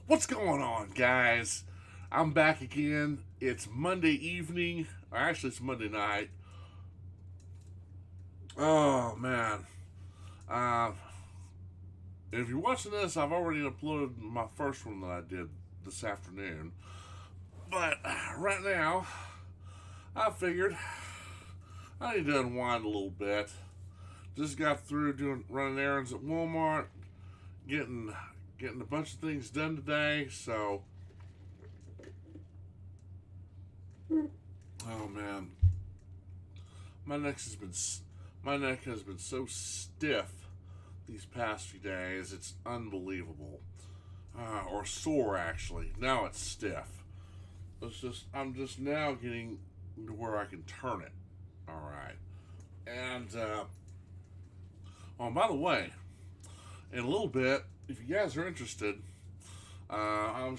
What's going on, guys? I'm back again. It's Monday evening, or actually, it's Monday night. Oh man! Uh, if you're watching this, I've already uploaded my first one that I did this afternoon. But right now, I figured I need to unwind a little bit. Just got through running errands at Walmart, getting getting a bunch of things done today. So, oh man, my neck has been my neck has been so stiff these past few days. It's unbelievable. Or sore actually. Now it's stiff. I'm just now getting to where I can turn it. All right. And oh, by the way, in a little bit, if you guys are interested, I'm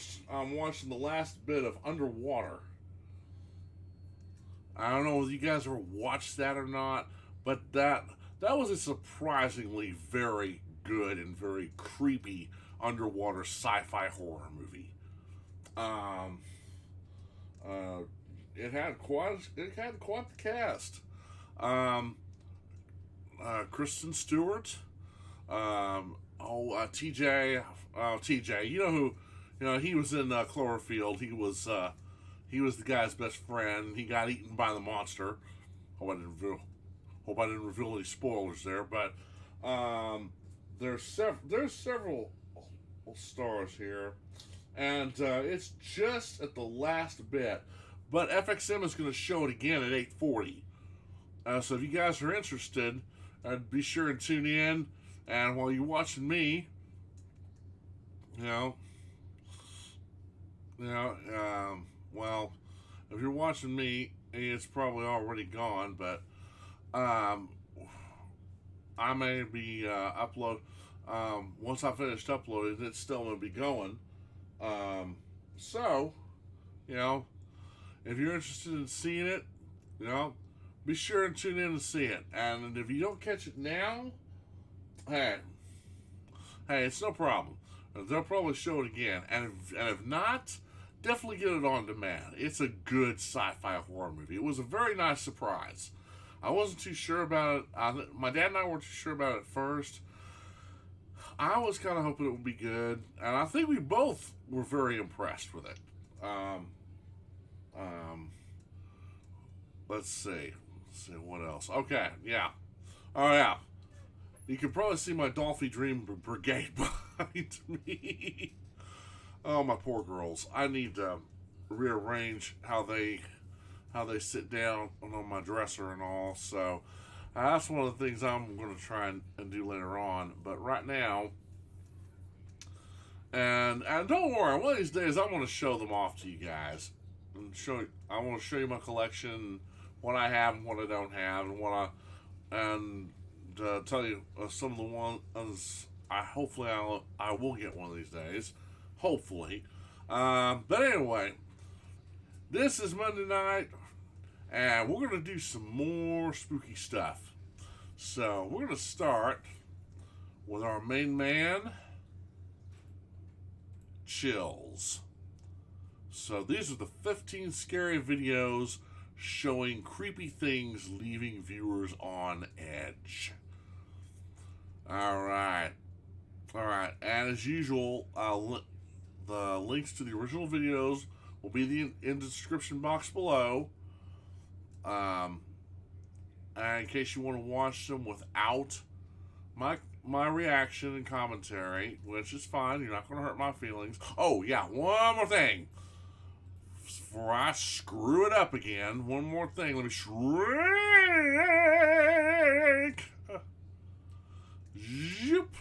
watching the last bit of Underwater. I don't know if you guys ever watched that or not, but that was a surprisingly very good and very creepy underwater sci-fi horror movie. Um, uh, it had quite the cast. Um, Kristen Stewart. TJ. You know who? You know he was in Cloverfield. He was the guy's best friend. He got eaten by the monster. Hope I didn't reveal any spoilers there. But there's several stars here, and it's just at the last bit. But FXM is going to show it again at 8:40. So if you guys are interested, be sure and tune in. And while you're watching me, you know, well, if you're watching me, it's probably already gone. But um, I may be upload. Once I finished uploading, it's still going to be going. So, you know, if you're interested in seeing it, you know, be sure and tune in and see it. And if you don't catch it now, hey, it's no problem. They'll probably show it again. And if not, definitely get it on demand. It's a good sci-fi horror movie. It was a very nice surprise. I wasn't too sure about it. My dad and I weren't too sure about it at first. I was kind of hoping it would be good, and I think we both were very impressed with it. Let's see. What else. Okay, yeah. Oh yeah. You can probably see my Dolphy Dream Brigade behind me. Oh, my poor girls. I need to rearrange how they sit down on my dresser and all. So that's one of the things I'm going to try and do later on. But right now, and don't worry, one of these days I'm going to show them off to you guys. I want to show you my collection, what I have and what I don't have, and tell you some of the ones hopefully I will get one of these days. Hopefully. But anyway, this is Monday night, and we're going to do some more spooky stuff. So we're going to start with our main man, Chills. So these are the 15 scary videos showing creepy things leaving viewers on edge. Alright. And as usual, the links to the original videos will be in the description box below. And in case you want to watch them without my reaction and commentary, which is fine, you're not going to hurt my feelings. Oh yeah, one more thing. Before I screw it up again, one more thing. Let me shrink. Zoop.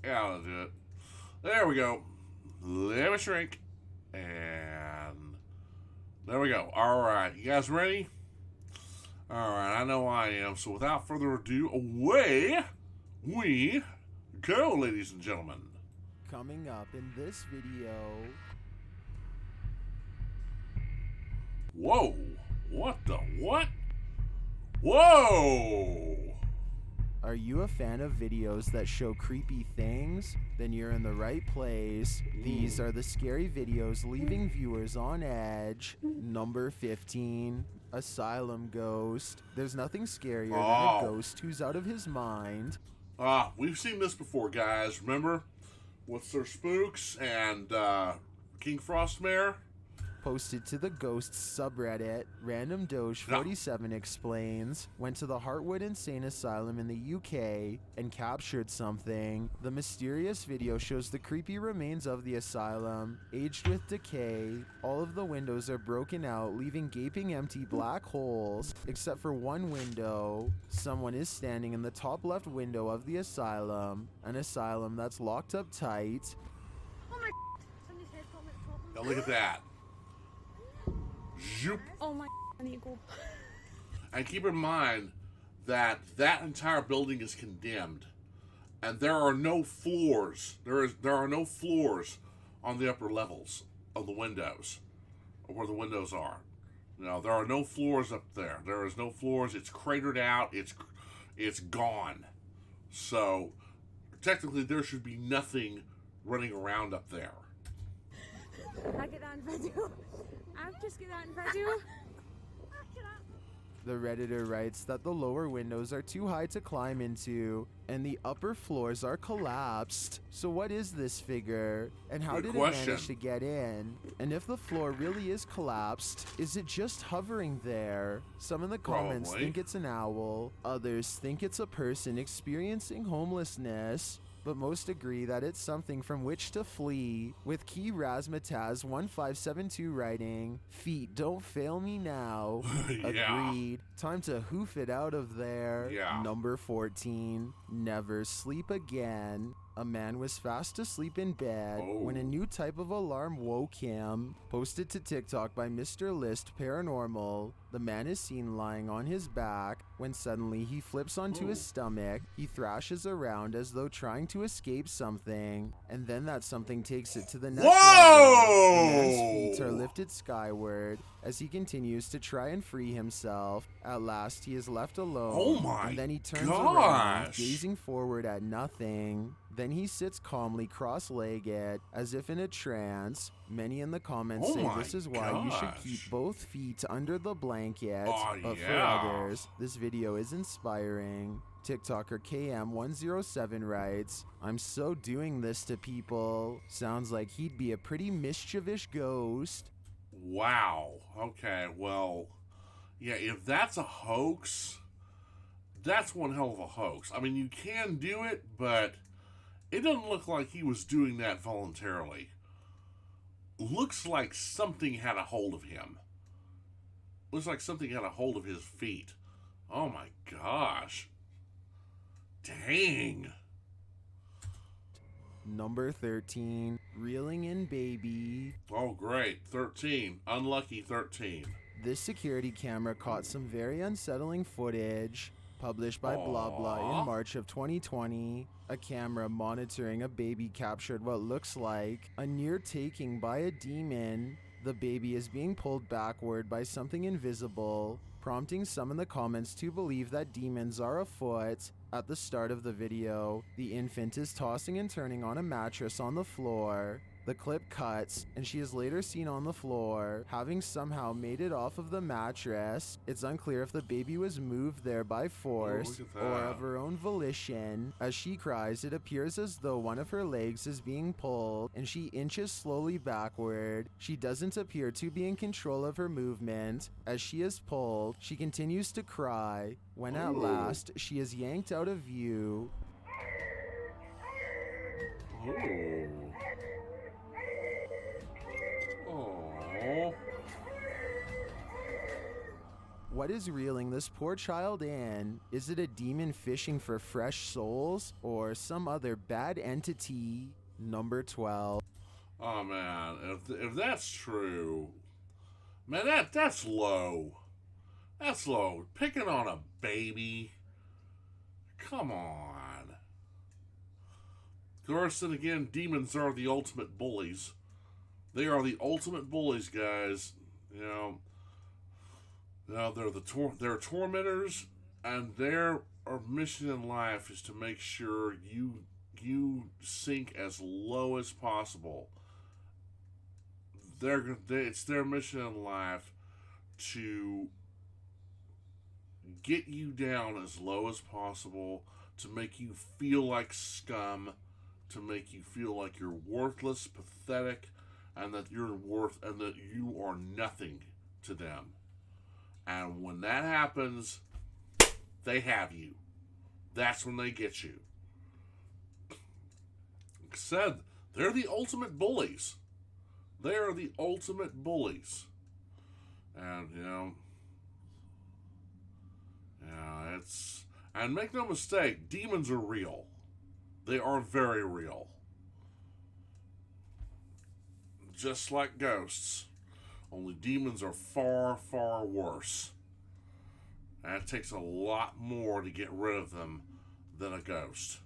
Yeah, I'll do it. There we go. Let me shrink. And there we go. Alright, you guys ready? Alright, I know I am. So without further ado, away we go, ladies and gentlemen. Coming up in this video... Whoa! What the what? Whoa! Are you a fan of videos that show creepy things? Then you're in the right place. These are the scary videos leaving viewers on edge. Number 15. Asylum Ghost. There's nothing scarier than a ghost who's out of his mind. We've seen this before, guys. Remember? With Sir Spooks and King Frostmare? Posted to the Ghosts subreddit, Random Doge 47 explains, went to the Heartwood Insane Asylum in the UK and captured something. The mysterious video shows the creepy remains of the asylum, aged with decay. All of the windows are broken out, leaving gaping empty black holes, except for one window. Someone is standing in the top left window of the asylum, an asylum that's locked up tight. Oh my somebody's head got me at the top. Now look at that. Zoop. Oh my I need to go. And keep in mind that that entire building is condemned, and there are no floors. There are no floors on the upper levels of the windows, or where the windows are. No, there are no floors up there. There is no floors. It's cratered out. It's gone. So technically, there should be nothing running around up there. I get that in video. I'll just get that in video. The Redditor writes that the lower windows are too high to climb into, and the upper floors are collapsed. So what is this figure? And how did it manage to get in? And if the floor really is collapsed, is it just hovering there? Some in the comments think it's an owl, others think it's a person experiencing homelessness, but most agree that it's something from which to flee, with Key Razmataz 1572 writing, "Feet don't fail me now." Agreed. Time to hoof it out of there. Number 14. Never sleep again. A man was fast asleep in bed when a new type of alarm woke him. Posted to TikTok by Mr. List Paranormal. The man is seen lying on his back when suddenly he flips onto his stomach. He thrashes around as though trying to escape something, and then that something takes it to the next level. The man's feet are lifted skyward as he continues to try and free himself. At last, he is left alone, and then he turns around, gazing forward at nothing. Then he sits calmly cross-legged, as if in a trance. Many in the comments say this is why you should keep both feet under the blanket. But for others, this video is inspiring. TikToker KM107 writes, "I'm so doing this to people. Sounds like he'd be a pretty mischievous ghost." Wow. Okay, well, yeah, if that's a hoax, that's one hell of a hoax. I mean, you can do it, but it doesn't look like he was doing that voluntarily. Looks like something had a hold of him. Looks like something had a hold of his feet. Oh my gosh. Dang. Number 13. Reeling in Baby. Oh great. 13. Unlucky 13. This security camera caught some very unsettling footage. Published by Blah Blah in March of 2020, a camera monitoring a baby captured what looks like a near taking by a demon. The baby is being pulled backward by something invisible, prompting some in the comments to believe that demons are afoot. At the start of the video, the infant is tossing and turning on a mattress on the floor. The clip cuts, and she is later seen on the floor, having somehow made it off of the mattress. It's unclear if the baby was moved there by force or of her own volition. As she cries, it appears as though one of her legs is being pulled, and she inches slowly backward. She doesn't appear to be in control of her movement. As she is pulled, she continues to cry, when at last, she is yanked out of view. What is reeling this poor child in? Is it a demon fishing for fresh souls or some other bad entity? Number 12. Oh man, if that's true, man, that's low. That's low. Picking on a baby. Come on. Of course, and again, demons are the ultimate bullies. They are the ultimate bullies, guys. You know, they're tormentors, and they're our mission in life is to make sure you sink as low as possible. It's their mission in life to get you down as low as possible, to make you feel like scum, to make you feel like you're worthless, pathetic, and that you are nothing to them. And when that happens, they have you. That's when they get you. Like I said, they're the ultimate bullies. They are the ultimate bullies. And, and make no mistake, demons are real. They are very real. Just like ghosts. Only demons are far, far worse. And it takes a lot more to get rid of them than a ghost.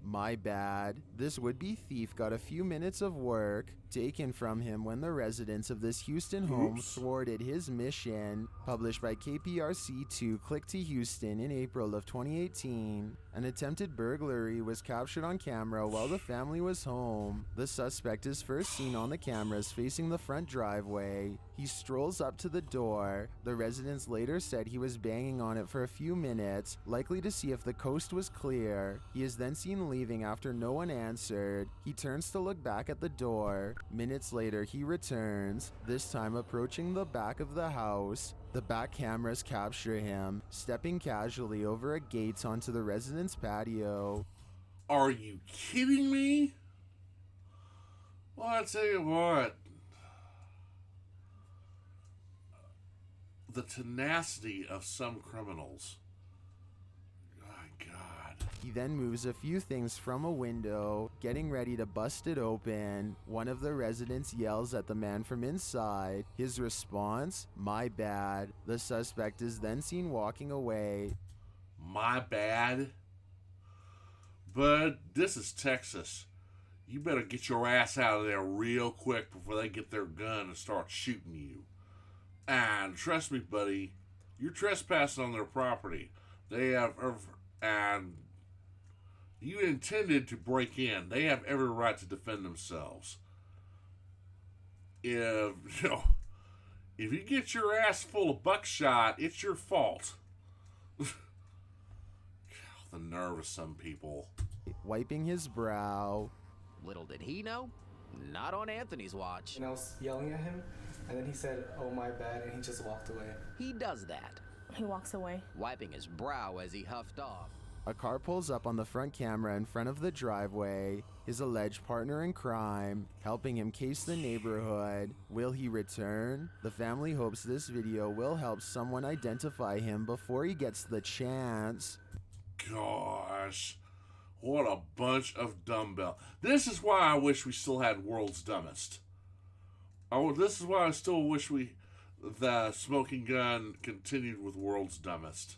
My bad. This would-be thief got a few minutes of work taken from him when the residents of this Houston home thwarted his mission. Published by KPRC2 Click to Houston in April of 2018. An attempted burglary was captured on camera while the family was home. The suspect is first seen on the cameras facing the front driveway. He strolls up to the door. The residents later said he was banging on it for a few minutes, likely to see if the coast was clear. He is then seen leaving after no one answered. He turns to look back at the door. Minutes later, he returns, this time approaching the back of the house. The back cameras capture him, stepping casually over a gate onto the residence patio. Are you kidding me? Well, I tell you what. The tenacity of some criminals. My God. He then moves a few things from a window, getting ready to bust it open. One of the residents yells at the man from inside. His response, "My bad." The suspect is then seen walking away. My bad? Bud, this is Texas. You better get your ass out of there real quick before they get their gun and start shooting you. And trust me, buddy, you're trespassing on their property. And you intended to break in. They have every right to defend themselves. If you get your ass full of buckshot, it's your fault. The nerve of some people. Wiping his brow. Little did he know, not on Anthony's watch. And I was yelling at him, and then he said, "Oh, my bad," and he just walked away. He does that, He walks away. wiping his brow as he huffed off. A car pulls up on the front camera in front of the driveway. His alleged partner in crime, helping him case the neighborhood. Will he return? The family hopes this video will help someone identify him before he gets the chance. Gosh, what a bunch of dumbbell. This is why I wish we still had World's Dumbest. This is why I still wish the smoking gun continued with World's Dumbest.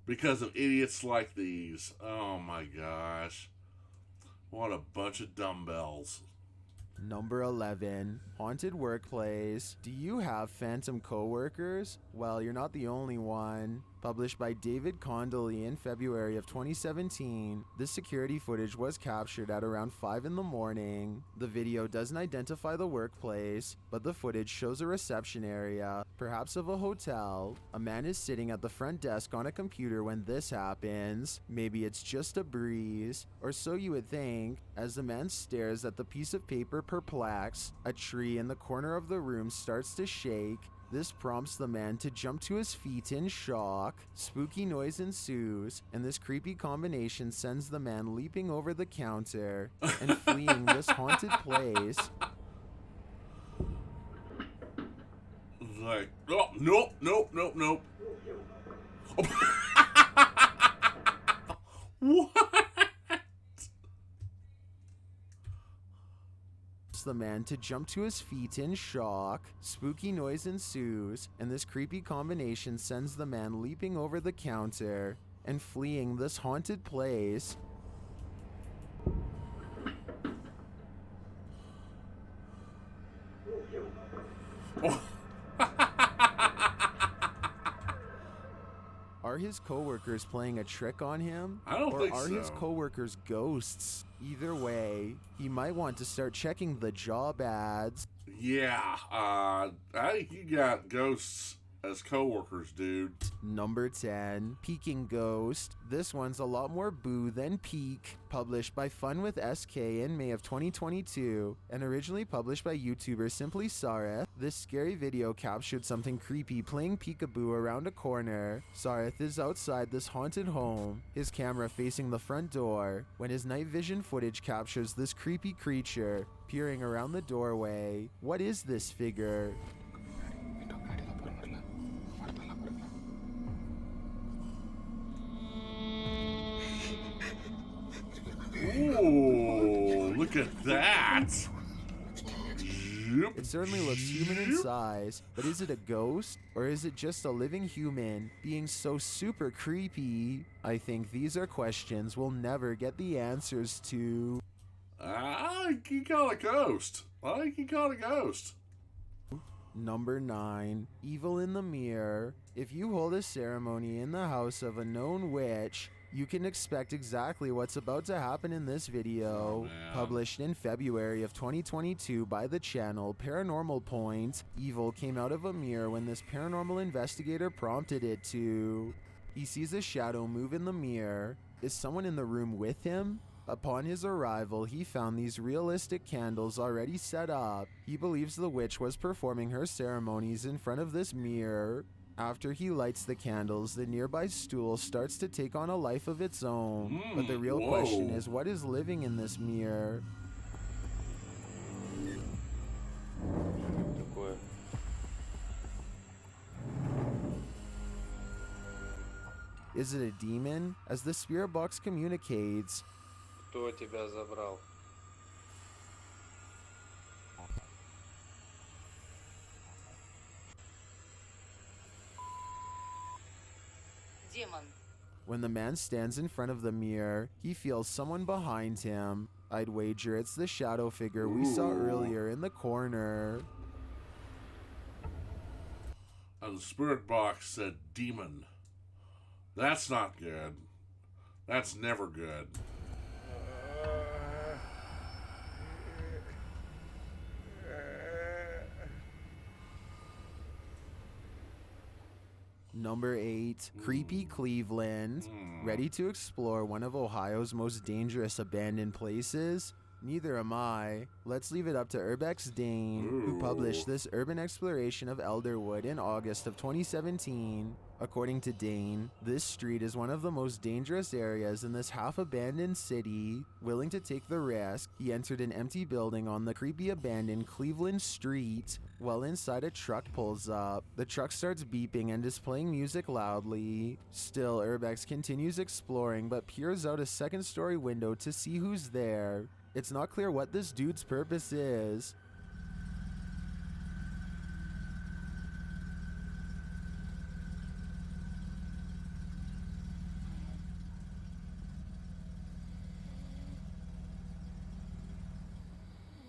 Because of idiots like these. Oh my gosh. What a bunch of dumbbells. Number 11, haunted workplace. Do you have phantom coworkers? Well, you're not the only one. Published by David Condolly in February of 2017, this security footage was captured at around 5 in the morning. The video doesn't identify the workplace, but the footage shows a reception area, perhaps of a hotel. A man is sitting at the front desk on a computer when this happens. Maybe it's just a breeze, or so you would think, as the man stares at the piece of paper perplexed. A tree in the corner of the room starts to shake. This prompts the man to jump to his feet in shock. Spooky noise ensues, and this creepy combination sends the man leaping over the counter and fleeing this haunted place. Like, oh, nope. What? The man to jump to his feet in shock. Spooky noise ensues, and this creepy combination sends the man leaping over the counter and fleeing this haunted place. Oh. Are his coworkers playing a trick on him? I don't think so. Or are his coworkers ghosts? Either way, he might want to start checking the job ads. Yeah, I think you got ghosts as coworkers, dude. Number 10, Peeking Ghost. This one's a lot more boo than peak. Published by Fun with SK in May of 2022 and originally published by YouTuber Simply Sareth. This scary video captured something creepy playing peekaboo around a corner. Sareth is outside this haunted home, his camera facing the front door, when his night vision footage captures this creepy creature peering around the doorway. What is this figure? Ooh, look at that. It certainly looks human in size, but is it a ghost? Or is it just a living human being so super creepy? I think these are questions we'll never get the answers to. I think you call it a ghost. I think you call it a ghost. Number 9, Evil in the Mirror. If you hold a ceremony in the house of a known witch, you can expect exactly what's about to happen in this video. Published in February of 2022 by the channel Paranormal Point, evil came out of a mirror when this paranormal investigator prompted it to. He sees a shadow move in the mirror. Is someone in the room with him? Upon his arrival, he found these realistic candles already set up. He believes the witch was performing her ceremonies in front of this mirror. After he lights the candles, the nearby stool starts to take on a life of its own. But the real question is, what is living in this mirror? Is it a demon? As the spirit box communicates, Кто тебя забрал? Демон. when the man stands in front of the mirror, he feels someone behind him. I'd wager it's the shadow figure we saw earlier in the corner. And the spirit box said demon. That's not good. That's never good. Number 8, Creepy Cleveland. Ready to explore one of Ohio's most dangerous abandoned places? Neither am I. Let's leave it up to Urbex Dane, who published this urban exploration of Elderwood in August of 2017. According to Dane, this street is one of the most dangerous areas in this half-abandoned city. Willing to take the risk, he entered an empty building on the creepy abandoned Cleveland Street. While inside, a truck pulls up. The truck starts beeping and is playing music loudly. Still, Urbex continues exploring but peers out a second-story window to see who's there. It's not clear what this dude's purpose is.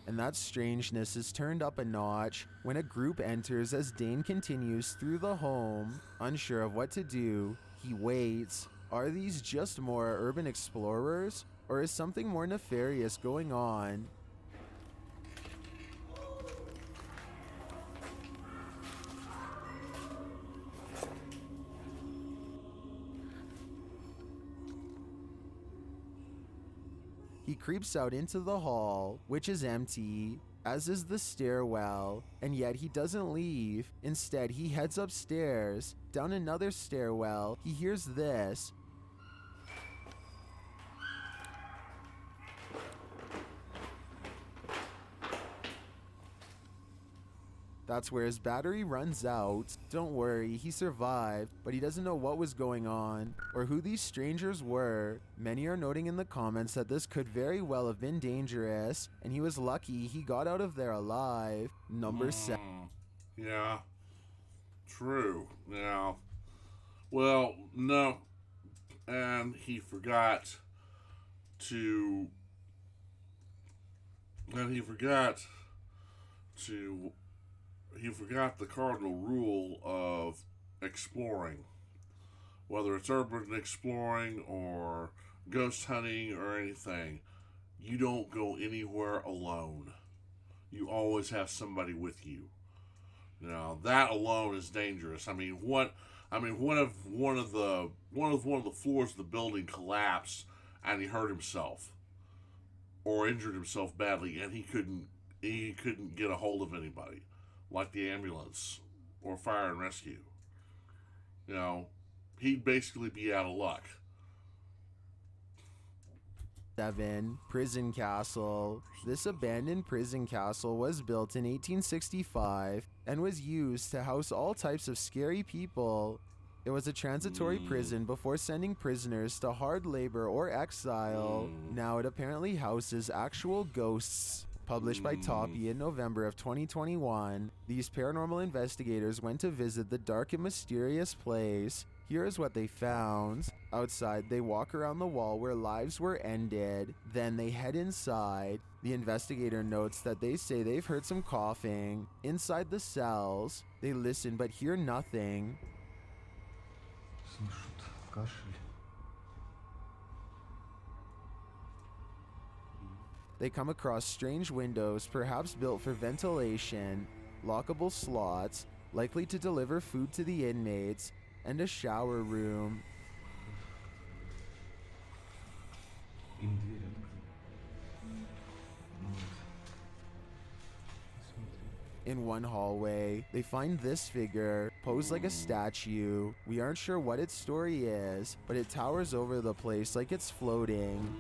And that strangeness is turned up a notch when a group enters as Dane continues through the home. Unsure of what to do, he waits. Are these just more urban explorers? Or is something more nefarious going on? He creeps out into the hall, which is empty, as is the stairwell, and yet he doesn't leave. Instead, he heads upstairs. Down another stairwell, he hears this. That's where his battery runs out. Don't worry, he survived, but he doesn't know what was going on or who these strangers were. Many are noting in the comments that this could very well have been dangerous, and he was lucky he got out of there alive. Number 7. Yeah. True. Yeah. Well, no. And he forgot to... He forgot the cardinal rule of exploring. whether it's urban exploring or ghost hunting or anything, you don't go anywhere alone. You always have somebody with you. You know, that alone is dangerous. I mean, what if one of the floors of the building collapsed and he hurt himself or injured himself badly and he couldn't get a hold of anybody, like the ambulance or fire and rescue. You know, he'd basically be out of luck. 7. Prison Castle. This abandoned prison castle was built in 1865 and was used to house all types of scary people. It was a transitory prison before sending prisoners to hard labor or exile. Now it apparently houses actual ghosts. Published by Toppy in November of 2021, these paranormal investigators went to visit the dark and mysterious place. Here is what they found. Outside, they walk around the wall where lives were ended. Then they head inside. The investigator notes that they say they've heard some coughing. Inside the cells, they listen but hear nothing. They come across strange windows, perhaps built for ventilation, lockable slots, likely to deliver food to the inmates, and a shower room. In one hallway, they find this figure, posed like a statue. We aren't sure what its story is, but it towers over the place like it's floating.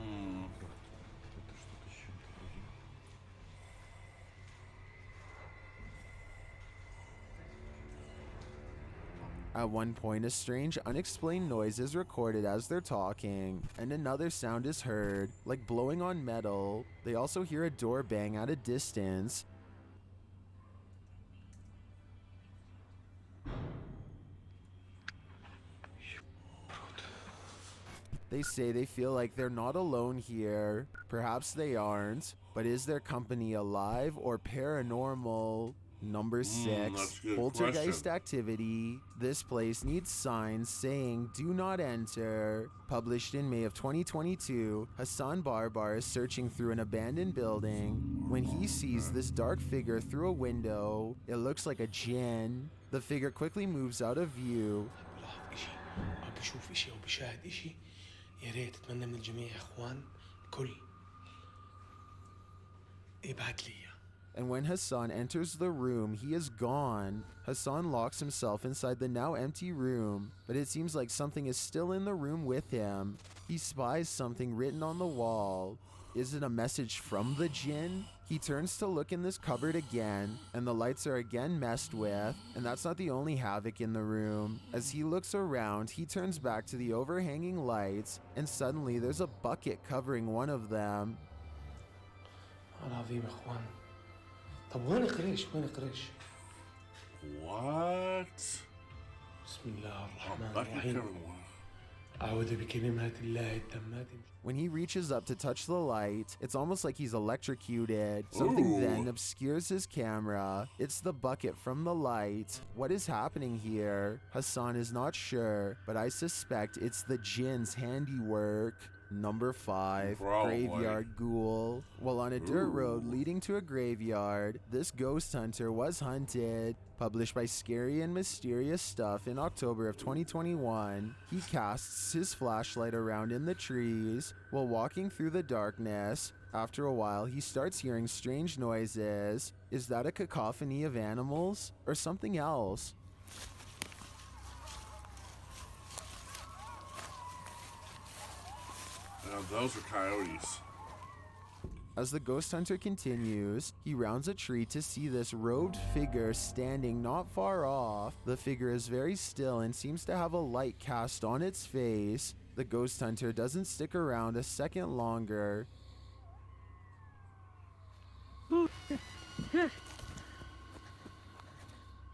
At one point, a strange, unexplained noise is recorded as they're talking, and another sound is heard, like blowing on metal. They also hear a door bang at a distance. They say they feel like they're not alone here. Perhaps they aren't, but is their company alive or paranormal? Number 6, Poltergeist Activity. This place needs signs saying "Do not enter." Published in May of 2022, Hassan Barbar is searching through an abandoned building when he sees this dark figure through a window. It looks like a jinn. The figure quickly moves out of view. يا ريت اتمنى من الجميع يا اخوان كل ابعت لي. And when Hassan enters the room, he is gone. Hassan locks himself inside the now empty room, but it seems like something is still in the room with him. He spies something written on the wall. Is it a message from the jinn? He turns to look in this cupboard again, and the lights are again messed with, and that's not the only havoc in the room. As he looks around, he turns back to the overhanging lights, and suddenly there's a bucket covering one of them. العظيم يا اخوان. طب وين قريش؟ وين قريش؟ What? بسم الله الرحمن الرحيم. أعوذ بكلمات الله التامات. When he reaches up to touch the light, it's almost like he's electrocuted. Something then obscures his camera. It's the bucket from the light. What is happening here? Hassan is not sure, but I suspect it's the jinn's handiwork. Number 5, Graveyard Ghoul. While on a dirt road leading to a graveyard, this ghost hunter was hunted. Published by Scary and Mysterious Stuff in October of 2021, he casts his flashlight around in the trees while walking through the darkness. After a while, he starts hearing strange noises. Is that a cacophony of animals or something else? Those are coyotes. As the ghost hunter continues, he rounds a tree to see this robed figure standing not far off. The figure is very still and seems to have a light cast on its face. The ghost hunter doesn't stick around a second longer.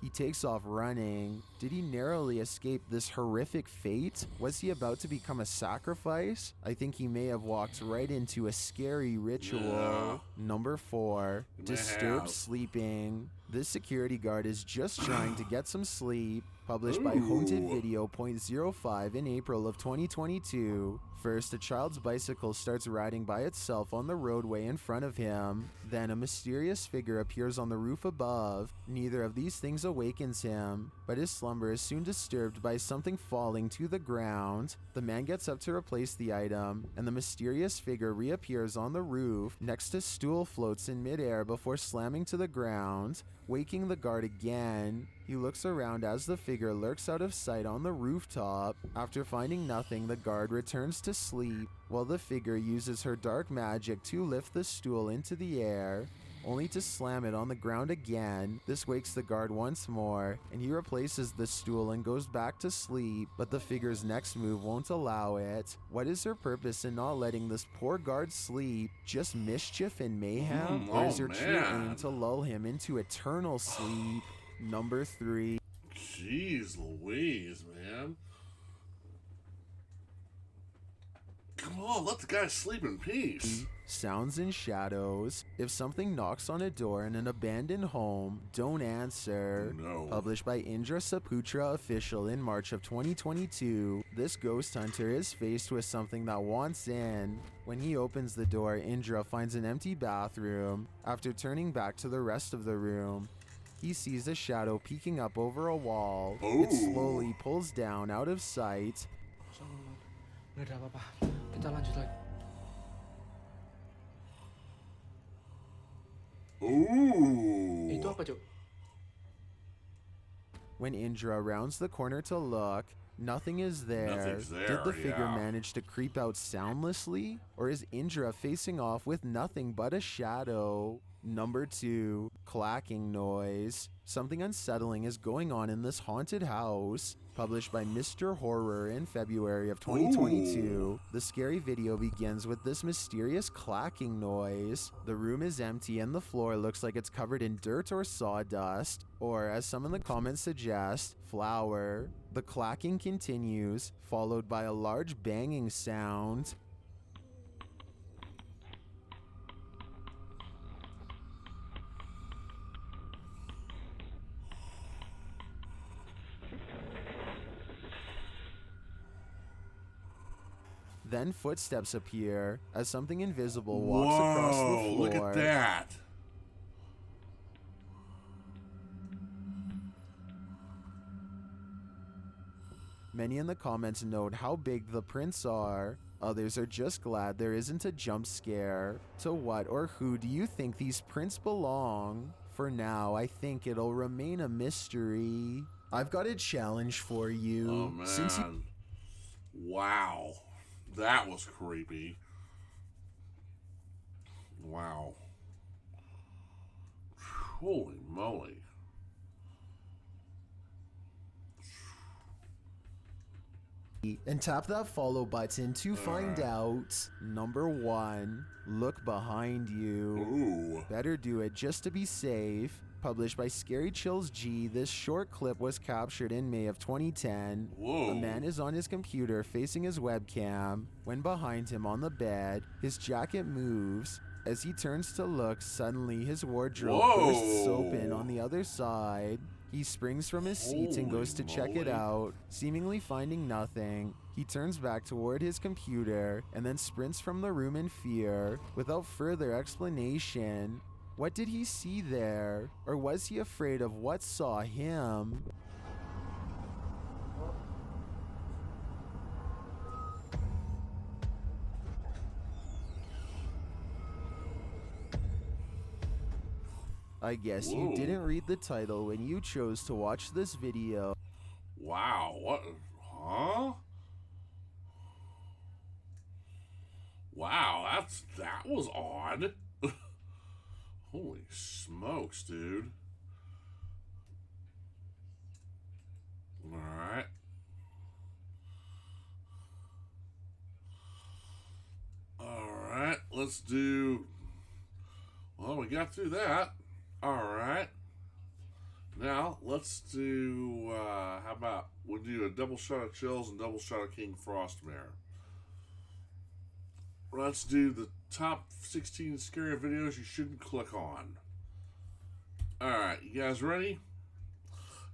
He takes off running. Did he narrowly escape this horrific fate? Was he about to become a sacrifice? I think he may have walked right into a scary ritual. Number 4, disturbed sleeping. This security guard is just trying to get some sleep. Published by Haunted Video .05 in April of 2022. First, a child's bicycle starts riding by itself on the roadway in front of him. Then a mysterious figure appears on the roof above. Neither of these things awakens him, but his slumber is soon disturbed by something falling to the ground. The man gets up to replace the item, and the mysterious figure reappears on the roof. Next, a stool floats in midair before slamming to the ground, waking the guard again. He looks around as the figure lurks out of sight on the rooftop. After finding nothing, the guard returns to sleep, while the figure uses her dark magic to lift the stool into the air, only to slam it on the ground again. This wakes the guard once more, and he replaces the stool and goes back to sleep, but the figure's next move won't allow it. What is her purpose in not letting this poor guard sleep? Just mischief and mayhem? Or is her true aim to lull him into eternal sleep? Number 3. Jeez Louise, man. Come on, let the guy sleep in peace. Sounds and shadows. If something knocks on a door in an abandoned home, don't answer. No. Published by Indra Saputra Official in March of 2022, this ghost hunter is faced with something that wants in. When he opens the door, Indra finds an empty bathroom. After turning back to the rest of the room, he sees a shadow peeking up over a wall. It slowly pulls down out of sight. Nggak ada apa-apa. Kita lanjut lagi. Itu apa, Cuk? When Indra rounds the corner to look, nothing is there. Nothing's there. Did the figure manage to creep out soundlessly? Or is Indra facing off with nothing but a shadow? Number 2, clacking noise. Something unsettling is going on in this haunted house. Published by Mr. Horror in February of 2022, the scary video begins with this mysterious clacking noise. The room is empty and the floor looks like it's covered in dirt or sawdust, or as some in the comments suggest, flour. The clacking continues, followed by a large banging sound. Then footsteps appear as something invisible walks across the floor. Look at that. Many in the comments note how big the prints are. Others are just glad there isn't a jump scare. To what or who do you think these prints belong? For now, I think it'll remain a mystery. I've got a challenge for you. Oh, man. Wow. That was creepy. Wow. Holy moly. And tap that follow button to find out. Number 1, look behind you. Ooh. Better do it just to be safe. Published by Scary Chills G, this short clip was captured in May of 2010. Whoa. A man is on his computer facing his webcam, when behind him on the bed, his jacket moves. As he turns to look, suddenly his wardrobe bursts open on the other side. He springs from his seat and goes to check it out. Seemingly finding nothing, he turns back toward his computer and then sprints from the room in fear, without further explanation. What did he see there? Or was he afraid of what saw him? I guess you didn't read the title when you chose to watch this video. Wow, what? Huh? Wow, that was odd. Holy smokes, dude. Alright. Alright, let's do... Well, we got through that. Alright. Now, let's do... how about we'll do a double shot of Chills and double shot of King Frostmare. Let's do the top 16 scary videos you shouldn't click on. Alright, you guys ready?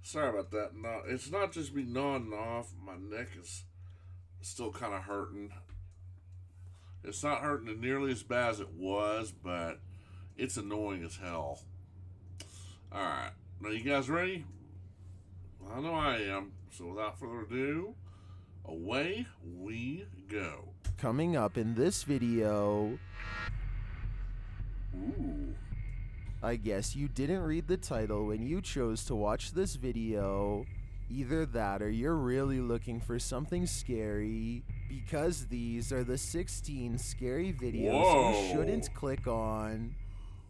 Sorry about that. No, it's not just me nodding off. My neck is still kind of hurting. It's not hurting nearly as bad as it was, but it's annoying as hell. Alright, now you guys ready? I know I am. So without further ado, away we go. Coming up in this video... Ooh. I guess you didn't read the title when you chose to watch this video. Either that or you're really looking for something scary, because these are the 16 scary videos you shouldn't click on.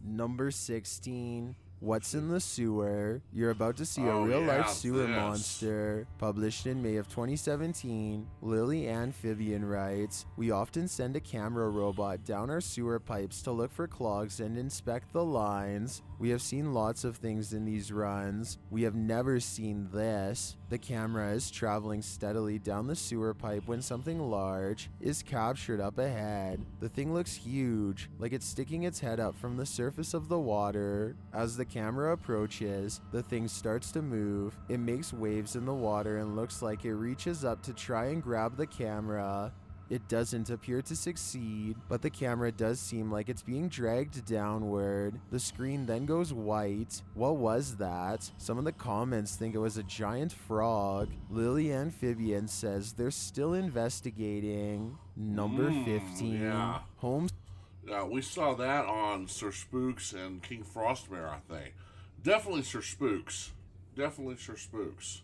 Number 16. What's in the Sewer? You're about to see a real-life sewer monster. Published in May of 2017, Lily Amphibian writes, "We often send a camera robot down our sewer pipes to look for clogs and inspect the lines. We have seen lots of things in these runs. We have never seen this." The camera is traveling steadily down the sewer pipe when something large is captured up ahead. The thing looks huge, like it's sticking its head up from the surface of the water. As the camera approaches, the thing starts to move. It makes waves in the water and looks like it reaches up to try and grab the camera. It doesn't appear to succeed, but the camera does seem like it's being dragged downward. The screen then goes white. What was that? Some of the comments think it was a giant frog. Lily Amphibian says they're still investigating. Number 15. Yeah. Home. We saw that on Sir Spooks and King Frostmare, I think. Definitely Sir Spooks. Definitely Sir Spooks.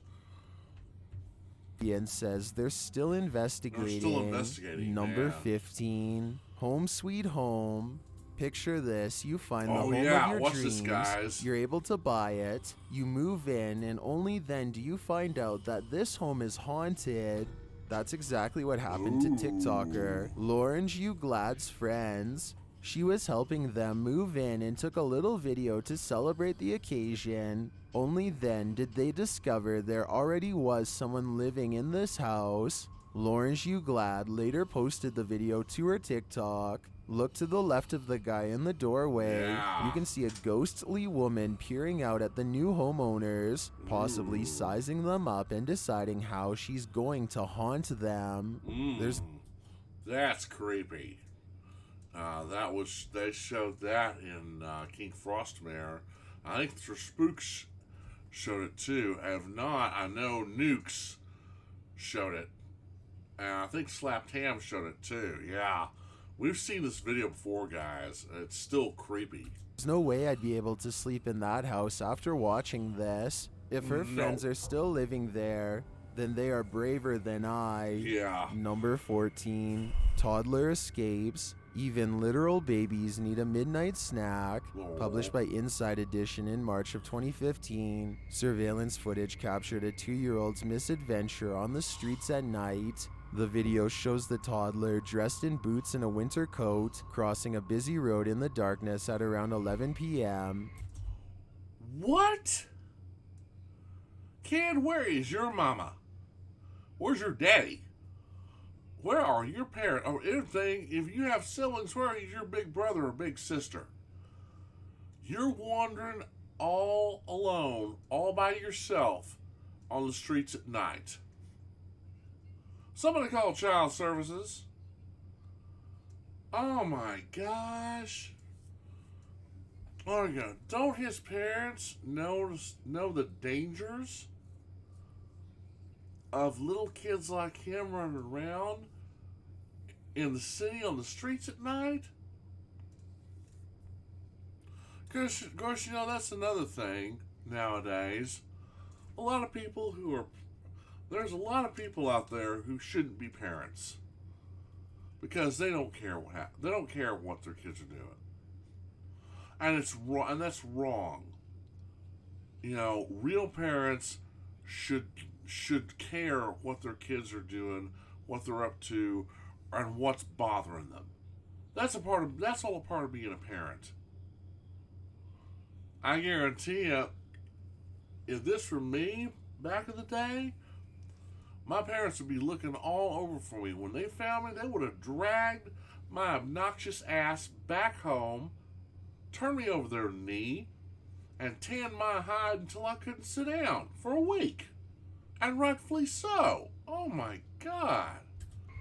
And says they're still investigating. Number 15. Home Sweet Home. Picture this. You find the home of your dreams. This, guys? You're able to buy it. You move in, and only then do you find out that this home is haunted. That's exactly what happened to TikToker Lauren Glad's friends. She was helping them move in and took a little video to celebrate the occasion. Only then did they discover there already was someone living in this house. Lauren Glad later posted the video to her TikTok. Look to the left of the guy in the doorway. You can see a ghostly woman peering out at the new homeowners, possibly sizing them up and deciding how she's going to haunt them. That's creepy. They showed that in King Frostmare. I think Sir Spooks showed it too. If not, I know Nukes showed it. And I think Slapped Ham showed it too. Yeah. We've seen this video before, guys. It's still creepy. There's no way I'd be able to sleep in that house after watching this. If her friends are still living there, then they are braver than I. Yeah. Number 14. Toddler escapes. Even literal babies need a midnight snack. Published by Inside Edition in March of 2015. Surveillance footage captured a 2-year-old's misadventure on the streets at night. The video shows the toddler dressed in boots and a winter coat crossing a busy road in the darkness at around 11 p.m. What? Kid, where is your mama? Where's your daddy? Where are your parents? Or anything, if you have siblings, where is your big brother or big sister? You're wandering all alone, all by yourself on the streets at night. Somebody call child services. Oh my gosh. Oh my God. Don't his parents know the dangers of little kids like him running around in the city on the streets at night? Because, of course, you know, that's another thing nowadays. There's a lot of people out there who shouldn't be parents because they don't care they don't care what their kids are doing, and it's wrong. And that's wrong. You know, real parents should care what their kids are doing, what they're up to, and what's bothering them. That's all a part of being a parent. I guarantee you, if this were me back in the day, my parents would be looking all over for me. When they found me, they would have dragged my obnoxious ass back home, turned me over their knee, and tanned my hide until I couldn't sit down for a week. And rightfully so. Oh my God.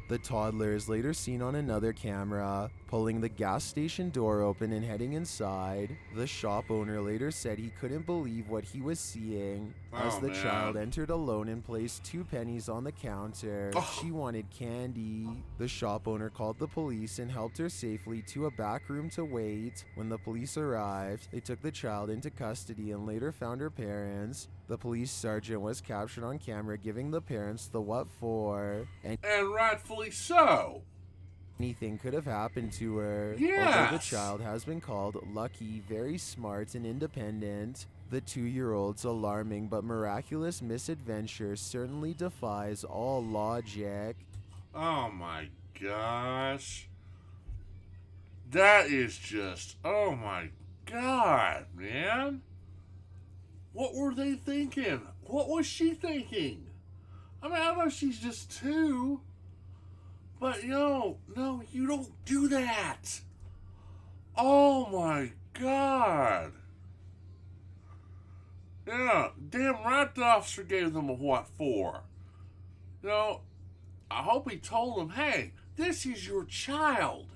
The toddler is later seen on another camera, pulling the gas station door open and heading inside. The shop owner later said he couldn't believe what he was seeing as the child entered alone and placed 2 pennies on the counter. She wanted candy. The shop owner called the police and helped her safely to a back room to wait. When the police arrived, they took the child into custody and later found her parents. The police sergeant was captured on camera giving the parents the what for. And rightfully so. Anything could have happened to her. Yes. Although the child has been called lucky, very smart, and independent, the 2-year-old's alarming but miraculous misadventure certainly defies all logic. Oh my gosh. That is just, oh my God, man. What were they thinking? What was she thinking? I mean, I know she's just 2. But no, you don't do that. Oh my God. Yeah, damn right the officer gave them a what for. You know, I hope he told them, hey, this is your child.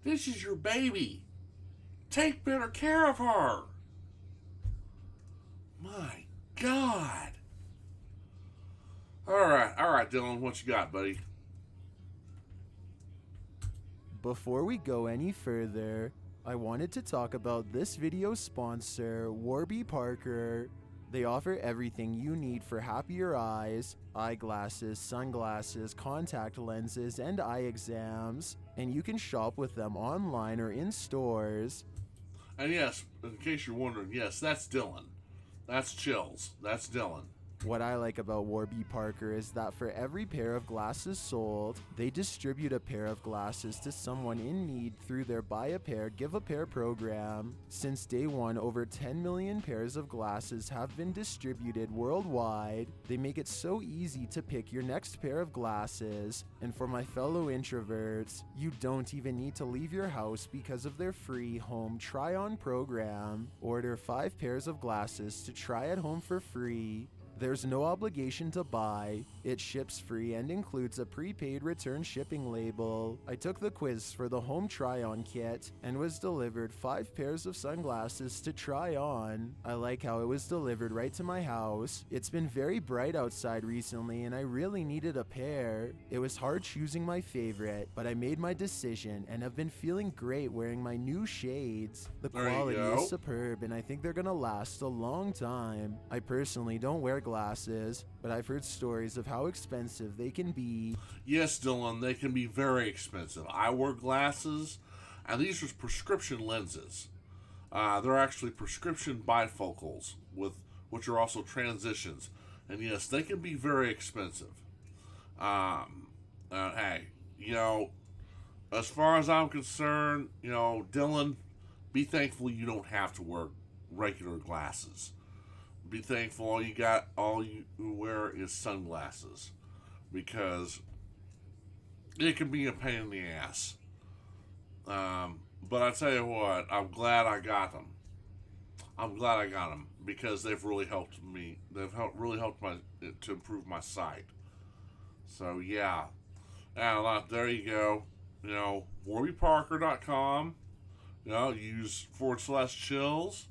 This is your baby. Take better care of her. My God. All right, Dylan, what you got, buddy? Before we go any further, I wanted to talk about this video's sponsor, Warby Parker. They offer everything you need for happier eyes, eyeglasses, sunglasses, contact lenses, and eye exams. And you can shop with them online or in stores. And yes, in case you're wondering, yes, that's Dylan. That's Chills. That's Dylan. What I like about Warby Parker is that for every pair of glasses sold, they distribute a pair of glasses to someone in need through their Buy a Pair, Give a Pair program. Since day one, over 10 million pairs of glasses have been distributed worldwide. They make it so easy to pick your next pair of glasses. And for my fellow introverts, you don't even need to leave your house because of their free home try-on program. Order 5 pairs of glasses to try at home for free. There's no obligation to buy. It ships free and includes a prepaid return shipping label. I took the quiz for the home try-on kit and was delivered 5 pairs of sunglasses to try on. I like how it was delivered right to my house. It's been very bright outside recently and I really needed a pair. It was hard choosing my favorite, but I made my decision and have been feeling great wearing my new shades. The quality is superb and I think they're gonna last a long time. I personally don't wear glasses, but I've heard stories of how expensive they can be. Yes, Dylan, they can be very expensive. I wear glasses, and these are prescription lenses. They're actually prescription bifocals, which are also transitions. And yes, they can be very expensive. Hey, as far as I'm concerned, Dylan, be thankful you don't have to wear regular glasses. Be thankful all you wear is sunglasses, because it can be a pain in the ass. But I tell you what, I'm glad I got them. Because they've really helped me. They've really helped to improve my sight. So yeah, and there you go. WarbyParker.com. Use /chills.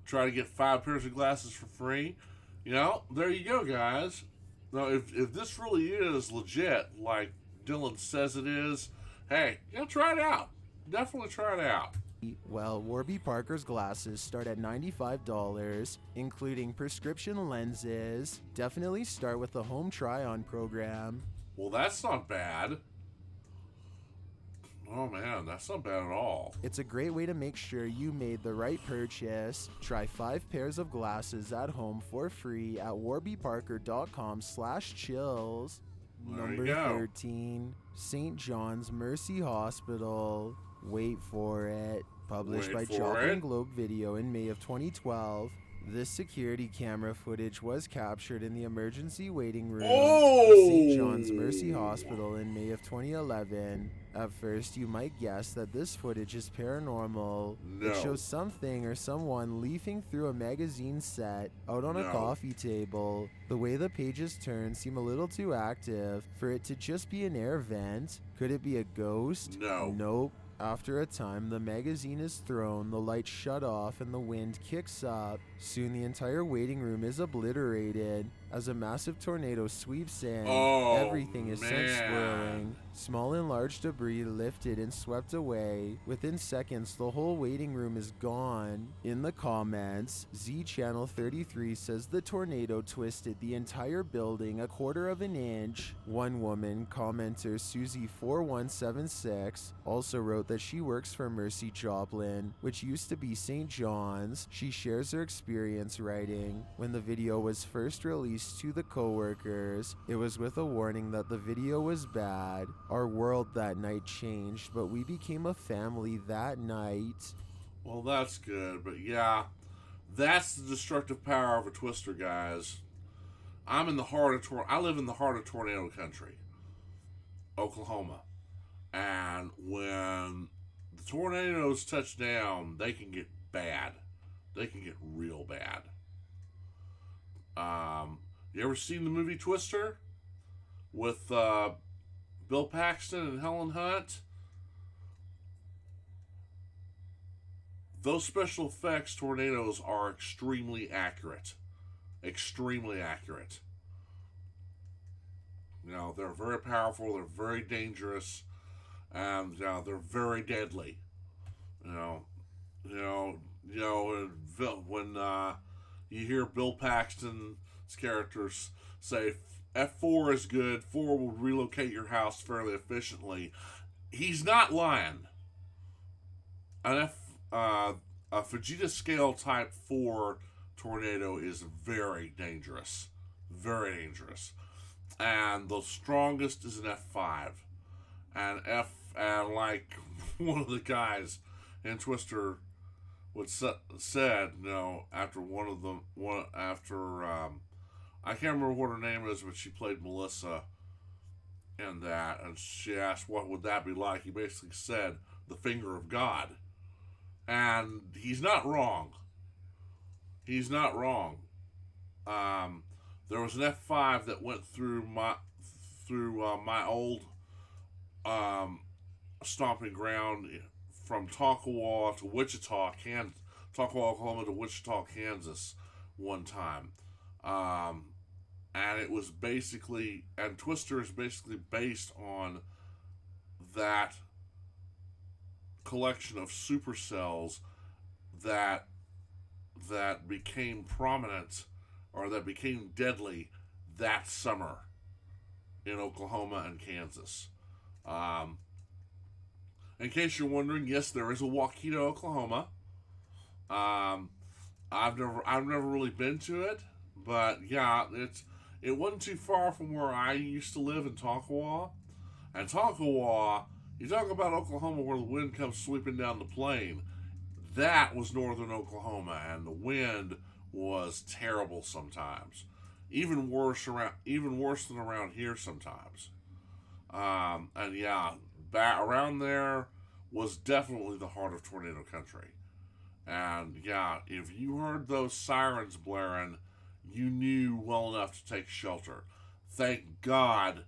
Try to get 5 pairs of glasses for free. There you go, guys. Now, if this really is legit, like Dylan says it is, hey, try it out. Definitely try it out. Well, Warby Parker's glasses start at $95, including prescription lenses. Definitely start with the home try-on program. Well, that's not bad. Oh man, that's not bad at all. It's a great way to make sure you made the right purchase. Try 5 pairs of glasses at home for free at warbyparker.com/chills. Number 13, St. John's Mercy Hospital. Wait for it. Published by Joplin Globe Video in May of 2012. This security camera footage was captured in the emergency waiting room of St. John's Mercy Hospital in May of 2011. At first, you might guess that this footage is paranormal. No. It shows something or someone leafing through a magazine set out on a coffee table. The way the pages turn seem a little too active for it to just be an air vent. Could it be a ghost? No. Nope. After a time, the magazine is thrown, the lights shut off, and the wind kicks up. Soon the entire waiting room is obliterated. As a massive tornado sweeps in, everything is sent swirling. Small and large debris lifted and swept away. Within seconds, the whole waiting room is gone. In the comments, Z Channel 33 says the tornado twisted the entire building 1/4 of an inch. One woman, commenter Susie4176, also wrote that she works for Mercy Joplin, which used to be St. John's. She shares her experience writing. When the video was first released to the co-workers, it was with a warning that the video was bad. Our world that night changed, but we became a family that night. Well, that's good, but yeah, that's the destructive power of a twister, guys. I live in the heart of tornado country, Oklahoma, and when the tornadoes touch down, they can get bad. They can get real bad. You ever seen the movie Twister with Bill Paxton and Helen Hunt? Those special effects tornadoes are extremely accurate. Extremely accurate. You know, they're very powerful, they're very dangerous, and they're very deadly. When you hear Bill Paxton's characters say F4 is good, 4 will relocate your house fairly efficiently, he's not lying. A Fujita scale type 4 tornado is very dangerous. Very dangerous. And the strongest is an F5. And like one of the guys in Twister said, after I can't remember what her name is, but she played Melissa in that, and she asked what would that be like. He basically said the finger of God, and he's not wrong. He's not wrong. There was an F5 that went through my old stomping ground from Tonkawa to Wichita, Tonkawa, Oklahoma to Wichita, Kansas, one time. And it was basically, and Twister is basically based on that collection of supercells that became prominent, or that became deadly that summer in Oklahoma and Kansas. In case you're wondering, yes, there is a Waukeeta, Oklahoma. I've never really been to it, but yeah, it wasn't too far from where I used to live in Tonkawa. And Tonkawa, you talk about Oklahoma where the wind comes sweeping down the plain. That was northern Oklahoma, and the wind was terrible sometimes. Even worse than around here sometimes. And yeah, around there was definitely the heart of tornado country. And yeah, if you heard those sirens blaring, you knew well enough to take shelter. Thank God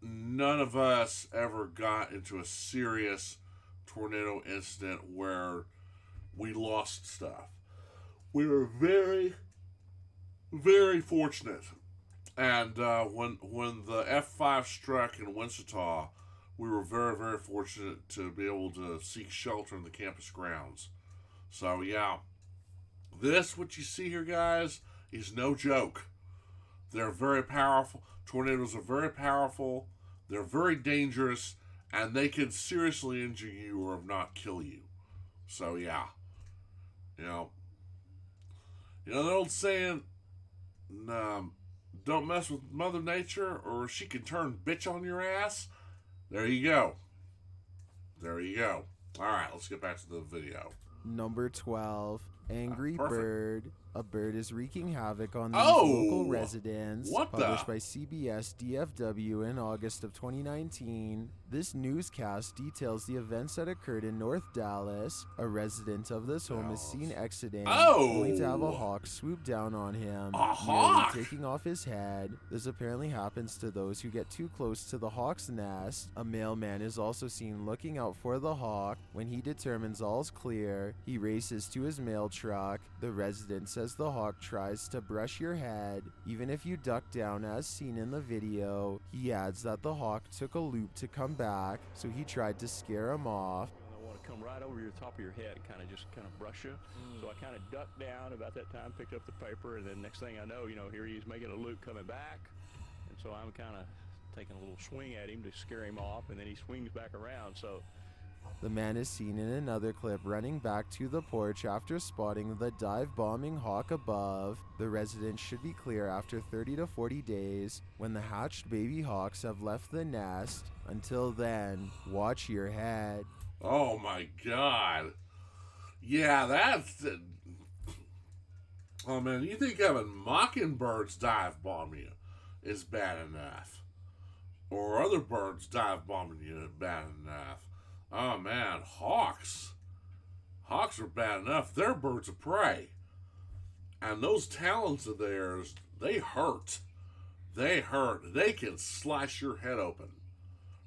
none of us ever got into a serious tornado incident where we lost stuff. We were very, very fortunate. And when the F5 struck in Wichita, we were very, very fortunate to be able to seek shelter in the campus grounds. So yeah, what you see here, guys, is no joke. They're very powerful. Tornadoes are very powerful. They're very dangerous, and they can seriously injure you or if not kill you. So yeah, you know the old saying, don't mess with Mother Nature or she can turn bitch on your ass. There you go. There you go. All right, let's get back to the video. Number 12. Angry Perfect. Bird. A bird is wreaking havoc on these Oh! local residents. What the? Published by CBS DFW in August of 2019. This newscast details the events that occurred in North Dallas. A resident of this home is seen exiting, only to have a Oh! hawk swoop down on him, A hawk? nearly taking off his head. This apparently happens to those who get too close to the hawk's nest. A mailman is also seen looking out for the hawk. When he determines all's clear, he races to his mail truck. The resident says the hawk tries to brush your head, even if you duck down as seen in the video. He adds that the hawk took a loop to come back, so he tried to scare him off. I want to come right over your top of your head and kind of brush you. So I kind of ducked down about that time, picked up the paper, and then next thing I know, here he is making a loop coming back. And so I'm kind of taking a little swing at him to scare him off, and then he swings back around. So The man is seen in another clip running back to the porch after spotting the dive-bombing hawk above. The residence should be clear after 30 to 40 days when the hatched baby hawks have left the nest. Until then, watch your head. Oh my God. Yeah, that's... Oh man, you think having mockingbirds dive bomb you is bad enough? Or other birds dive bombing you is bad enough? Oh man, hawks. Hawks are bad enough. They're birds of prey. And those talons of theirs, they hurt. They hurt. They can slice your head open.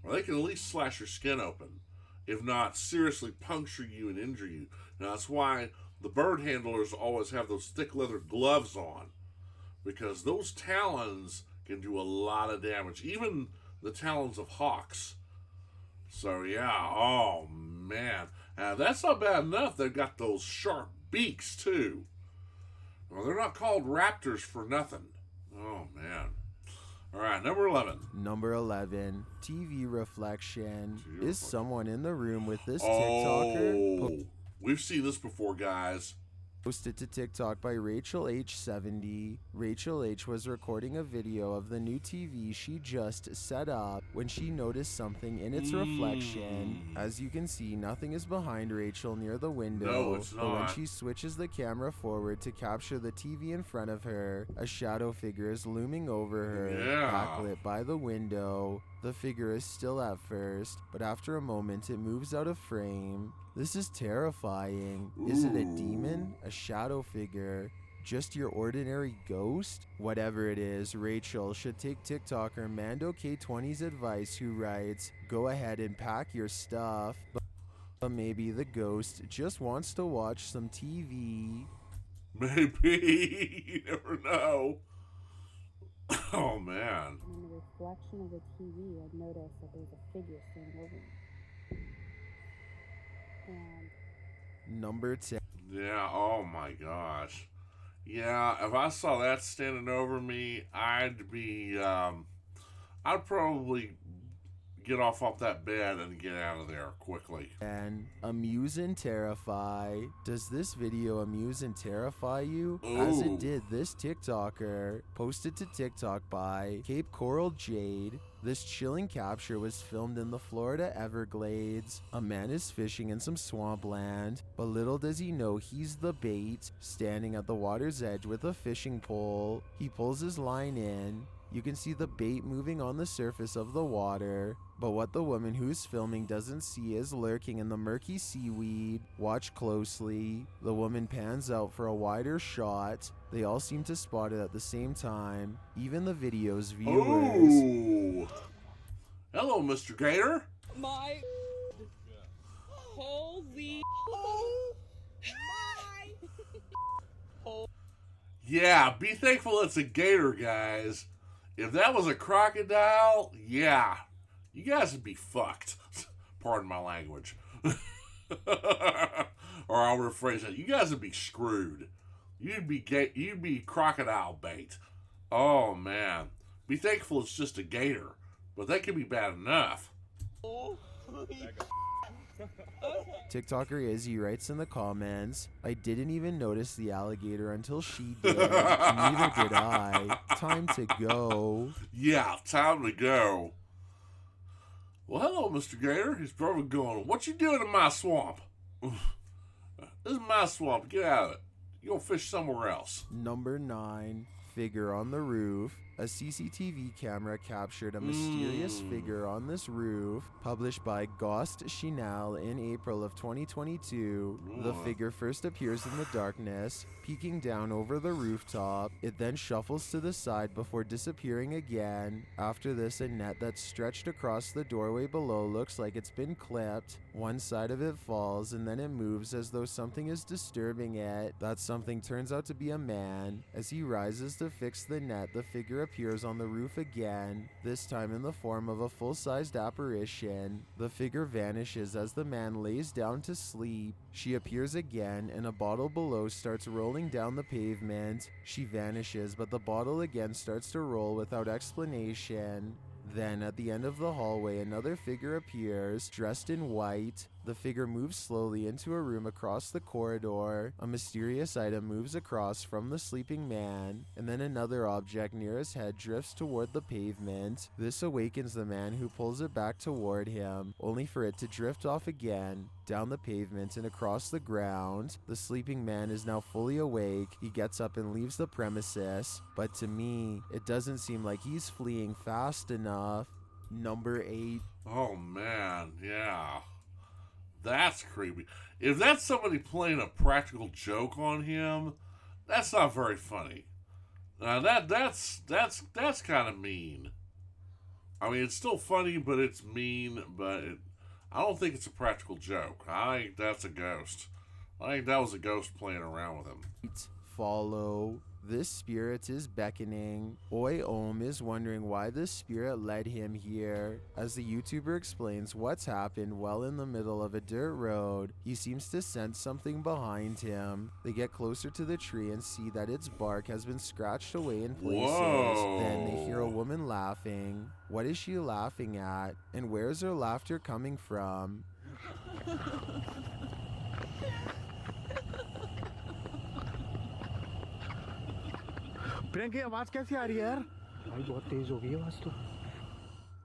Or they can at least slash your skin open. If not, seriously puncture you and injure you. Now, that's why the bird handlers always have those thick leather gloves on. Because those talons can do a lot of damage. Even the talons of hawks. So, yeah, oh, man. That's not bad enough. They've got those sharp beaks, too. Well, they're not called raptors for nothing. Oh, man. All right, number 11. Number 11, TV reflection. Is someone in the room with this TikToker? Oh, we've seen this before, guys. Posted to TikTok by Rachel H70. Rachel H was recording a video of the new TV she just set up when she noticed something in its reflection. As you can see, nothing is behind Rachel near the window. No, it's but when not. she switches the camera forward to capture the TV in front of her, a shadow figure is looming over her, Yeah. backlit by the window. The figure is still at first, but after a moment it moves out of frame. This is terrifying. Is it a demon? A shadow figure? Just your ordinary ghost? Whatever it is, Rachel should take TikToker Mando K20's advice, who writes, "Go ahead and pack your stuff, but maybe the ghost just wants to watch some TV." Maybe. You never know. Oh, man. In the reflection of the TV, I noticed that there's a figure standing over me. And Number 10. Yeah, oh my gosh. Yeah, if I saw that standing over me, I'd probably get off that bed and get out of there quickly. And amuse and terrify. Does this video amuse and terrify you? Ooh. As it did this TikToker. Posted to TikTok by Cape Coral Jade. This chilling capture was filmed in the Florida Everglades. A man is fishing in some swampland, but little does he know he's the bait. Standing at the water's edge with a fishing pole, he pulls his line in. You can see the bait moving on the surface of the water, but what the woman who's filming doesn't see is lurking in the murky seaweed. Watch closely. The woman pans out for a wider shot. They all seem to spot it at the same time, even the video's viewers. Ooh. Hello, Mr. Gator. My holy Yeah, be thankful it's a gator, guys. If that was a crocodile, yeah, you guys would be fucked. Pardon my language. Or I'll rephrase it. You guys would be screwed. You'd be crocodile bait. Oh, man. Be thankful it's just a gator. But that could be bad enough. TikToker Izzy writes in the comments, "I didn't even notice the alligator until she did. Neither did I. Time to go." Yeah, time to go. Well, hello, Mr. Gator. He's probably going, "What you doing in my swamp?" This is my swamp. Get out of it. You go fish somewhere else. Number 9, figure on the roof. A CCTV camera captured a mysterious figure on this roof, published by Ghost Chanel in April of 2022. The figure first appears in the darkness, peeking down over the rooftop. It then shuffles to the side before disappearing again. After this, a net that's stretched across the doorway below looks like it's been clipped. One side of it falls, and then it moves as though something is disturbing it. That something turns out to be a man. As he rises to fix the net, the figure appears on the roof again, this time in the form of a full-sized apparition. The figure vanishes as the man lays down to sleep. She appears again, and a bottle below starts rolling down the pavement. She vanishes, but the bottle again starts to roll without explanation. Then, at the end of the hallway, another figure appears, dressed in white. The figure moves slowly into a room across the corridor. A mysterious item moves across from the sleeping man, and then another object near his head drifts toward the pavement. This awakens the man, who pulls it back toward him, only for it to drift off again, down the pavement and across the ground. The sleeping man is now fully awake. He gets up and leaves the premises, but to me, it doesn't seem like he's fleeing fast enough. Number 8. Oh man, yeah. That's creepy. If that's somebody playing a practical joke on him, that's not very funny. That's kind of mean. I mean, it's still funny, but it's mean. I don't think it's a practical joke. I think that's a ghost. I think that was a ghost playing around with him. Follow. This spirit is beckoning. Oi Om is wondering why this spirit led him here. As the YouTuber explains what's happened well in the middle of a dirt road, he seems to sense something behind him. They get closer to the tree and see that its bark has been scratched away in places. Whoa. Then they hear a woman laughing. What is she laughing at? And where is her laughter coming from?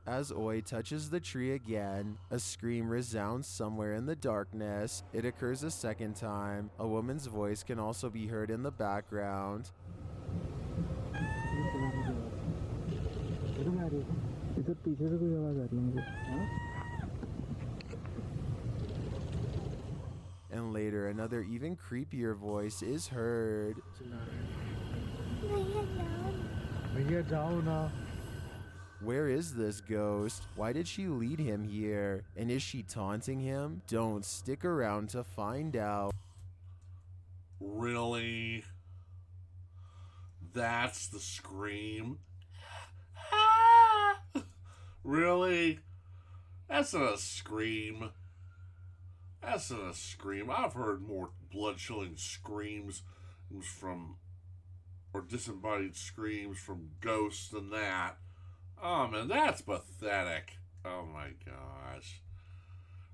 As Oi touches the tree again, a scream resounds somewhere in the darkness. It occurs a second time. A woman's voice can also be heard in the background. And later, another even creepier voice is heard. Where is this ghost? Why did she lead him here? And is she taunting him? Don't stick around to find out. Really? That's the scream? Really? That's not a scream. That's not a scream. I've heard more blood-chilling screams from, or disembodied screams from ghosts than that. Oh man, that's pathetic. Oh my gosh.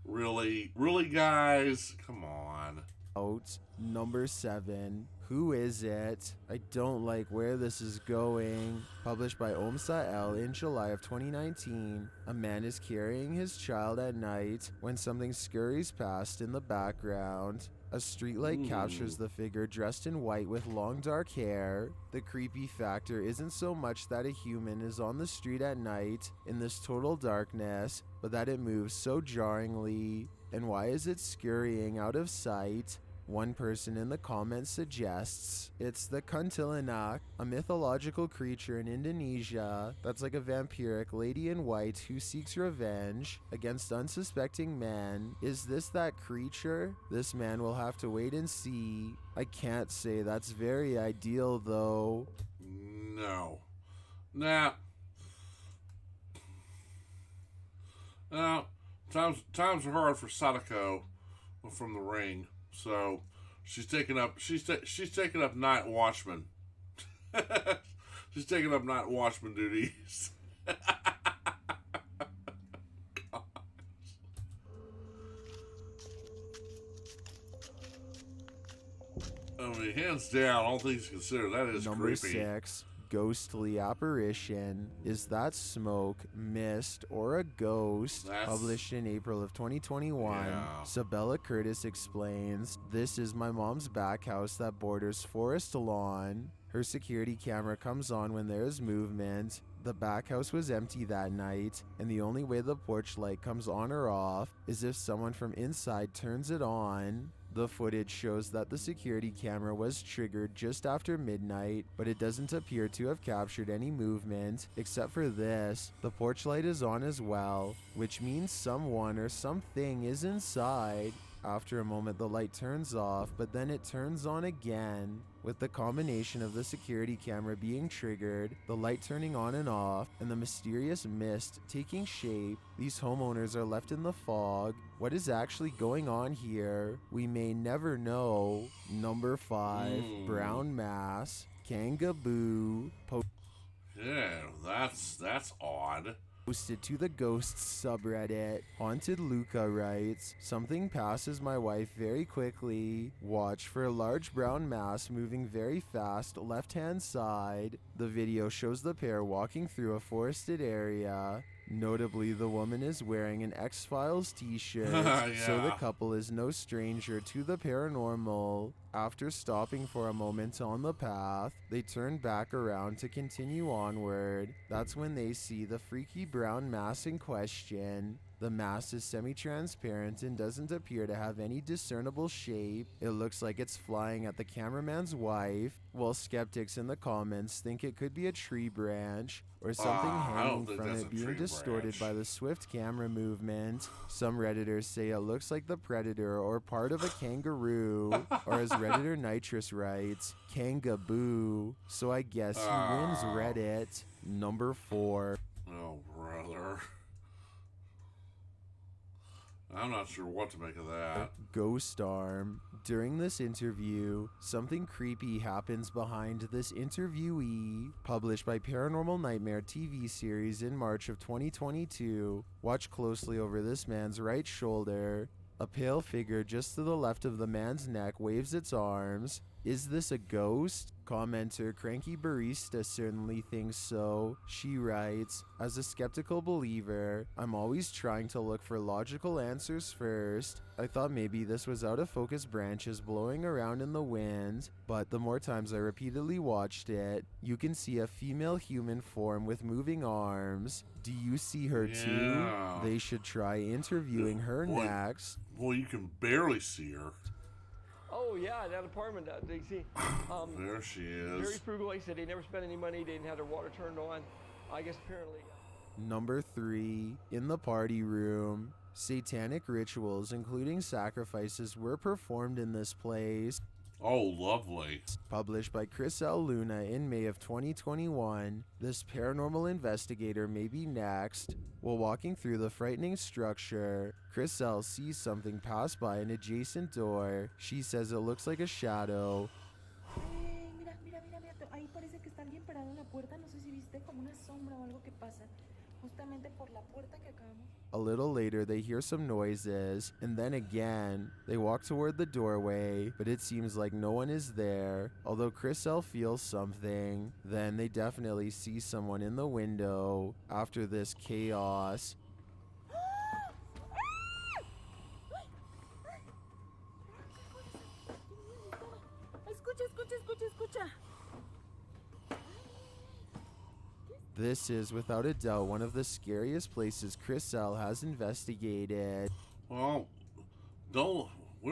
Really? Really, guys? Come on. Out. Number 7. Who is it? I don't like where this is going. Published by Omsa L in July of 2019. A man is carrying his child at night when something scurries past in the background. A streetlight captures the figure dressed in white with long dark hair. The creepy factor isn't so much that a human is on the street at night in this total darkness, but that it moves so jarringly. And why is it scurrying out of sight? One person in the comments suggests it's the kuntilanak, a mythological creature in Indonesia that's like a vampiric lady in white who seeks revenge against unsuspecting men. Is this that creature? This man will have to wait and see. I can't say that's very ideal though. No. Nah. Times are hard for Sadako from The Ring. So she's taking up night watchman. She's taking up night watchman duties. I mean, hands down, all things considered, that is Number creepy. 6. ghostly apparition. Is that smoke, mist, or a ghost? Published in April of 2021. Sabella Curtis explains, "This is my mom's back house that borders forest lawn. Her security camera comes on when there is movement. The back house was empty that night, and the only way the porch light comes on or off is if someone from inside turns it on." The footage shows that the security camera was triggered just after midnight, but it doesn't appear to have captured any movement, except for this. The porch light is on as well, which means someone or something is inside. After a moment, the light turns off, but then it turns on again. With the combination of the security camera being triggered, the light turning on and off, and the mysterious mist taking shape, these homeowners are left in the fog. What is actually going on here? We may never know. Number 5, Brown Mass, Kangaboo. Yeah, that's odd. Posted to the Ghosts subreddit. Haunted Luca writes, "Something passes my wife very quickly. Watch for a large brown mass moving very fast left-hand side. The video shows the pair walking through a forested area. Notably, the woman is wearing an X-Files t-shirt, so the couple is no stranger to the paranormal. After stopping for a moment on the path, they turn back around to continue onward. That's when they see the freaky brown mass in question. The mass is semi-transparent and doesn't appear to have any discernible shape. It looks like it's flying at the cameraman's wife, while skeptics in the comments think it could be a tree branch or something hanging from it being distorted by the swift camera movement. Some Redditors say it looks like the predator or part of a kangaroo, or as Redditor Nitrous writes, Kangaboo. So I guess he wins Reddit." Number 4. Oh, brother. I'm not sure what to make of that. Ghost Arm. During this interview, something creepy happens behind this interviewee. Published by Paranormal Nightmare TV series in March of 2022. Watch closely over this man's right shoulder. A pale figure just to the left of the man's neck waves its arms. Is this a ghost? Commenter Cranky Barista certainly thinks so. She writes, "As a skeptical believer, I'm always trying to look for logical answers first. I thought maybe this was out of focus branches blowing around in the wind, but the more times I repeatedly watched it, you can see a female human form with moving arms. Do you see her too? They should try interviewing her next." Well, you can barely see her. Oh yeah, that apartment. They see. There she is. Very frugal. Like I said, they never spent any money. They didn't have their water turned on. I guess apparently. Number 3, in the party room. Satanic rituals, including sacrifices, were performed in this place. Oh, lovely. Published by Chris L. Luna in May of 2021, this paranormal investigator may be next. While walking through the frightening structure, Chris L. sees something pass by an adjacent door. She says it looks like a shadow. Mira. Ahí parece que está alguien parado en la puerta. No sé si viste como una sombra o algo que pasa. Justamente por la puerta que acabamos. A little later, they hear some noises, and then again, they walk toward the doorway, but it seems like no one is there. Although Chris L. feels something, then they definitely see someone in the window. After this chaos, Escucha. this is without a doubt one of the scariest places Chris L. has investigated. Well, we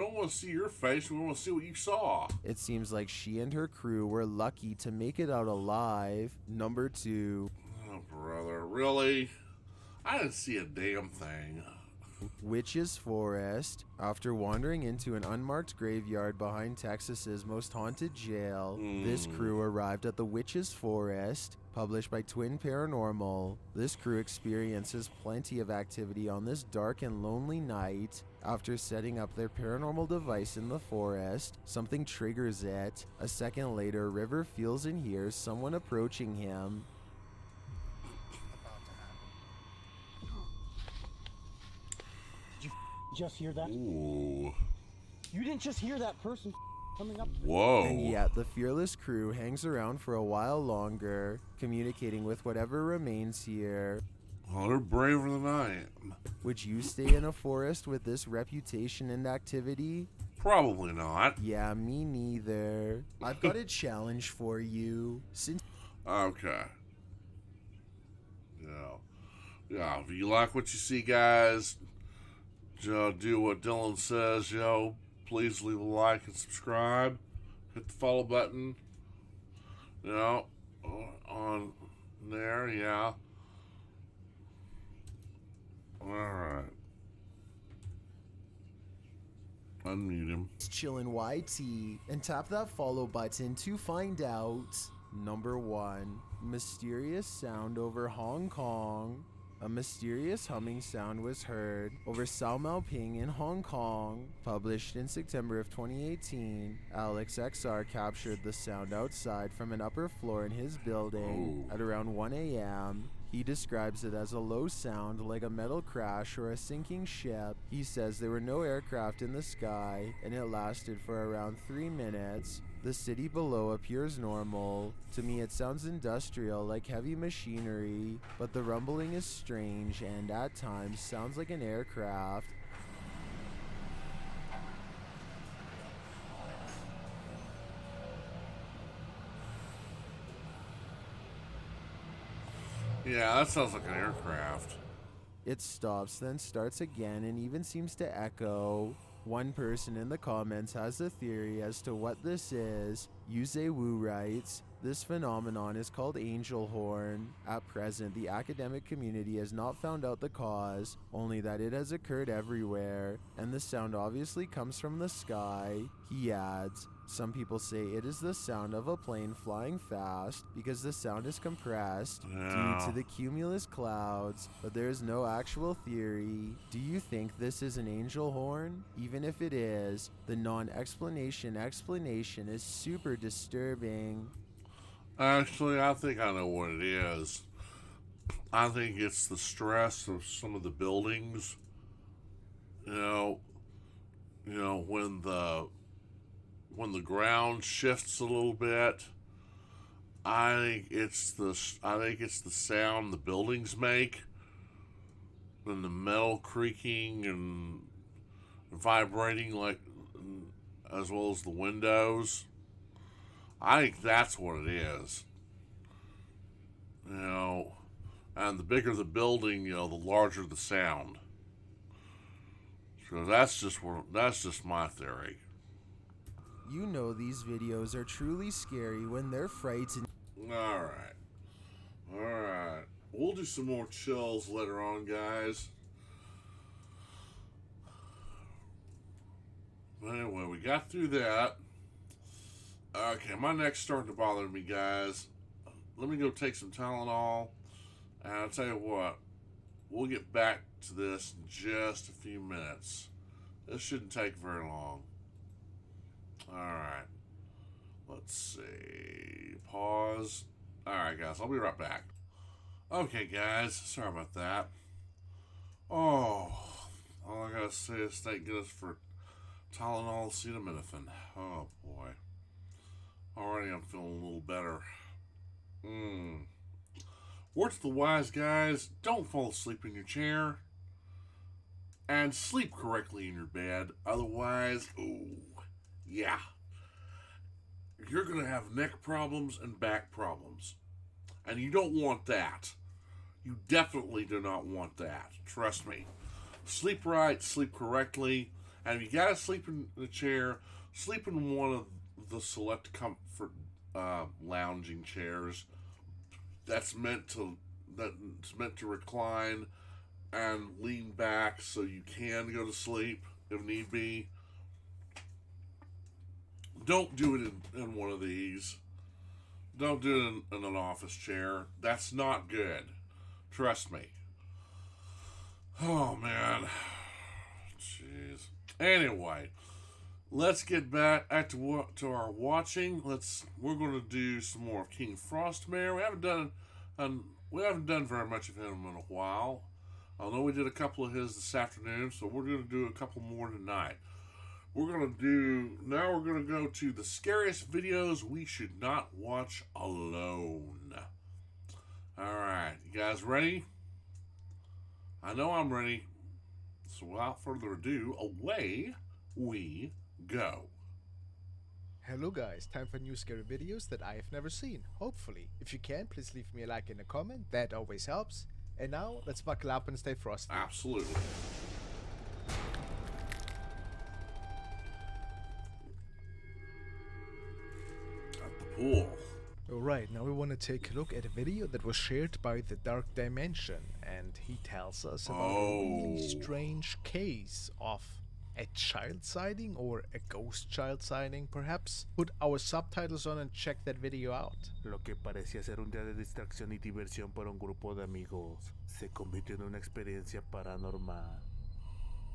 don't want to see your face, we want to see what you saw. It seems like she and her crew were lucky to make it out alive. Number 2. Oh, brother, really? I didn't see a damn thing. Witch's Forest. After wandering into an unmarked graveyard behind Texas's most haunted jail, this crew arrived at the Witch's Forest. Published by Twin Paranormal, this crew experiences plenty of activity on this dark and lonely night. After setting up their paranormal device in the forest, something triggers it. A second later, River feels and hears someone approaching him. Did you just hear that? Ooh. You didn't just hear that person Whoa. And yet, the fearless crew hangs around for a while longer, communicating with whatever remains here. Well, they're braver than I am. Would you stay in a forest with this reputation and activity? Probably not. Yeah, me neither. I've got a challenge for you. Okay. Yeah, if you like what you see, guys, do what Dylan says, please leave a like and subscribe. Hit the follow button, on there, yeah. Alright. Unmute him. Chillin' YT and tap that follow button to find out. Number 1. Mysterious sound over Hong Kong. A mysterious humming sound was heard over Sao Mau Ping in Hong Kong. Published in September of 2018, Alex XR captured the sound outside from an upper floor in his building at around 1 a.m. He describes it as a low sound like a metal crash or a sinking ship. He says there were no aircraft in the sky and it lasted for around 3 minutes. The city below appears normal. To me it sounds industrial like heavy machinery, but the rumbling is strange and at times sounds like an aircraft. Yeah, that sounds like an aircraft. It stops, then starts again, and even seems to echo. One person in the comments has a theory as to what this is. Yuze Wu writes, this phenomenon is called angel horn. At present, the academic community has not found out the cause, only that it has occurred everywhere, and the sound obviously comes from the sky. He adds, some people say it is the sound of a plane flying fast because the sound is compressed due to the cumulus clouds, but there is no actual theory. Do you think this is an angel horn? Even if it is, the non-explanation explanation is super disturbing. Actually, I think I know what it is. I think it's the stress of some of the buildings. When the ground shifts a little bit, I think it's the sound the buildings make, and the metal creaking and vibrating, like, as well as the windows. I think that's what it is. And the bigger the building, the larger the sound. So that's just my theory. You know these videos are truly scary when they're frightened. Alright. We'll do some more chills later on, guys. But anyway, we got through that. Okay, my neck's starting to bother me, guys. Let me go take some Tylenol. And I'll tell you what, we'll get back to this in just a few minutes. This shouldn't take very long. Alright. Let's see. Pause. Alright, guys, I'll be right back. Okay, guys, sorry about that. Oh, all I gotta say is thank goodness for Tylenol acetaminophen. Oh, boy. Already I'm feeling a little better. Words to the wise, guys. Don't fall asleep in your chair. And sleep correctly in your bed. Otherwise, yeah. You're going to have neck problems and back problems. And you don't want that. You definitely do not want that. Trust me. Sleep right, sleep correctly. And if you got to sleep in the chair, sleep in one of the select comfort lounging chairs that's meant to recline and lean back so you can go to sleep if need be. Don't do it in one of these. Don't do it in an office chair. That's not good. Trust me. Oh, man. Jeez. Anyway, let's get back to our watching. We're going to do some more King Frostmare. We haven't done very much of him in a while. I know we did a couple of his this afternoon, so we're going to do a couple more tonight. We're gonna go to the scariest videos we should not watch alone. Alright, you guys ready? I know I'm ready. So without further ado, away we go. Hello guys, time for new scary videos that I have never seen, hopefully. If you can, please leave me a like and a comment, that always helps. And now, let's buckle up and stay frosty. Absolutely. At the pool. Alright, now we want to take a look at a video that was shared by the Dark Dimension, and he tells us about a really strange case of a child sighting or a ghost child sighting, perhaps. Put our subtitles on and check that video out. Lo que parecía ser un día de distracción y diversión para un grupo de amigos se convirtió en una experiencia paranormal.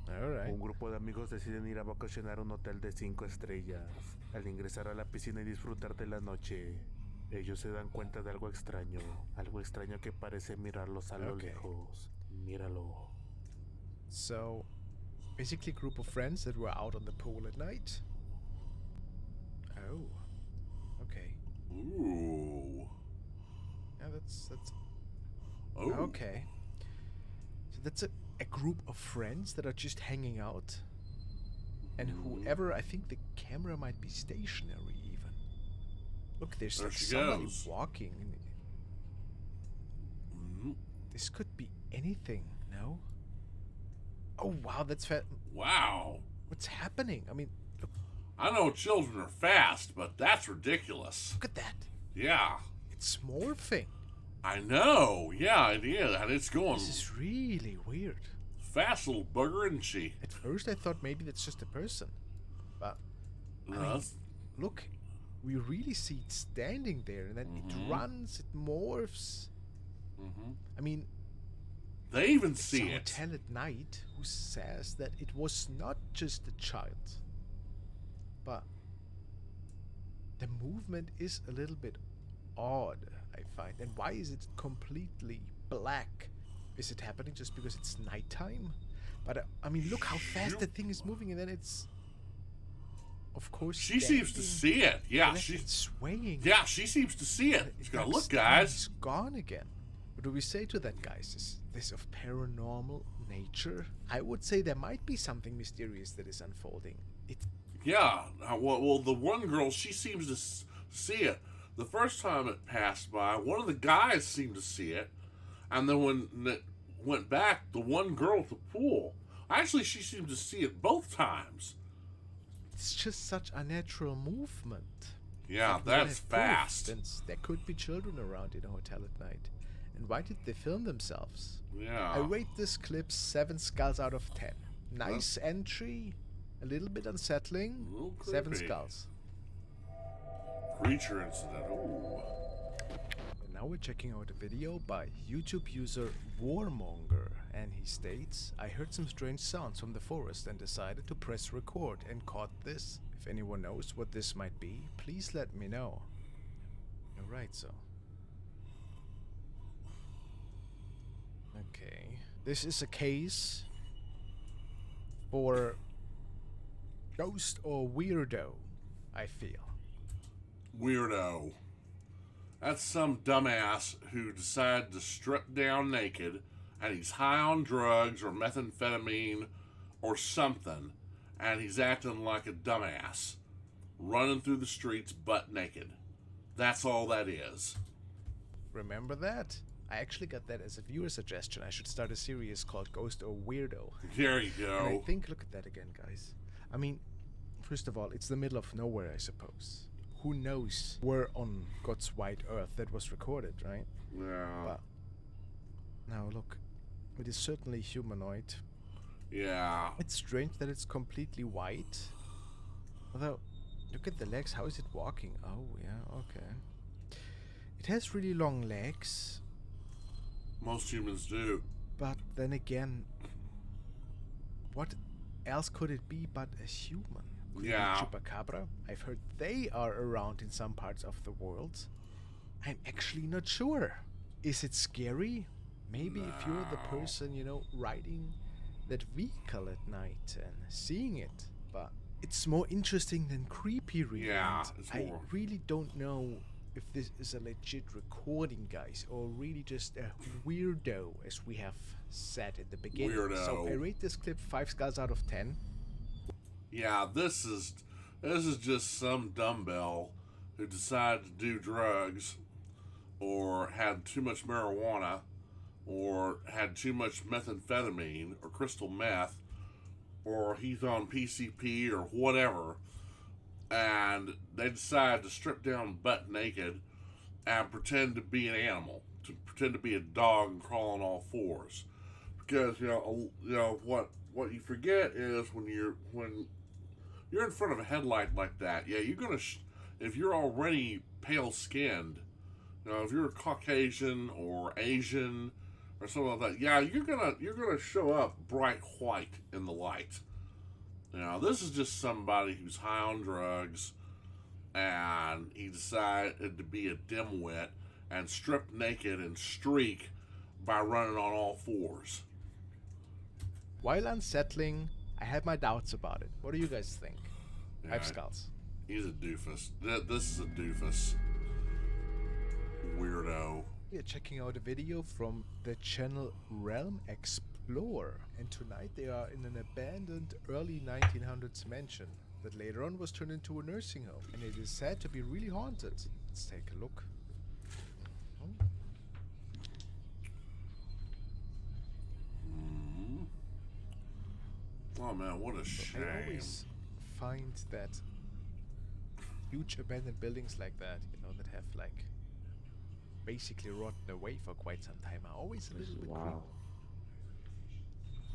Alright. Un grupo de amigos deciden ir a vacacionar a un hotel de 5 estrellas. Al ingresar a la piscina y disfrutar de la noche, ellos se dan cuenta de algo extraño que parece mirarlos a lo lejos. Míralo. So, basically a group of friends that were out on the pool at night. Oh, okay. Ooh. Yeah, that's Oh. okay. So that's a group of friends that are just hanging out. And whoever, I think the camera might be stationary even. Look, there's There like she somebody goes. walking. This could be anything, no? Oh wow, that's Wow. What's happening? I mean, look. I know children are fast, but that's ridiculous. Look at that. Yeah. It's morphing. I know. Yeah, it is. And it's going This is really weird. fast little bugger, isn't she? At first I thought maybe that's just a person. But, I mean, look, we really see it standing there, and then it runs, it morphs. I mean, they even it's see a it. hotel at night who says that it was not just a child, but the movement is a little bit odd, I find. And why is it completely black? Is it happening just because it's nighttime? But I mean, look how fast the thing is moving, and then it's, of course, She seems to see it. Yeah, she's swaying. Yeah, she seems to see it. She's gonna look, It's guys. gone again. What do we say to that, guys? Is this of paranormal nature? I would say there might be something mysterious that is unfolding. Yeah. Well, the one girl, she seems to see it. The first time it passed by, one of the guys seemed to see it, and then when it went back, the one girl at the pool, actually, she seemed to see it both times. It's just such unnatural movement. Yeah, that's fast. Since there could be children around in a hotel at night. And why did they film themselves? Yeah. I rate this clip 7 skulls out of 10. Nice entry, a little bit unsettling. 7 creepy. skulls. Creature incident. Ooh. And now we're checking out a video by YouTube user Warmonger, and he states, I heard some strange sounds from the forest and decided to press record and caught this. If anyone knows what this might be, please let me know. Alright, so. Okay. This is a case for ghost or weirdo, I feel. Weirdo. That's some dumbass who decided to strip down naked, and he's high on drugs or methamphetamine or something, and he's acting like a dumbass, running through the streets butt naked. That's all that is. Remember that? I actually got that as a viewer suggestion. I should start a series called Ghost or Weirdo. There you go. And I think, look at that again, guys. I mean, first of all, it's the middle of nowhere, I suppose. Who knows where on God's white earth that was recorded, right? Yeah. But now look, it is certainly humanoid. Yeah. It's strange that it's completely white. Although, look at the legs. How is it walking? Oh, yeah, okay. It has really long legs. Most humans do. But then again, what else could it be but a human? Could it be Chupacabra? I've heard they are around in some parts of the world. I'm actually not sure. Is it scary? Maybe if you're the person, you know, riding that vehicle at night and seeing it. But it's more interesting than creepy, really. Yeah, and it's I more. really don't know if this is a legit recording, guys, or really just a weirdo, as we have said at the beginning. Weirdo. So I rate this clip 5 skulls out of 10. Yeah, this is just some dumbbell who decided to do drugs, or had too much marijuana, or had too much methamphetamine or crystal meth, or he's on PCP or whatever, and they decide to strip down butt naked and pretend to be an animal, to pretend to be a dog and crawl on all fours. Because you know what you forget is when you're in front of a headlight like that, yeah, you're gonna if you're already pale skinned, you know, if you're Caucasian or Asian or something like that, yeah, you're gonna show up bright white in the light. You know, this is just somebody who's high on drugs, and he decided to be a dimwit and strip naked and streak by running on all fours. While unsettling, I had my doubts about it. What do you guys think? Yeah, 5 skulls. He's a doofus. This is a doofus. Weirdo. We are checking out a video from the channel Realm Explorer, and tonight they are in an abandoned early 1900s mansion that later on was turned into a nursing home, and it is said to be really haunted. Let's take a look. Oh man, what a shame. I always find that huge abandoned buildings like that, you know, that have like basically rotten away for quite some time, are always a little bit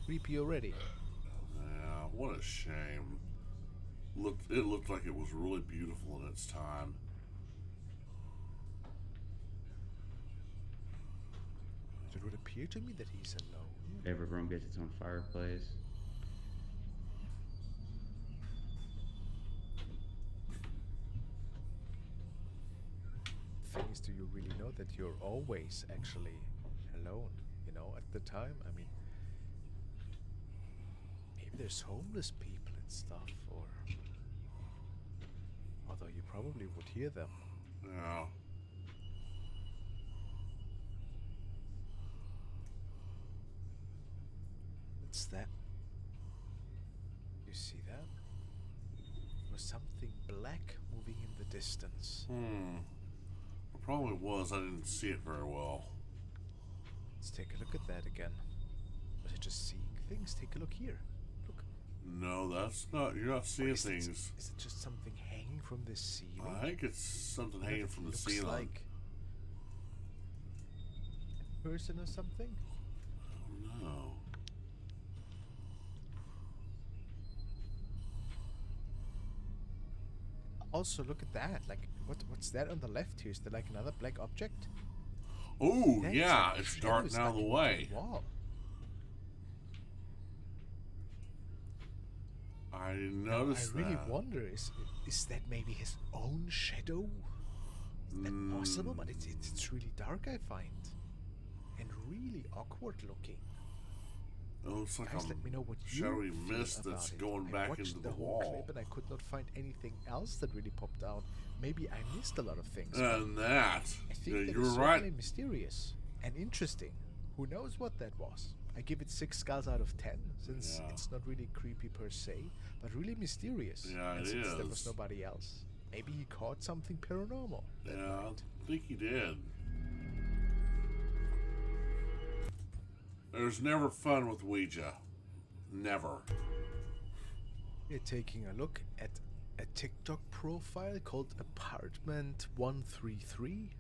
creepy already. Yeah, what a shame. It looked like it was really beautiful in its time. It would appear to me that he's alone. Every room gets its own fireplace. Thing is, do you really know that you're always actually alone? You know, at the time, I mean, maybe there's homeless people and stuff, or although you probably would hear them. Yeah. What's that? You see that? There was something black moving in the distance. It probably was. I didn't see it very well. Let's take a look at that again. Was it just seeing things? Take a look here. Look. No, that's not. You're not seeing things. Is it just something hanging from the ceiling? I think it's something hanging from the ceiling. Like a person or something? Oh no. Also, look at that. Like, what's that on the left here? Is there like another black object? Oh, yeah, it's dark now the way. Wall. I didn't notice that. I really wonder, is that maybe his own shadow? Is that possible? But it's really dark, I find. And really awkward looking. It looks like Guys, let me know what you shadowy feel mist about that's it. going I back watched into the whole wall. clip and I could not find anything else that really popped out. Maybe I missed a lot of things. And that, I think yeah, that you're is right. certainly mysterious and interesting. Who knows what that was? I give it 6 skulls out of 10, since it's not really creepy per se, but really mysterious. Yeah, and it since is. there was nobody else, maybe he caught something paranormal. Yeah, I think he did. There's never fun with Ouija. Never. We're taking a look at a TikTok profile called Apartment 133,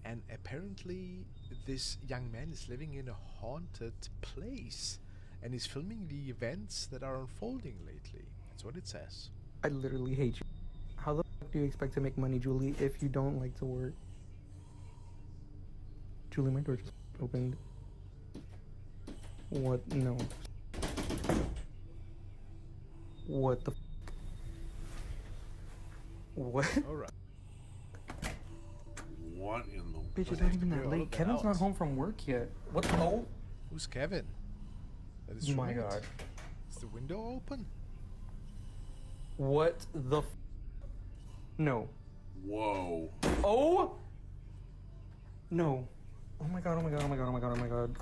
and apparently this young man is living in a haunted place and is filming the events that are unfolding lately. That's what it says. I literally hate you. How the fuck do you expect to make money, Julie, if you don't like to work? Julie, my door just opened. What? No. What the f? What? Alright. What in the... Bitch, it's not even that late. Kevin's not home from work yet. What the? Oh? Who's Kevin? That is Oh my right. god. Is the window open? What the No. Whoa. Oh! No. Oh my god, oh my god, oh my god, oh my god, oh my god.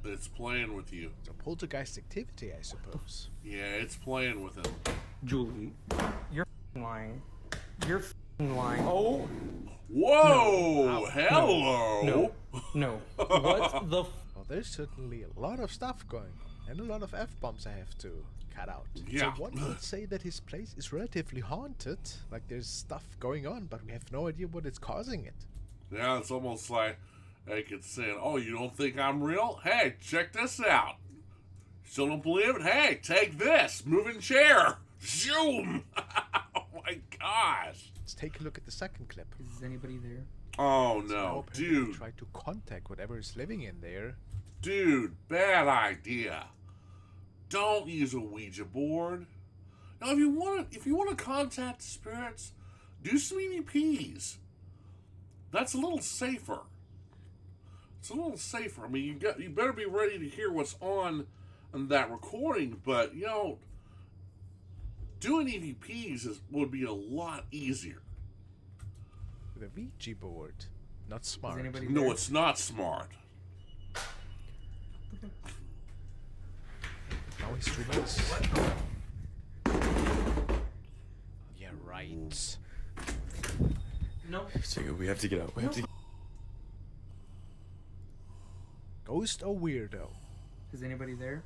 It's playing with you. It's a poltergeist activity, I suppose. Yeah, it's playing with him. Julie, you're lying. You're lying. Oh! Whoa! No. Hello! No. No. What the Well, there's certainly a lot of stuff going on, and a lot of F-bombs I have to cut out. Yeah. So one would say that his place is relatively haunted, like there's stuff going on, but we have no idea what is causing it. Yeah, it's almost like it's saying, oh, you don't think I'm real? Hey, check this out. Still don't believe it? Hey, take this. Moving chair. Zoom. Oh my gosh. Let's take a look at the second clip. Is anybody there? Oh So no, now dude. we try to contact whatever is living in there. Dude, bad idea. Don't use a Ouija board. Now, if you want to contact spirits, do some EVPs. That's a little safer. It's a little safer. I mean, you better be ready to hear what's on that recording, but doing EVPs would be a lot easier. With a Ouija board. Not smart. No, it's not smart. Now he's released. Yeah, right. No. So we have to get out. We have to. Ghost or weirdo? Is anybody there?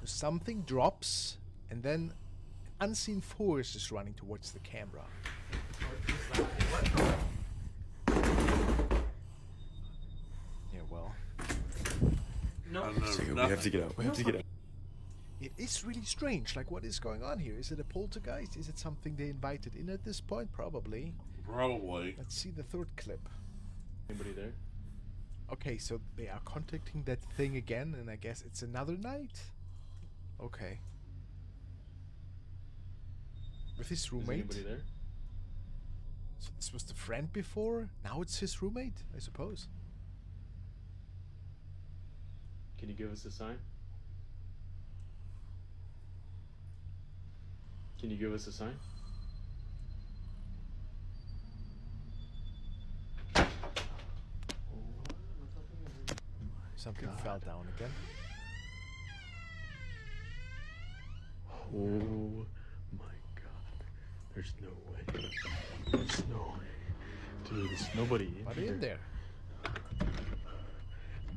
Something drops, and then an unseen force is running towards the camera. Yeah, well. No. So we have to get out. We have to get out. It is really strange. Like, what is going on here? Is it a poltergeist? Is it something they invited in at this point? Probably. Probably. Let's see the third clip. Anybody there? Okay, so they are contacting that thing again, and I guess it's another night? Okay. With his roommate? Is anybody there? So this was the friend before? Now it's his roommate, I suppose. Can you give us a sign? Can you give us a sign? Something fell down again. Oh my god. There's no way. There's no way. Dude, there's nobody in Nobody here. in there.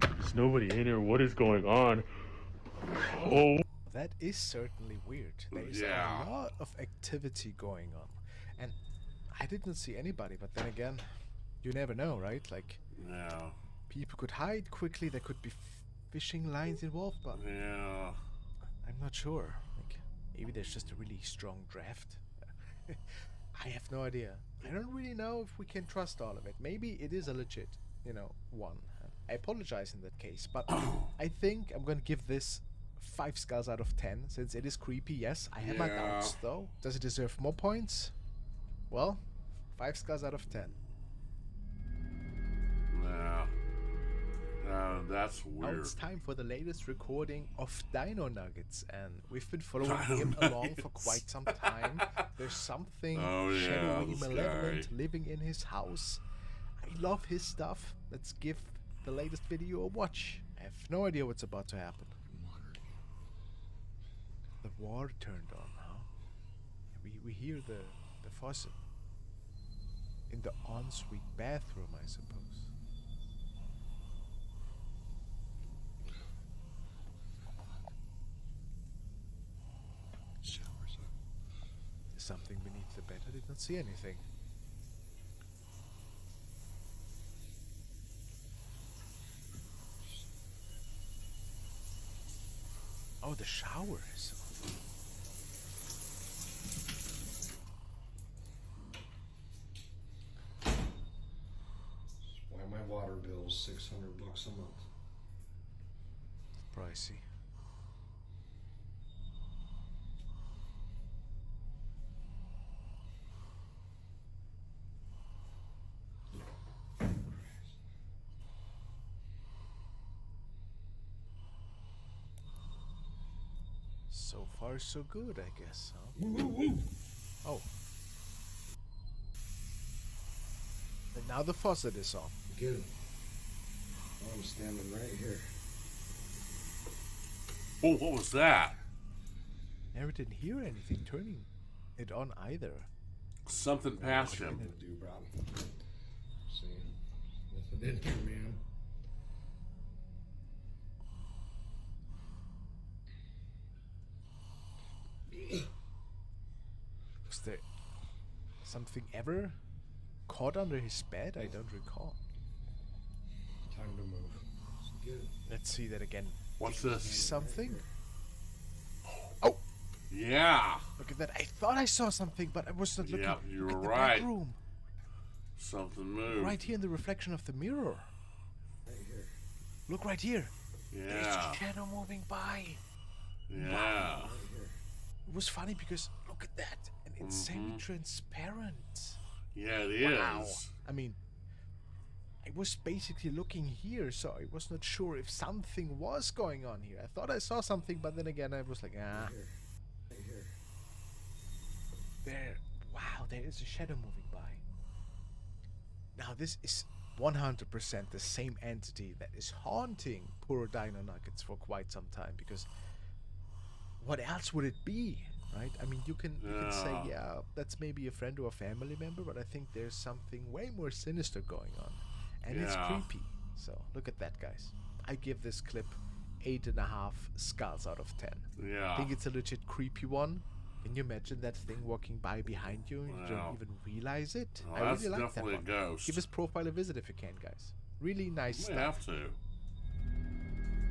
There's nobody in here. What is going on? Oh. That is certainly weird. There is a lot of activity going on. And I didn't see anybody, but then again, you never know, right? Like, Yeah. people could hide quickly, there could be fishing lines involved, but Yeah. I'm not sure. Like, maybe there's just a really strong draft. I have no idea. I don't really know if we can trust all of it. Maybe it is a legit, one. I apologize in that case, but I think I'm gonna give this 5 skulls out of 10, since it is creepy. Yes, I have my doubts though. Does it deserve more points? Well, 5 skulls out of 10. Yeah. That's weird. Now it's time for the latest recording of Dino Nuggets, and we've been following him along for quite some time. There's something shadowy, malevolent living in his house. I love his stuff. Let's give the latest video a watch. I have no idea what's about to happen. The water turned on, huh? We hear the faucet. In the ensuite bathroom, I suppose. There's something beneath the bed. I did not see anything. Oh, the showers. Why my water bill's $600 a month. Pricey. So far, so good, I guess. Huh? Oh. And now the faucet is on. Get him. I'm standing right here. Oh, what was that? Never didn't hear anything turning it on either. Something passed him. Do, bro. See, nothing did to me, man. Was there something ever caught under his bed? I don't recall. Time to move. Get it. Let's see that again. What's this? Something? Oh! Yeah! Look at that. I thought I saw something, but I was not looking. Yep, you Look were at the right. bedroom. Something moved. Right here in the reflection of the mirror. Right here. Look right here. Yeah. There's a shadow moving by. Yeah. Wow. It was funny because look at that. And it's semi-transparent. Yeah, it is. Wow. I mean, I was basically looking here, so I was not sure if something was going on here. I thought I saw something, but then again, I was like, ah. Right here. There. Wow, there is a shadow moving by. Now, this is 100% the same entity that is haunting poor Dino Nuggets for quite some time, because what else would it be, right? I mean, you can say, yeah, that's maybe a friend or a family member, but I think there's something way more sinister going on, and it's creepy. So look at that, guys. I give this clip 8.5 skulls out of 10. Yeah. I think it's a legit creepy one. Can you imagine that thing walking by behind you and you don't even realize it? Well, I really like that definitely one. a ghost. Give his profile a visit if you can, guys. Really nice You stuff. may have to.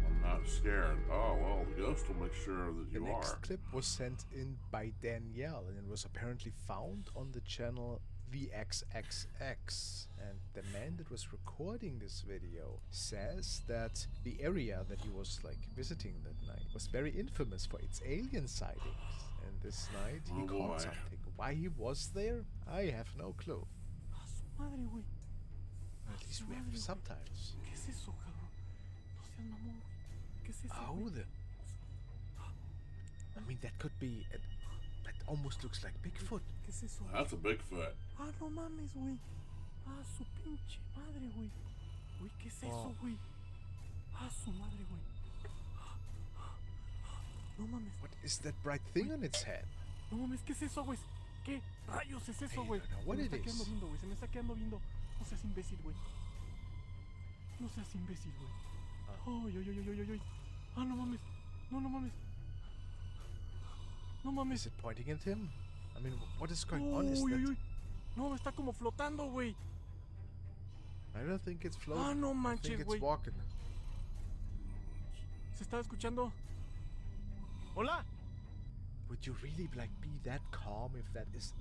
I'm not scared. Oh, well, the ghost will make sure that you The are. next clip was sent in by Danielle, and it was apparently found on the channel VXXX. And the man that was recording this video says that the area that he was visiting that night was very infamous for its alien sightings. And this night he caught something. Why he was there, I have no clue. Madre, güey. At least we have subtitles. ¿Qué es eso, cabrón? No seas mamón, güey. ¿Qué es eso? Oh, I mean, that could be. That almost looks like Bigfoot. ¿Qué es eso? That's a Bigfoot. Ah, no mames, güey. Ah, su pinche madre, güey. Güey, ¿qué es eso, güey? Ah, su madre, güey. No mames. What is that bright thing on its head? No mames, ¿qué es eso, güey? ¿Qué rayos es eso, güey? What Se me it está is? quedando viendo, güey. Se me está quedando viendo. No seas imbécil, güey. No seas imbécil, güey. Ay, ay, ay, ay, ay, ay. Ah, no mames. No, no mames. No mames. Is it pointing at him? I mean, what is going on? Uy, Is uy, that... uy. No, está como flotando, güey. I don't think it's floating. Ah, no I manches, think it's güey. walking. ¿Se está escuchando? Hola. Would you really be that calm if that is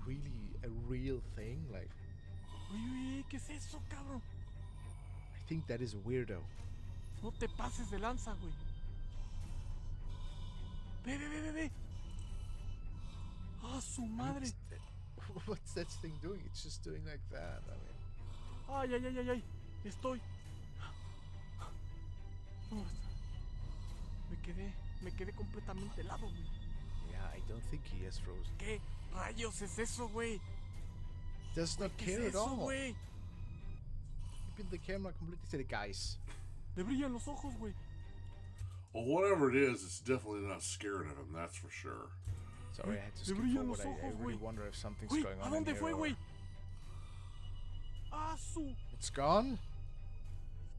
really a real thing? Like, Uy, uy, ¿qué es eso, cabrón? I think that is a weirdo. No te pases de lanza, güey. Ve, ve, ve, ve, ve. Ah, su madre. What's that thing doing? It's just doing like that. I mean, Ay, ay, ay, ay, ay. Estoy. No, me quedé completamente helado, güey. yeah, I don't think he is frozen. ¿Qué rayos es eso, güey? Does not ¿Qué care es at eso, all. güey? Keeping the camera completely steady, guys. Le brillan los ojos, güey. Well, whatever it is, it's definitely not scared of him, that's for sure. Sorry, I had to skip Le brillan forward. los I ojos, really güey. wonder if something's Güey, going ¿a on dónde in fue, here. güey? Ah, su. It's gone?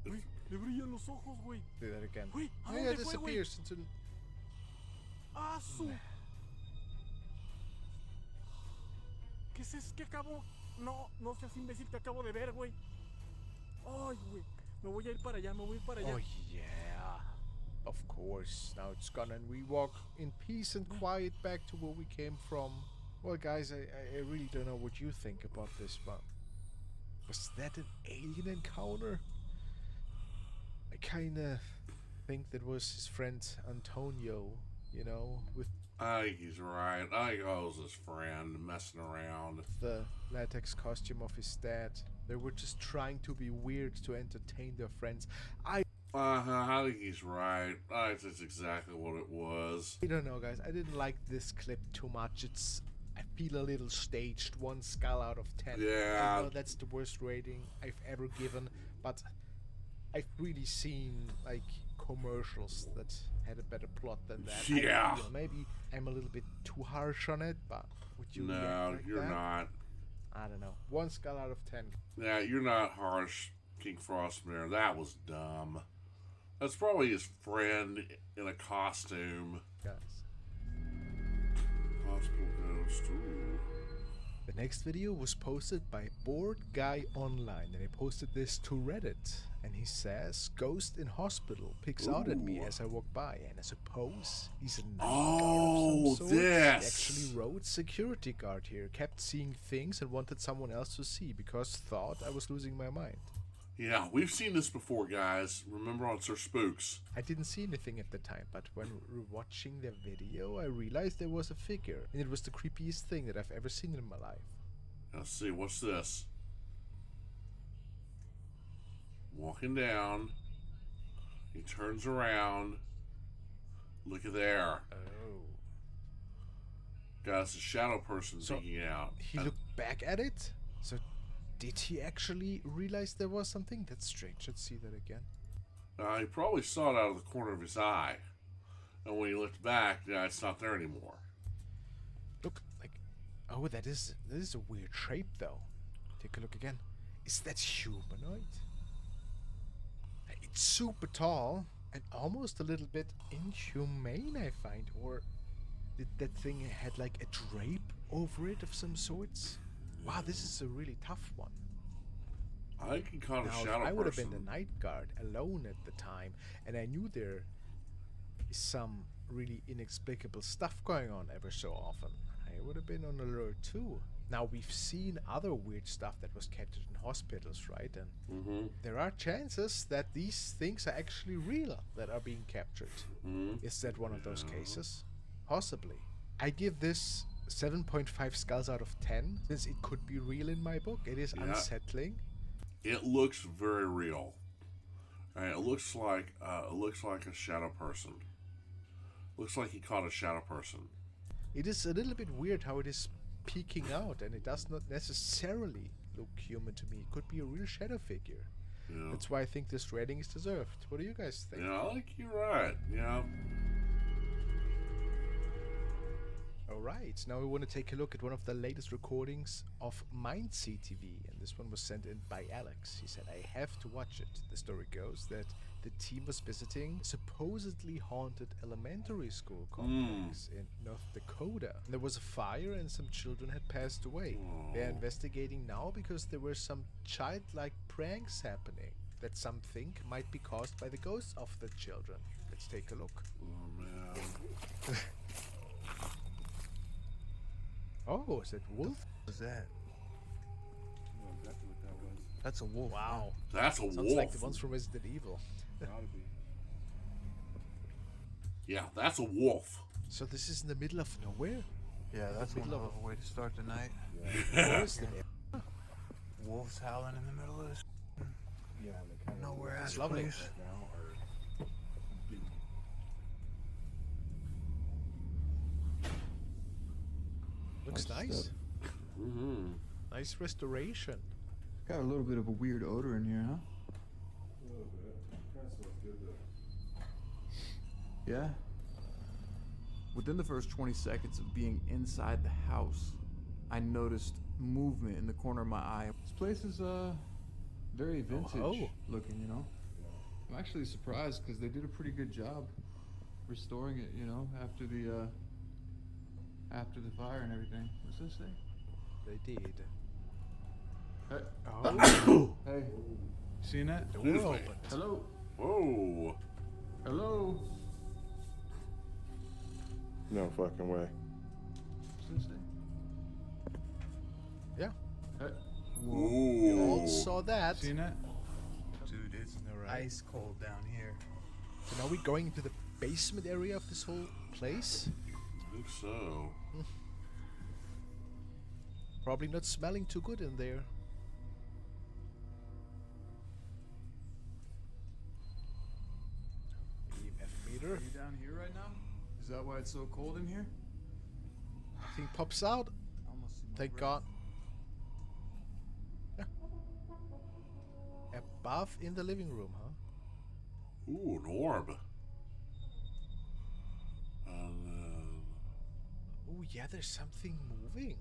Güey, le brillan los ojos, güey. Do that again. Güey, ¿a Yeah, dónde it fue, güey? disappears into the... Ah, su. ¿Qué es eso? ¿Qué acabo? No, no seas imbécil, te acabo de ver, güey. Ay, güey. Me voy a ir para allá, me voy a ir para allá. Oh, yeah. Of course. Now it's gone and we walk in peace and quiet back to where we came from. Well, guys, I really don't know what you think about this, but... Was that an alien encounter? I kinda think that was his friend Antonio, you know, with I think he's right. I think that was his friend messing around. the latex costume of his dad. They were just trying to be weird to entertain their friends. I think he's right. That's exactly what it was. I don't know, guys. I didn't like this clip too much. I feel a little staged. 1 skull out of 10. Yeah. I know that's the worst rating I've ever given, but I've really seen like commercials that had a better plot than that. Yeah. I feel maybe I'm a little bit too harsh on it, but would you? No, like you're that? not. I don't know. 1 skull out of 10. Yeah, you're not harsh, King Frostmare. That was dumb. That's probably his friend in a costume. Guys. Hospital Ghost. Ooh. The next video was posted by Bored Guy Online, and he posted this to Reddit. And he says, "Ghost in hospital picks out at me as I walk by, and I suppose he's a night guard of some sort. He actually wrote security guard here, kept seeing things and wanted someone else to see because thought I was losing my mind." Yeah, we've seen this before, guys. Remember on Sir Spooks? I didn't see anything at the time, but when watching the video, I realized there was a figure, and it was the creepiest thing that I've ever seen in my life. Let's see, what's this? Walking down. He turns around. Look at there. Oh. Guys, a shadow person peeking out. He looked back at it? So did he actually realize there was something? That's strange. Let's see that again. He probably saw it out of the corner of his eye. And when he looked back, it's not there anymore. Look, like, oh, that is a weird shape, though. Take a look again. Is that humanoid? It's super tall and almost a little bit inhumane, I find. Or did that thing had like a drape over it of some sorts? Wow, this is a really tough one. I think he caught a Now, shadow if I would have person. been the night guard alone at the time, and I knew there is some really inexplicable stuff going on ever so often, I would have been on alert too. Now, we've seen other weird stuff that was captured in hospitals, right? And there are chances that these things are actually real that are being captured. Is that one of those cases? Possibly. I give this 7.5 skulls out of 10, since it could be real in my book. It is unsettling. It looks very real. It looks like a shadow person. Looks like he caught a shadow person. It is a little bit weird how it is peeking out, and it does not necessarily look human to me. It could be a real shadow figure. Yeah. That's why I think this rating is deserved. What do you guys think? Yeah, I think you're right. Yeah. Alright, now we want to take a look at one of the latest recordings of Mind CTV, and this one was sent in by Alex. He said, "I have to watch it." The story goes that the team was visiting a supposedly haunted elementary school complex in North Dakota. There was a fire and some children had passed away. They're investigating now because there were some childlike pranks happening that some think might be caused by the ghosts of the children. Let's take a look. Oh, man. Oh, is it wolf? What was that? I know exactly what that was. That's a wolf. Wow. That's a Sounds wolf. like the ones from Resident Evil. Gotta be. Yeah, that's a wolf. So this is in the middle of nowhere? Yeah, that's one hell of a way to start the night. Where is the Wolves howling in the middle of this. Yeah, they kind of Nowhere It's else, lovely. please. right now are big. Looks nice. Nice restoration. Got a little bit of a weird odor in here, huh? A little bit. Kind of smells good though. Yeah. Within the first 20 seconds of being inside the house, I noticed movement in the corner of my eye. This place is very vintage looking, you know. I'm actually surprised because they did a pretty good job restoring it, you know, after the fire and everything. What's this say? They did. Hey. Oh. Hey. Seen that? The Excuse door me. opened. Hello. Whoa. Hello. No fucking way. What's this say? Yeah. Hey. We all saw that. Seen that? Dude, it's Alright. ice cold down here. So now we're going into the basement area of this whole place? I think so. Probably not smelling too good in there. heater. Are you down here right now? Is that why it's so cold in here? Nothing pops out. Almost see my Thank breath. God. Yeah. Above in the living room, huh? Ooh, an orb. Oh yeah, there's something moving.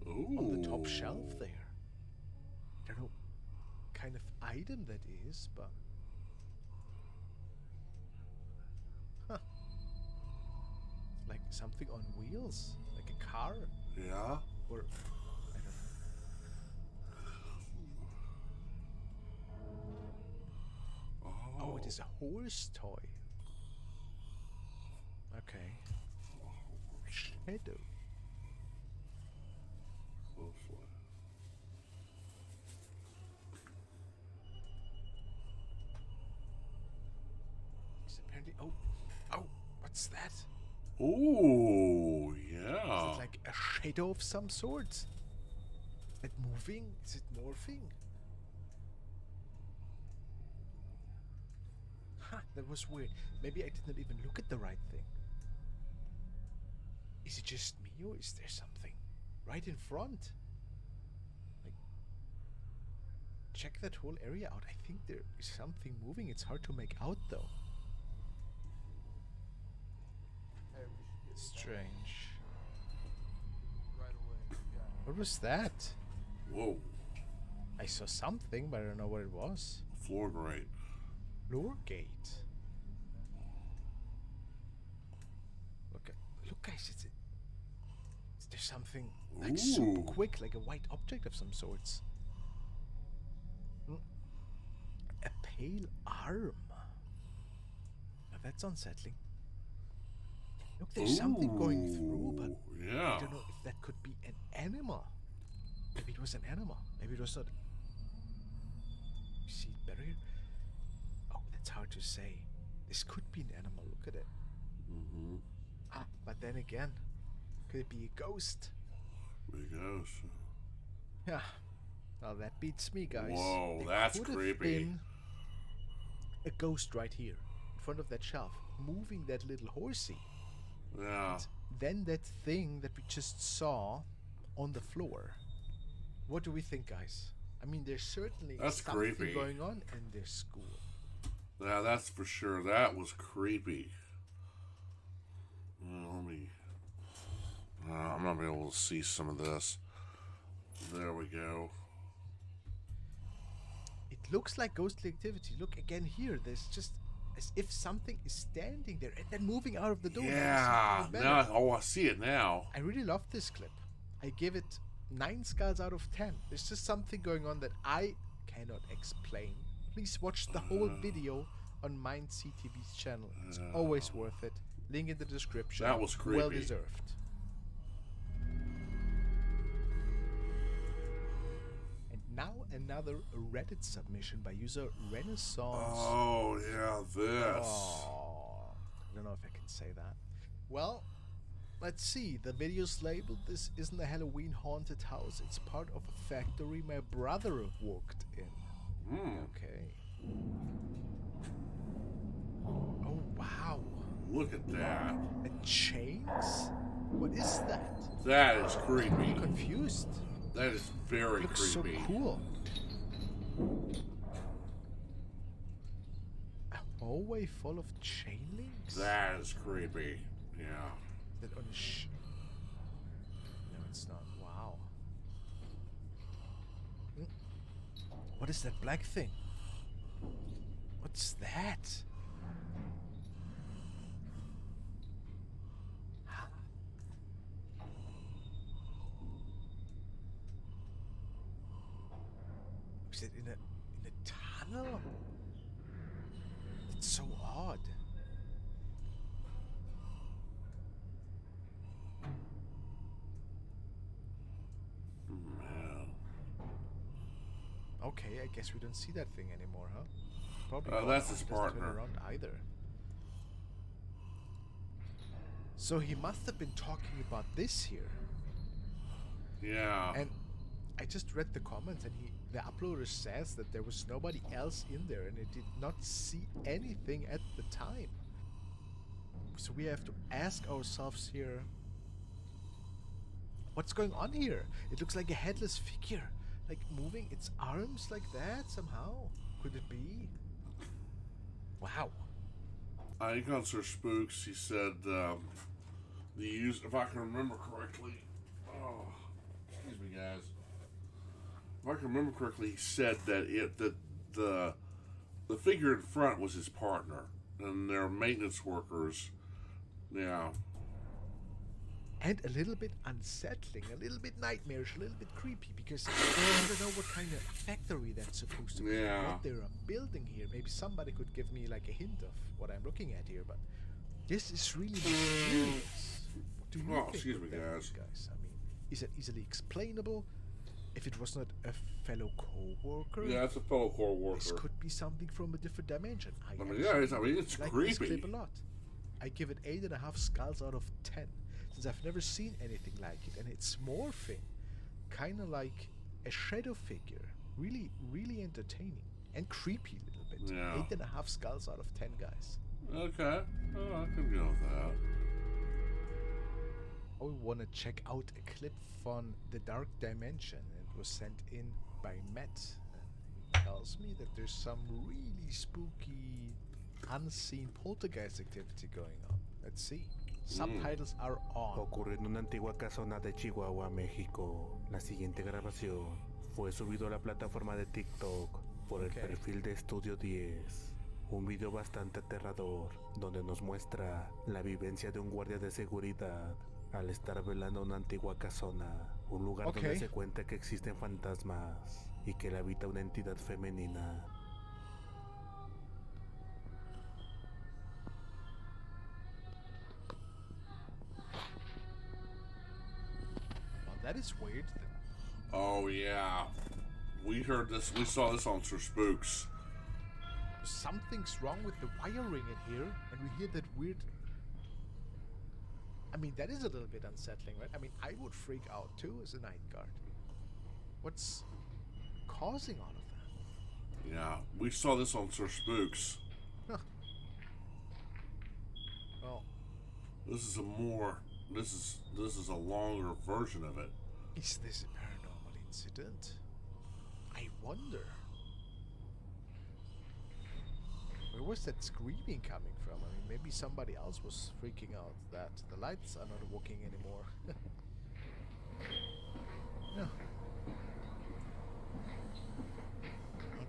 Ooh. On the top shelf there. I don't know what kind of item that is, but... Huh. It's like something on wheels. Like a car. Yeah. Or... I don't know. Oh, it is a horse toy. Okay. Shadow. Apparently, oh, what's that? Ooh, yeah. Is it like a shadow of some sort? Is it moving? Is it morphing? Huh, that was weird. Maybe I didn't even look at the right thing. Is it just me, or is there something right in front? Like, check that whole area out. I think there is something moving. It's hard to make out, though. Strange. Right away. Yeah. What was that? Whoa. I saw something, but I don't know what it was. Floor grate. Floor gate. Look, guys, is there something like super quick, like a white object of some sorts? A pale arm. Now that's unsettling. Look, there's something going through, but yeah. I don't know if that could be an animal. Maybe it was an animal. Maybe it was not. You see it better here? Oh, that's hard to say. This could be an animal. Look at it. Mm-hmm. But then again, could it be a ghost? A ghost. Yeah. Well, that beats me, guys. Whoa, It that's could have creepy. been a ghost right here, in front of that shelf, moving that little horsey. Yeah. And then that thing that we just saw on the floor. What do we think, guys? I mean, there's certainly something creepy. going on in this school. Yeah, that's for sure. That was creepy. Let me... I'm not able to see some of this. There we go. It looks like ghostly activity. Look again here. There's just as if something is standing there and then moving out of the door. Yeah. Now, I see it now. I really love this clip. I give it 9 skulls out of 10. There's just something going on that I cannot explain. Please watch the whole video on Mind CTV's channel. It's always worth it. Link in the description. That was creepy. Well deserved. And now another Reddit submission by user Renaissance. Oh, yeah, this. Oh, I don't know if I can say that. Well, let's see. The video's labeled, "This isn't a Halloween haunted house. It's part of a factory my brother worked in." Okay. Oh, wow. Look at that. And chains? What is that? That is creepy. I'm confused. That is very Looks creepy. So cool. A hallway full of chain links? That is creepy. Yeah. That on no, it's not. Wow. What is that black thing? What's that? Is it in a tunnel? It's so odd. Man. Okay, I guess we don't see that thing anymore, huh? Probably. That's his doesn't partner. turn around either. So he must have been talking about this here. Yeah. And I just read the comments, and the uploader says that there was nobody else in there, and it did not see anything at the time. So we have to ask ourselves here, what's going on here? It looks like a headless figure, like moving its arms like that somehow. Could it be? Wow. Icons are spooks. He said if I can remember correctly. Oh, excuse me, guys. If I can remember correctly, he said that the figure in front was his partner, and they're maintenance workers. Yeah. And a little bit unsettling, a little bit nightmarish, a little bit creepy, because I don't know what kind of factory that's supposed to be. Yeah. What they're building here. Maybe somebody could give me like a hint of what I'm looking at here, but this is really mysterious. What do you think? Excuse me, guys. I mean, is it easily explainable? If it was not a fellow co-worker? Yeah, it's a fellow co-worker. This could be something from a different dimension. I mean, yeah, it's like creepy. This clip a lot. I give it 8.5 skulls out of 10. Since I've never seen anything like it, and it's morphing, kind of like a shadow figure. Really, really entertaining and creepy a little bit. Yeah. 8.5 skulls out of 10, guys. Okay, I can go with that. I want to check out a clip from The Dark Dimension. It was sent in by Matt. And he tells me that there's some really spooky, unseen poltergeist activity going on. Let's see. Subtitles are on. Ocurre en una antigua casona de Chihuahua, México. La siguiente grabación fue subido a la plataforma de TikTok por el perfil de Estudio 10. Un video bastante aterrador donde nos muestra la vivencia de un guardia de seguridad al estar velando una antigua casona, un lugar donde se cuenta que existen fantasmas y que le habita una entidad femenina. That is weird. Oh yeah, we heard this. We saw this on Sir Spooks. Something's wrong with the wiring in here, and we hear that weird. I mean, that is a little bit unsettling, right? I mean, I would freak out too as a night guard. What's causing all of that? Yeah, we saw this on Sir Spooks. Huh. Well, this is a longer version of it. Is this a paranormal incident? I wonder. Where was that screaming coming from? I mean, maybe somebody else was freaking out that the lights are not working anymore. No.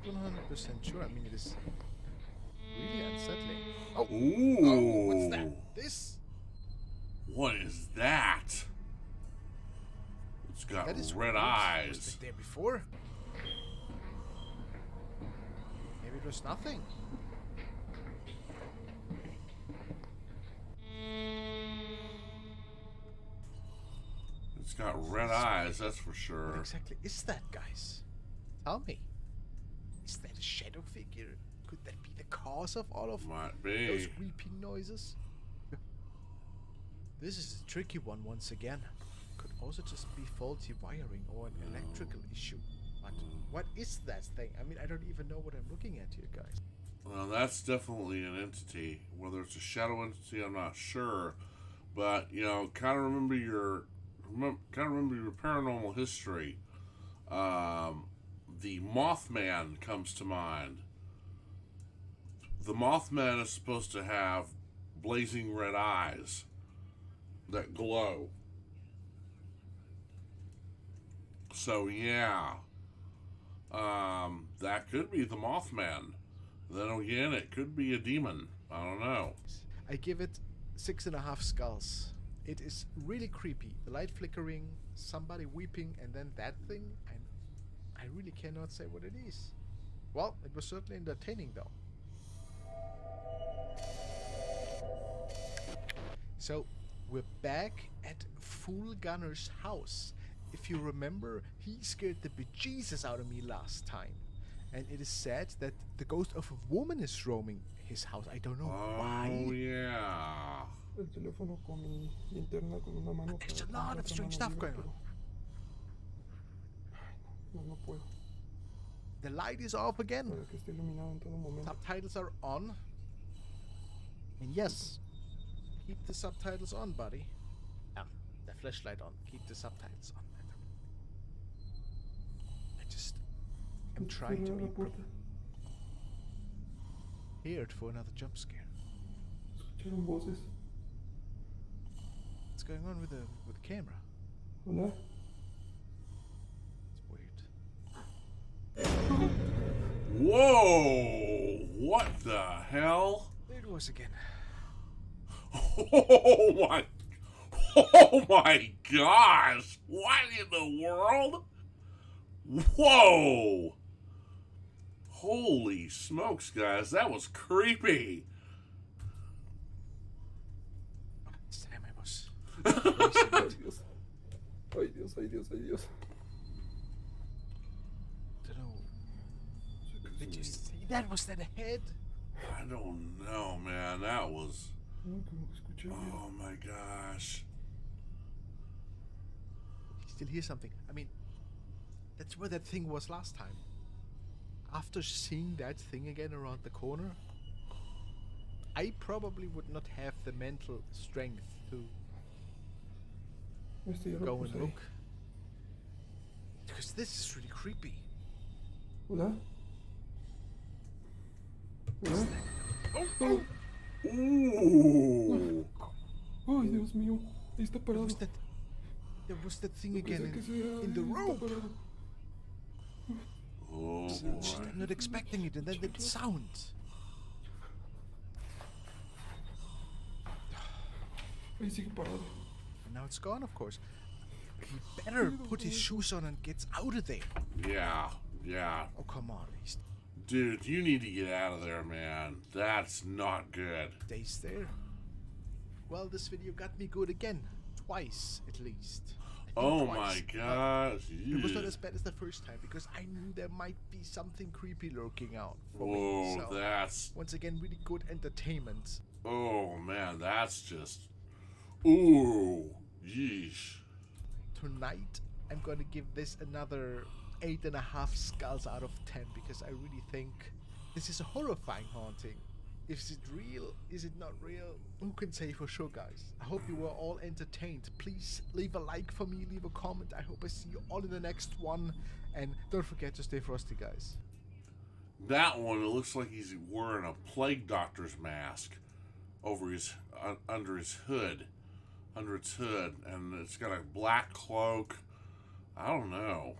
Not 100% sure. I mean, it is really unsettling. Oh! Ooh! Oh, what's that? This? What is that? It's got red eyes. Was it there before? Maybe it was nothing. It's got red eyes, that's for sure. What exactly is that, guys? Tell me. Is that a shadow figure? Could that be the cause of all of those weeping noises? This is a tricky one once again. Could also just be faulty wiring or an electrical issue. But what is that thing? I mean, I don't even know what I'm looking at here, guys. Well, that's definitely an entity. Whether it's a shadow entity, I'm not sure. But you know, kind of remember your paranormal history. The Mothman comes to mind. The Mothman is supposed to have blazing red eyes that glow. So yeah, that could be the Mothman. Then again, it could be a demon. I don't know. I give it 6.5 skulls. It is really creepy. The light flickering, somebody weeping, and then that thing. I really cannot say what it is. Well, it was certainly entertaining though. So, we're back at Fool Gunner's house. If you remember, he scared the bejesus out of me last time. And it is said that the ghost of a woman is roaming his house. I don't know why. Oh, yeah. There's a lot of strange stuff going on. The light is off again. Subtitles are on. And yes, Keep the subtitles on, buddy. The flashlight on. Keep the subtitles on. I'm trying to be prepared for another jump scare. Escucharon voces. What's going on with the camera? Hola. It's weird. Whoa! What the hell? There it was again. Oh my gosh! What in the world? Whoa! Holy smokes, guys, that was creepy. Ay Dios, ay Dios, ay Dios. Did you see that? Was that a head? I don't know, man. That was... Oh my gosh. You still hear something? I mean, that's where that thing was last time. After seeing that thing again around the corner, I probably would not have the mental strength to go and look. Because this is really creepy. Hola. Hola. Oh. Ooh. Ay, Dios mío. Ahí está parado. There was that thing again in the room. Oh, just not expecting it, and then that sound. Ahí sigue parado. And now it's gone, of course. He better put his shoes on and gets out of there. Yeah, yeah. Oh, come on. Dude, you need to get out of there, man. That's not good. Stays there. Well, this video got me good again. Twice, at least. Oh twice. My gosh. It was not as bad as the first time because I knew there might be something creepy lurking out for me. Oh, So, that's... once again, really good entertainment. Oh, man, that's just... Ooh. Yeesh. Tonight, I'm going to give this another 8.5 skulls out of 10 because I really think this is a horrifying haunting. Is it real? Is it not real? Who can say for sure, guys? I hope you were all entertained. Please leave a like for me, leave a comment. I hope I see you all in the next one. And don't forget to stay frosty, guys. That one, it looks like he's wearing a plague doctor's mask over his, under his hood. Under its hood. And it's got a black cloak. I don't know.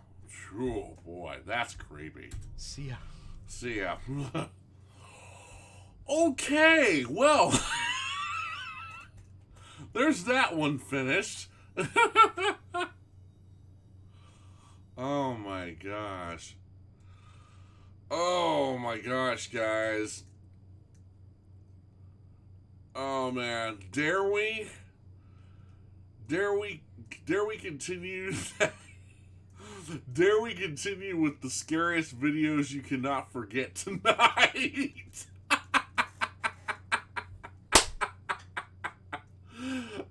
Oh, boy. That's creepy. See ya. See ya. Okay, well, there's that one finished. Oh my gosh. Oh my gosh, guys. Oh man, dare we continue? Dare we continue with the scariest videos you cannot forget tonight?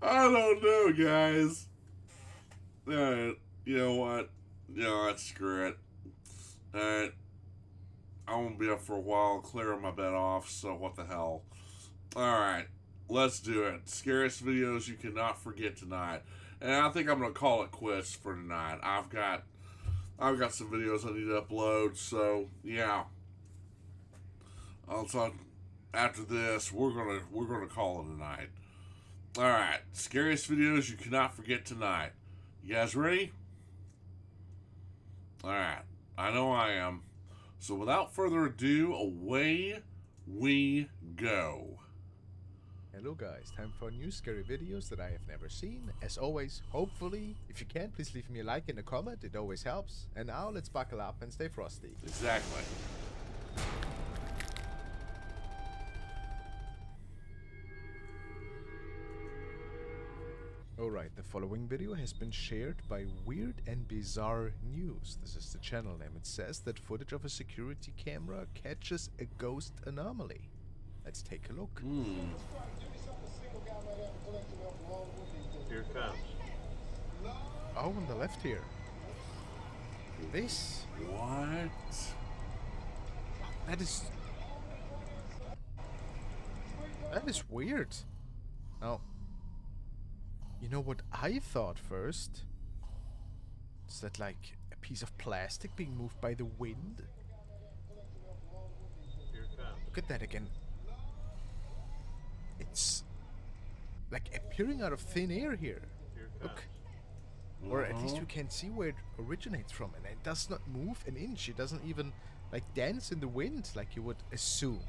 I don't know, guys. Alright, you know what? You know what? Screw it. Alright. I won't be up for a while, clearing my bed off, so what the hell. Alright, let's do it. Scariest videos you cannot forget tonight. And I think I'm going to call it quits for tonight. I've got some videos I need to upload, so yeah. I'll talk after this. We're gonna call it a night. Alright, scariest videos you cannot forget tonight. You guys ready? Alright, I know I am. So without further ado, away we go. Hello guys, time for new scary videos that I have never seen. As always, hopefully, if you can, please leave me a like and a comment, it always helps. And now let's buckle up and stay frosty. Exactly. Alright, the following video has been shared by Weird and Bizarre News. This is the channel name. It says that footage of a security camera catches a ghost anomaly. Let's take a look. Here it comes. Oh, on the left here. This? What? That is weird. Now, you know what I thought first? Is that like a piece of plastic being moved by the wind? Look at that again. It's like appearing out of thin air here. Look. Or at least you can see where it originates from. And it does not move an inch. It doesn't even like dance in the wind like you would assume.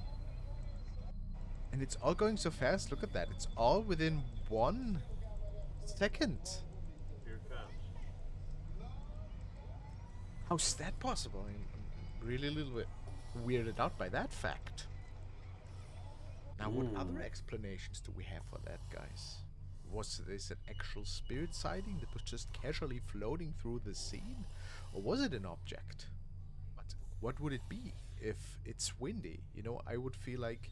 And it's all going so fast. Look at that. It's all within 1 second. Here it comes. How's that possible? I'm really a little bit weirded out by that fact. Now, what other explanations do we have for that, guys? Was this an actual spirit sighting that was just casually floating through the scene? Or was it an object? But what would it be if it's windy? You know, I would feel like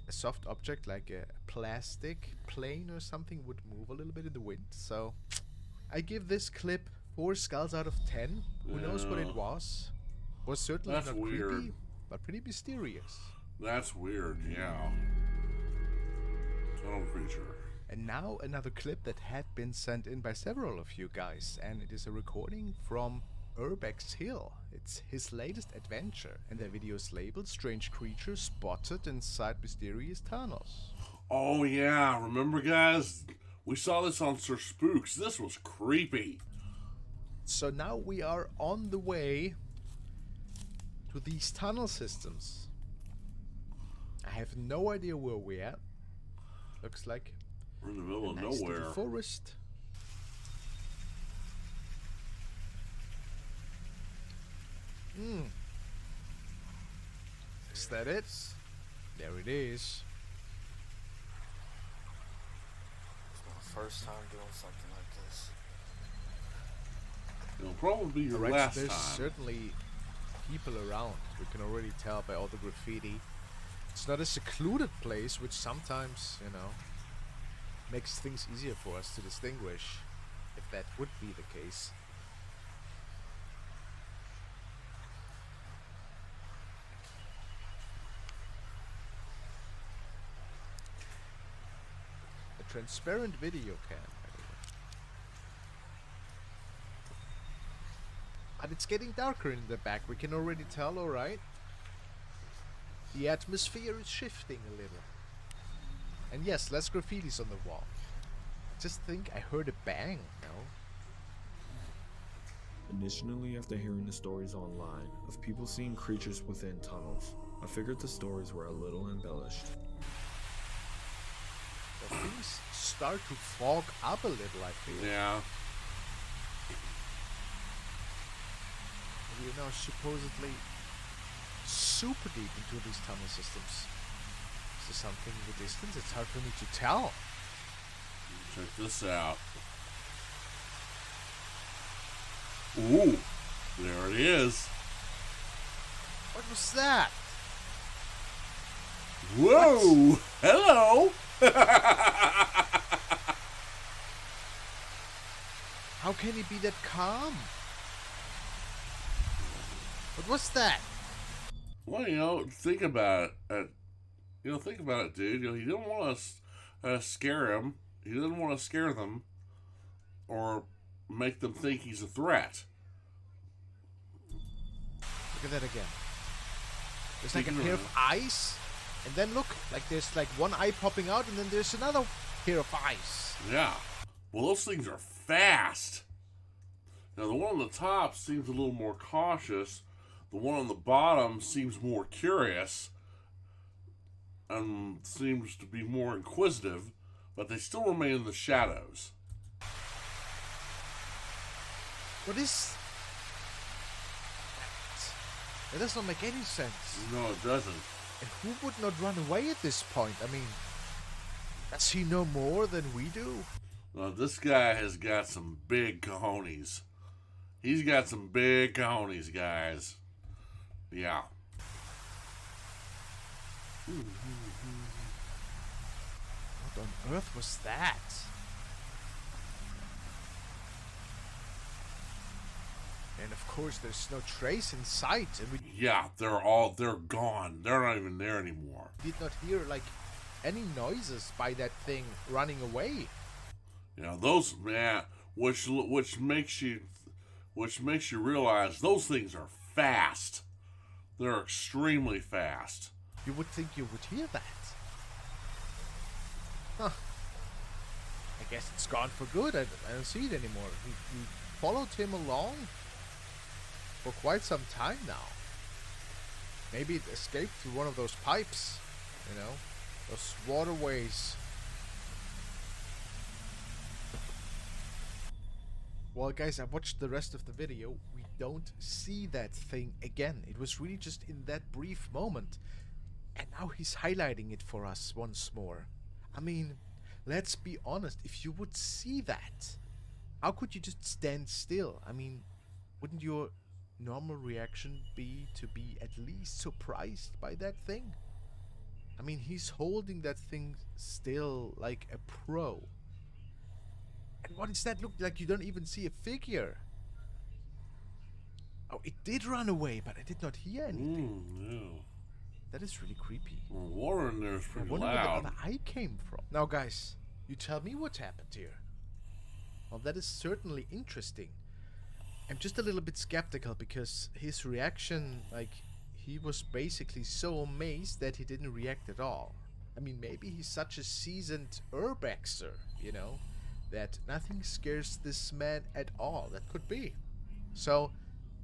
a soft object like a plastic plane or something would move a little bit in the wind. So I give this clip 4 skulls out of 10. Who knows what it was? Was certainly That's not weird. creepy, but pretty mysterious. That's weird, yeah. Tunnel creature. And now another clip that had been sent in by several of you guys, and it is a recording from Urbex Hill. It's his latest adventure, and the video is labeled Strange Creatures Spotted Inside Mysterious Tunnels. Oh yeah, remember guys? We saw this on Sir Spooks. This was creepy. So now we are on the way to these tunnel systems. I have no idea where we're at. Looks like we're in the middle of nice nowhere. little forest. Is that it? There it is. It's my first time doing something like this. It'll probably be your Alright, last so there's time. certainly people around. We can already tell by all the graffiti. It's not a secluded place, which sometimes, you know, makes things easier for us to distinguish, if that would be the case. A transparent video cam, by the way. But it's getting darker in the back, we can already tell, alright? The atmosphere is shifting a little. And yes, less graffitis on the wall. I just think I heard a bang, no? Initially, after hearing the stories online of people seeing creatures within tunnels, I figured the stories were a little embellished. The things start to fog up a little, I feel. Yeah. We're now supposedly super deep into these tunnel systems. Is there something in the distance? It's hard for me to tell. Check this out. Ooh, there it is. What was that? Whoa! What? Hello! How can he be that calm? What was that? Well, you know, think about it. Think about it, dude. He didn't want to scare him. He didn't want to scare them or make them think he's a threat. Look at that again. There's like a pair of eyes, and then look, like there's like one eye popping out, and then there's another pair of eyes. Yeah. Well, those things are fast. Now, the one on the top seems a little more cautious. The one on the bottom seems more curious and seems to be more inquisitive, but they still remain in the shadows. What is... That does not make any sense. No, it doesn't. And who would not run away at this point? I mean, does he know more than we do? Now, this guy has got some big cojones. He's got some big cojones, guys. Yeah. What on earth was that? And of course, there's no trace in sight. And we Yeah, they're gone. They're not even there anymore. did not hear like any noises by that thing running away. Those, man, which makes you realize those things are fast. They're extremely fast. You would think you would hear that. Huh. I guess it's gone for good. I don't see it anymore. We followed him along for quite some time now. Maybe it escaped through one of those pipes, those waterways. Well, guys, I watched the rest of the video. We don't see that thing again. It was really just in that brief moment. And now he's highlighting it for us once more. I mean, let's be honest. If you would see that, how could you just stand still? I mean, wouldn't your normal reaction be to be at least surprised by that thing? I mean, he's holding that thing still like a pro. And what does that look like? You don't even see a figure. Oh, it did run away, but I did not hear anything. No. That is really creepy. Well, water in there is pretty loud. I wonder loud. where the other eye came from. Now, guys, you tell me what happened here. Well, that is certainly interesting. I'm just a little bit skeptical because his reaction, he was basically so amazed that he didn't react at all. I mean, maybe he's such a seasoned urbexer, that nothing scares this man at all. That could be. So,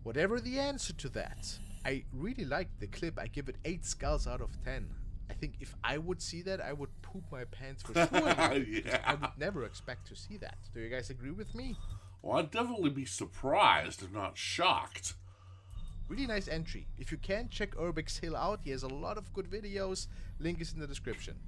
whatever the answer to that, I really liked the clip. I give it 8 skulls out of 10. I think if I would see that, I would poop my pants for sure. Yeah. I would never expect to see that. Do you guys agree with me? Well, I'd definitely be surprised if not shocked. Really nice entry. If you can, check Urbex Hill out. He has a lot of good videos. Link is in the description.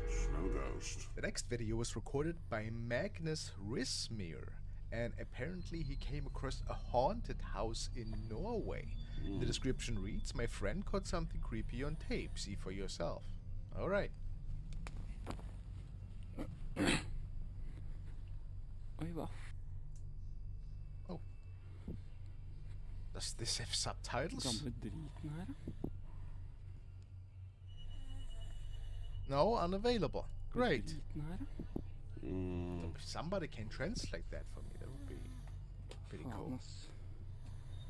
Snow Ghost. The next video was recorded by Magnus Rismere, and apparently he came across a haunted house in Norway. The description reads, "My friend caught something creepy on tape. See for yourself." Alright. Oh. Does this have subtitles? No, unavailable. Great. If somebody can translate that for me, that would be pretty cool.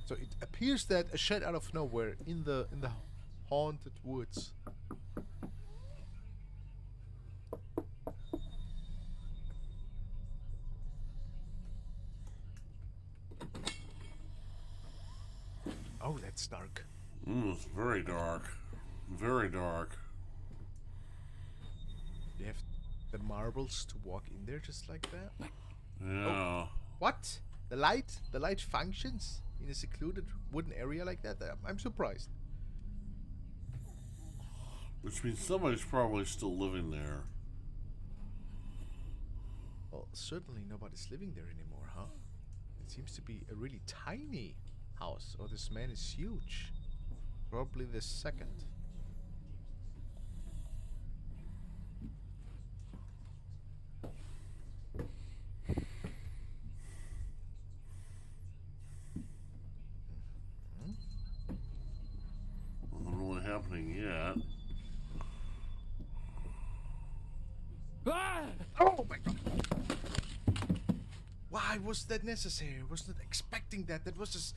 So it appears that a shed out of nowhere in the haunted woods. Oh, that's dark. It's very dark. Very dark. You have the marbles to walk in there just like that? Yeah. Oh, what? The light functions in a secluded wooden area like that? I'm surprised. Which means somebody's probably still living there. Well, certainly nobody's living there anymore, huh? It seems to be a really tiny house, or this man is huge. Probably the second. Nothing really happening yet. Oh my god! Why was that necessary? I was not expecting that. That was just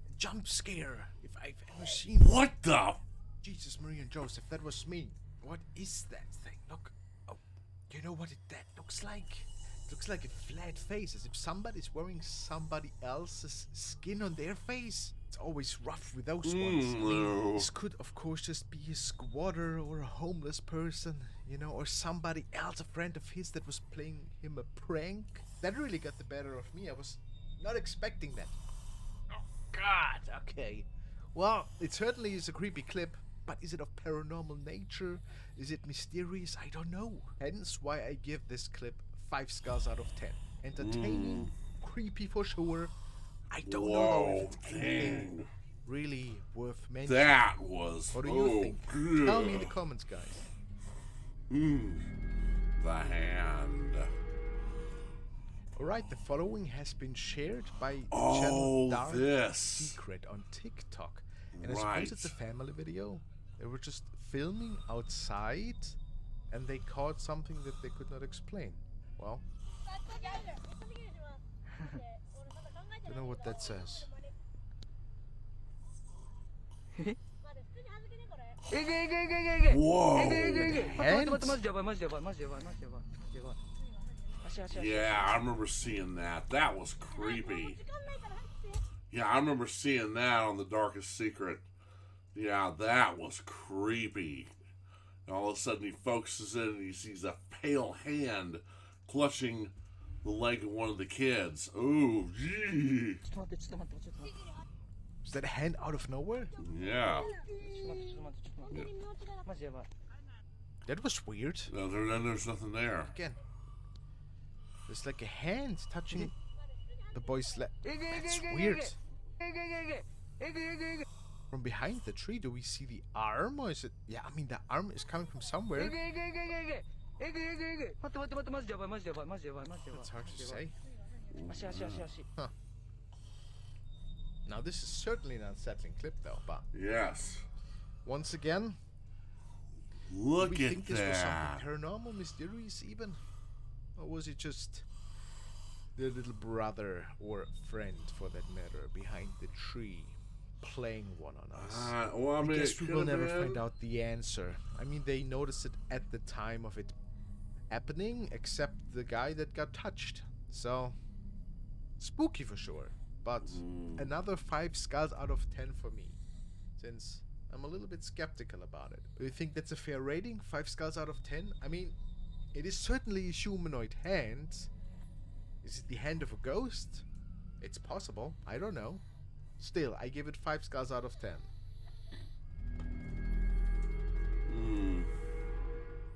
a jump scare, if I've ever seen. What the? Jesus, Maria and Joseph, that was me. What is that thing? Look. Oh, you know what that looks like? It looks like a flat face, as if somebody's wearing somebody else's skin on their face. It's always rough with those ones. I mean, this could, of course, just be a squatter or a homeless person, or somebody else, a friend of his that was playing him a prank. That really got the better of me. I was not expecting that. Oh, God. Okay. Well, it certainly is a creepy clip, but is it of paranormal nature? Is it mysterious? I don't know. Hence why I give this clip 5 skulls out of 10. Entertaining, creepy for sure. I don't know if it's anything really worth mentioning. That was. What do you think? Good. Tell me in the comments, guys. The hand. Alright, the following has been shared by Oh, channel Dark this. Secret on TikTok. And I suppose it's a family video. They were just filming outside, and they caught something that they could not explain. Well, don't know what that says. Whoa! Hands? Yeah, I remember seeing that. That was creepy. Yeah, I remember seeing that on The Darkest Secret. Yeah, that was creepy. And all of a sudden he focuses in and he sees a pale hand clutching the leg of one of the kids. Ooh, gee. Is that a hand out of nowhere? Yeah. That was weird. No, there's nothing there. Again. There's like a hand touching the boy's leg. That's weird. From behind the tree, do we see the arm, or is it? Yeah, I mean the arm is coming from somewhere. It's hard to say. Huh. Now this is certainly an unsettling clip, though. But yes, once again, look do we at think this that. was something paranormal, mysterious, even, or was it just the little brother or friend, for that matter, behind the tree, playing one on us? Well, I mean, I guess we will never been. find out the answer. I mean, they noticed it at the time of it happening, except the guy that got touched. So, spooky for sure. But another 5 skulls out of 10 for me, since I'm a little bit skeptical about it. Do you think that's a fair rating? 5 skulls out of 10? I mean, it is certainly a humanoid hand. Is it the hand of a ghost? It's possible. I don't know. Still, I give it 5 skulls out of 10.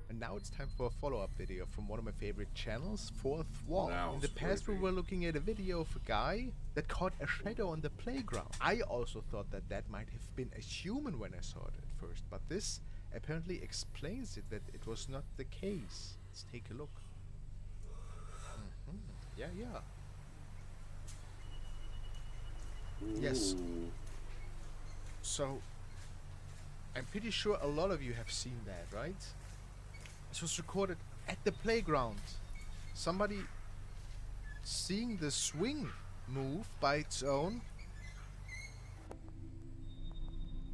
And now it's time for a follow-up video from one of my favorite channels, Fourth Wall. In the past we were looking at a video of a guy that caught a shadow on the playground. I also thought that that might have been a human when I saw it at first, but this apparently explains it, that it was not the case. Let's take a look. Yeah. Yes. So, I'm pretty sure a lot of you have seen that, right? This was recorded at the playground. Somebody seeing the swing move by its own.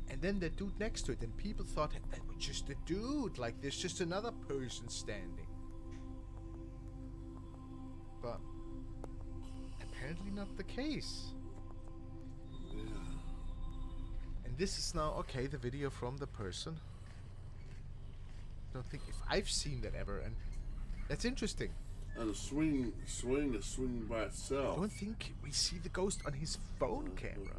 And then the dude next to it, and people thought that was just a dude, like there's just another person standing. But apparently not the case. And this is now, okay, the video from the person. I don't think if I've seen that ever, and that's interesting. And the swing by itself. I don't think we see the ghost on his phone camera.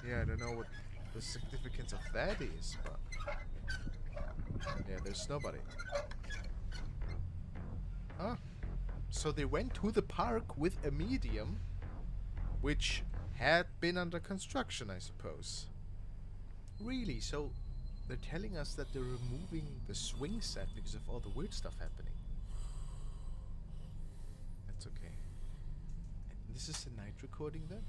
Yeah, I don't know what the significance of that is, but yeah, there's nobody. Huh. So they went to the park with a medium, which had been under construction, I suppose. Really? So they're telling us that they're removing the swing set because of all the weird stuff happening. That's okay. And this is a night recording then?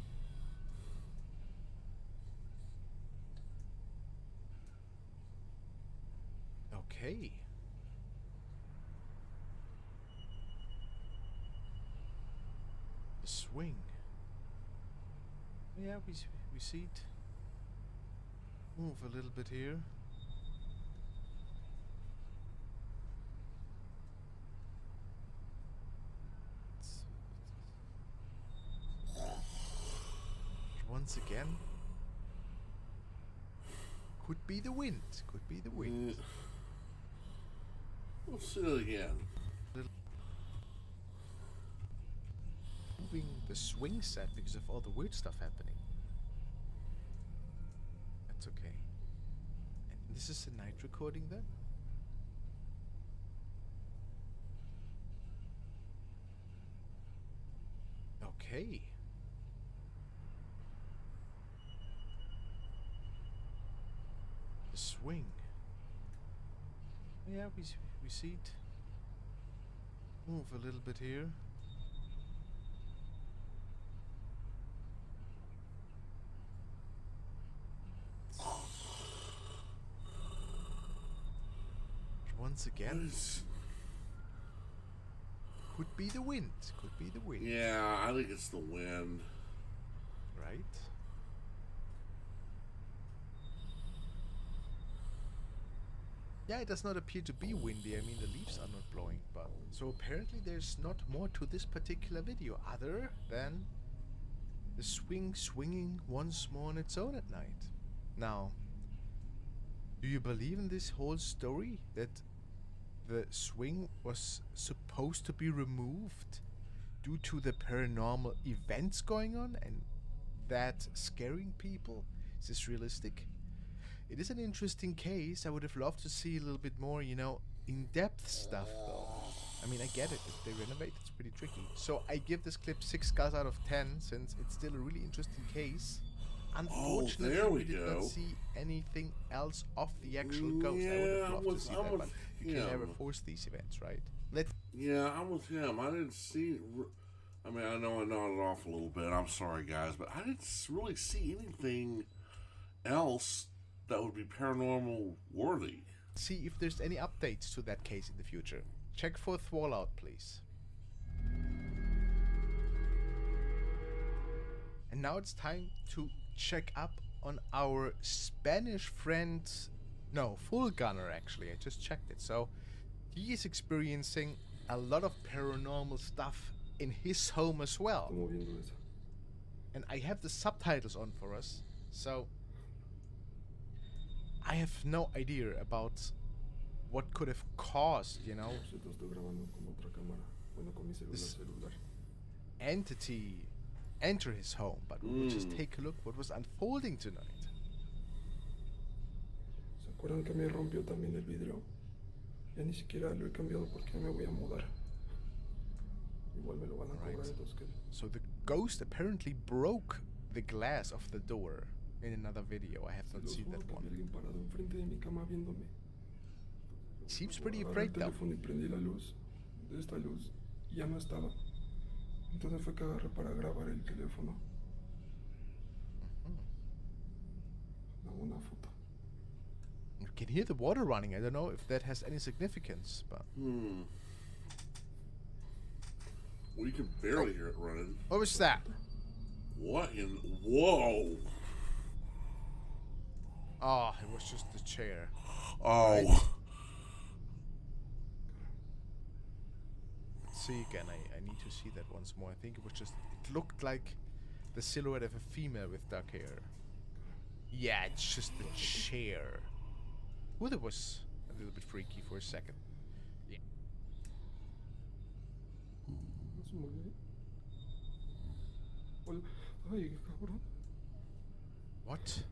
Okay. The swing. Yeah, we see it move a little bit here. Once again, could be the wind. Could be the wind. We'll see it again. Moving the swing set because of all the weird stuff happening. That's okay. And this is a night recording then? Okay. The swing. Yeah, we see it move a little bit here. once again. Could be the wind. Could be the wind. Yeah, I think it's the wind. Right? Yeah, it does not appear to be windy. I mean, the leaves are not blowing, but... So apparently there's not more to this particular video other than the swing swinging once more on its own at night. Now, do you believe in this whole story that the swing was supposed to be removed due to the paranormal events going on and that scaring people? Is this realistic? It is an interesting case. I would have loved to see a little bit more, you know, in-depth stuff though. I mean, I get it. If they renovate, it's pretty tricky. So I give this clip 6 skulls out of 10 since it's still a really interesting case. Unfortunately, we did not see anything else of the actual ghost. I would have loved to see that, but you can never force these events, right? Yeah, I'm with him. I didn't see... I mean, I know I nodded off a little bit. I'm sorry, guys, but I didn't really see anything else that would be paranormal worthy. See if there's any updates to that case in the future. Check for Fallout, please. And now it's time to check up on our Spanish friend. No, full gunner actually. I just checked it. So he is experiencing a lot of paranormal stuff in his home as well. And I have the subtitles on for us. So I have no idea about what could have caused, you know, this entity enter his home. But we will just take a look what was unfolding tonight. ¿Se acuerdan que me rompió también el vidrio? Ya ni siquiera lo he cambiado porque me voy a mudar. Igual me lo van a cobrar entonces que... So the ghost apparently broke the glass of the door in another video. I have not seen that one. Seems pretty afraid though. Y prendí la luz de esta luz y ya no estaba. Entonces fue que agarré para grabar el teléfono. Hago una foto. You can hear the water running. I don't know if that has any significance, but... Well, you can barely hear it running. What was that? What in... Whoa! Oh, it was just the chair. Oh. Right? Let's see again. I need to see that once more. I think it was just... It looked like the silhouette of a female with dark hair. Yeah, it's just the chair. Well, that was a little bit freaky for a second. Yeah. What?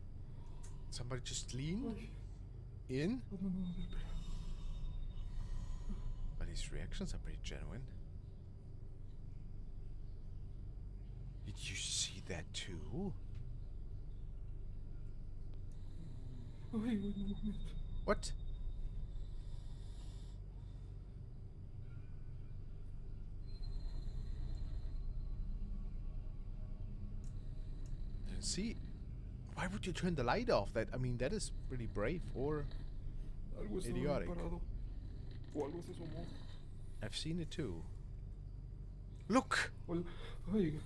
Somebody just leaned in? But his reactions are pretty genuine. Did you see that too? What? See, why would you turn the light off? That, I mean, that is pretty brave or idiotic. I've seen it too. Look!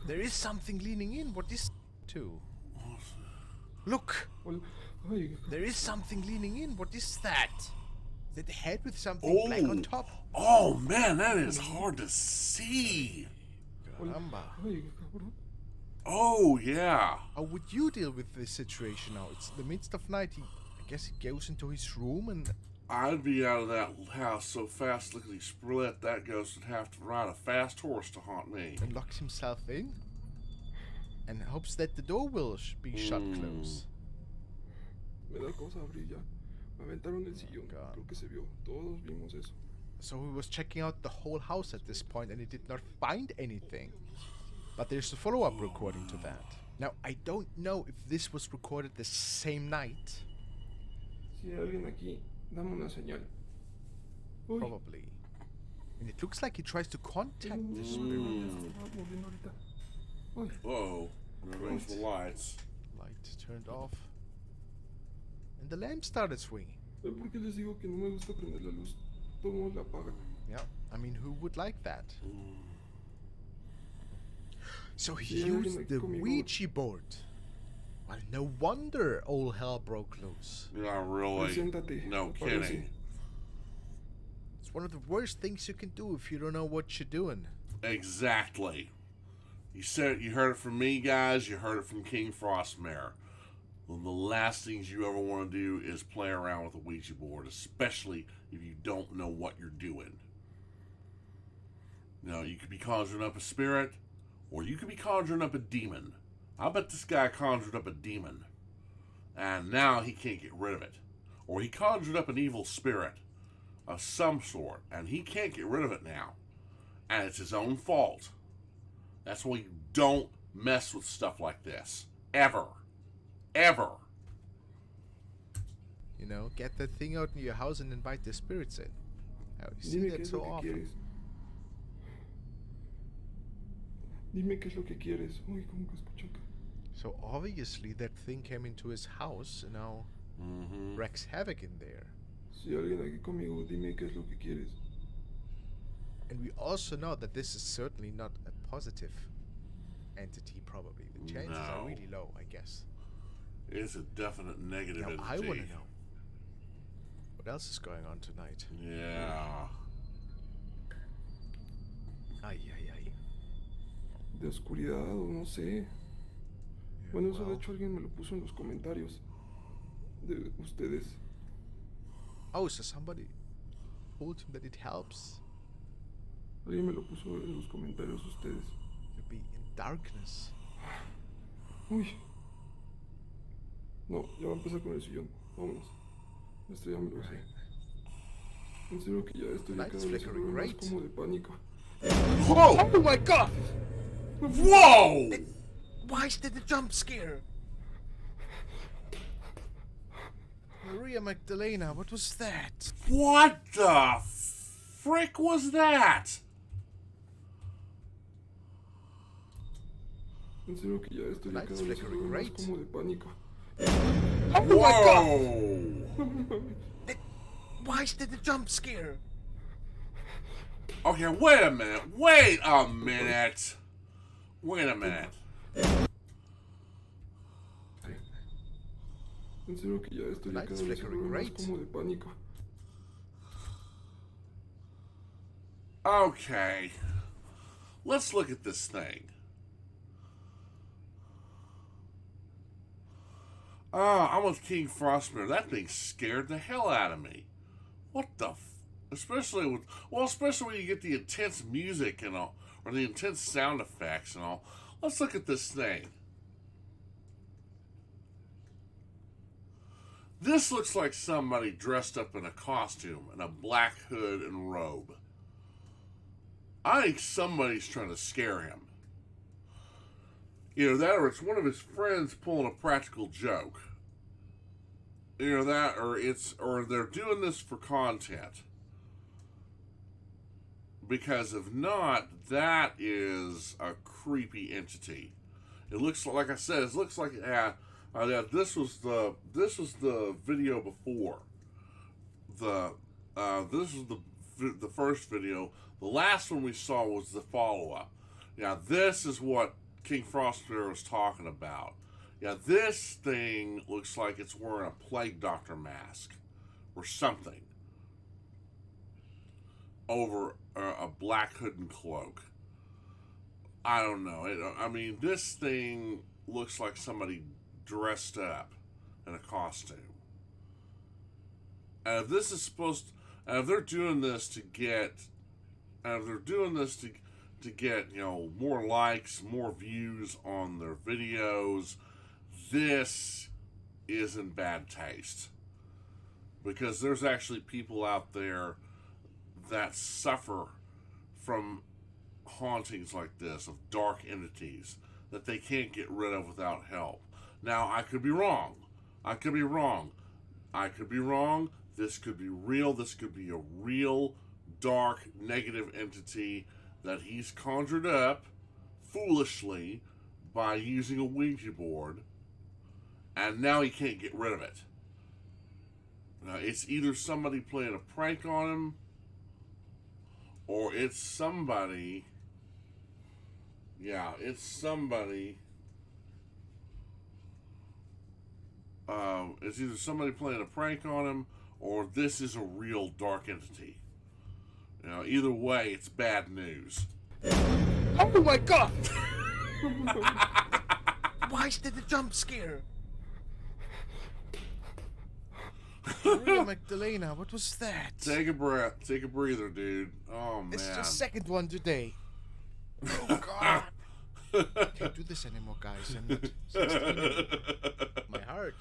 There is something leaning in. What is too? Look! There is something leaning in. What is that? Is that the head with something black on top? Oh man, that is hard to see. Caramba. Oh yeah. How would you deal with this situation now? It's the midst of night. I guess he goes into his room and... I'd be out of that house so fast, lickety split, that ghost would have to ride a fast horse to haunt me. And locks himself in? And hopes that the door will be shut close. Me da cosa abrir ya. Me aventaron el sillón. Creo que se vio. Todos vimos eso. So he was checking out the whole house at this point and he did not find anything. But there's a follow-up recording to that. Now, I don't know if this was recorded the same night. Si hay alguien aquí, dame una señal. Probably. And it looks like he tries to contact the spirit. Uh-oh. There goes the lights. Light turned off. And the lamp started swinging. ¿Por qué les digo que no me gusta prender la luz? todos modos la apagan. Yeah, I mean, who would like that? So he Sí, used alguien the aquí conmigo. Ouija board. Well, no wonder all hell broke loose. Yeah, really. Preséntate, No aparece. kidding. It's one of the worst things you can do if you don't know what you're doing. Exactly. You heard it from me, guys. You heard it from King Frostmare. One of the last things you ever want to do is play around with a Ouija board, especially if you don't know what you're doing. You know, you could be conjuring up a spirit, or you could be conjuring up a demon. I bet this guy conjured up a demon, and now he can't get rid of it. Or he conjured up an evil spirit of some sort, and he can't get rid of it now. And it's his own fault. That's why you don't mess with stuff like this. Ever. Ever. You know, get that thing out in your house and invite the spirits in. Oh, you see Dime qué that es so lo que often. quieres. Dime qué es lo que quieres. Uy, ¿cómo que escucho acá? So obviously that thing came into his house and now wreaks havoc in there. Si alguien aquí conmigo, dime qué es lo que quieres. And we also know that this is certainly not a positive entity, probably. The chances are really low, I guess. It's a definite negative Now entity. I want to know, what else is going on tonight? Yeah. Ay, ay, ay. De oscuridad o no sé. Bueno, eso de hecho alguien me lo puso en los comentarios. De ustedes. Oh, so somebody told him that it helps Alguien me lo puso en los comentarios ustedes. to be in darkness. Uy. No, ya va a empezar con el sillón. Vámonos. Esto ya me lo sé. En serio que ya estoy ya cada vez se vuelve más como de pánico. Whoa! Oh my god! Whoa! Why is that a jump scare? Maria Magdalena, what was that? What the frick was that? En serio que ya estoy ya cada vez se vuelve más como de pánico. Oh my god! Why is that a jump scare? Okay, wait a minute. Wait a minute. Wait a minute. En serio que ya estoy ya cada vez se vuelve más como de pánico. Okay. Let's look at this thing. I'm with King Frostmare. That thing scared the hell out of me. What the especially when you get the intense music and all, or the intense sound effects and all. Let's look at this thing. This looks like somebody dressed up in a costume and a black hood and robe. I think somebody's trying to scare him. You know, that or it's one of his friends pulling a practical joke. You know, that or they're doing this for content. Because if not, that is a creepy entity. It looks like I said, it looks like it had this was the video before. This is the first video. The last one we saw was the follow-up. Now this is what King Frostmare was talking about. Yeah, this thing looks like it's wearing a plague doctor mask or something over a black hood and cloak. I don't know. I mean, this thing looks like somebody dressed up in a costume. And if this is and if they're doing this to get, you know, more likes, more views on their videos, this is in bad taste. Because there's actually people out there that suffer from hauntings like this, of dark entities that they can't get rid of without help. Now, I could be wrong. This could be real. This could be a real dark, negative entity that he's conjured up foolishly by using a Ouija board, and now he can't get rid of it. Now, it's either somebody playing a prank on him, or it's somebody. Yeah, it's somebody. It's either somebody playing a prank on him, or this is a real dark entity. You know, either way, it's bad news. Oh my god! Why is that a jump scare? Maria Magdalena, what was that? Take a breath. Take a breather, dude. Oh, man. It's the second one today. Oh god! Can't do this anymore, guys. I'm not 16. My heart.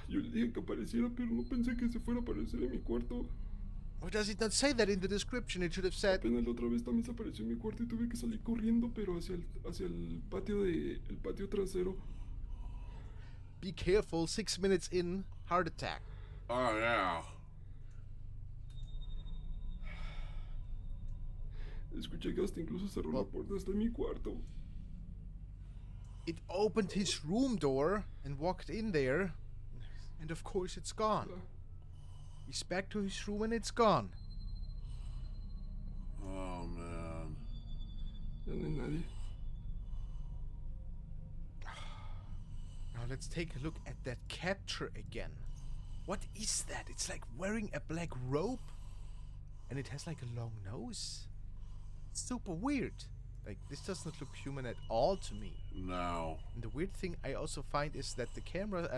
Yo le dije que apareciera, pero no pensé que se fuera a aparecer en mi cuarto. Why does it not say that in the description? It should have said. Apenas la otra vez también se apareció en mi cuarto y tuve que salir corriendo, pero hacia el patio trasero. Be careful, 6 minutes in, heart attack. Oh, yeah. Escuché que hasta incluso cerró la puerta hasta mi cuarto. It opened his room door and walked in there, and of course it's gone. He's back to his room and it's gone. Oh, man. Ya no hay nadie. Now let's take a look at that capture again. What is that? It's like wearing a black robe, and it has like a long nose. It's super weird. Like, this does not look human at all to me. No. And the weird thing I also find is that the camera,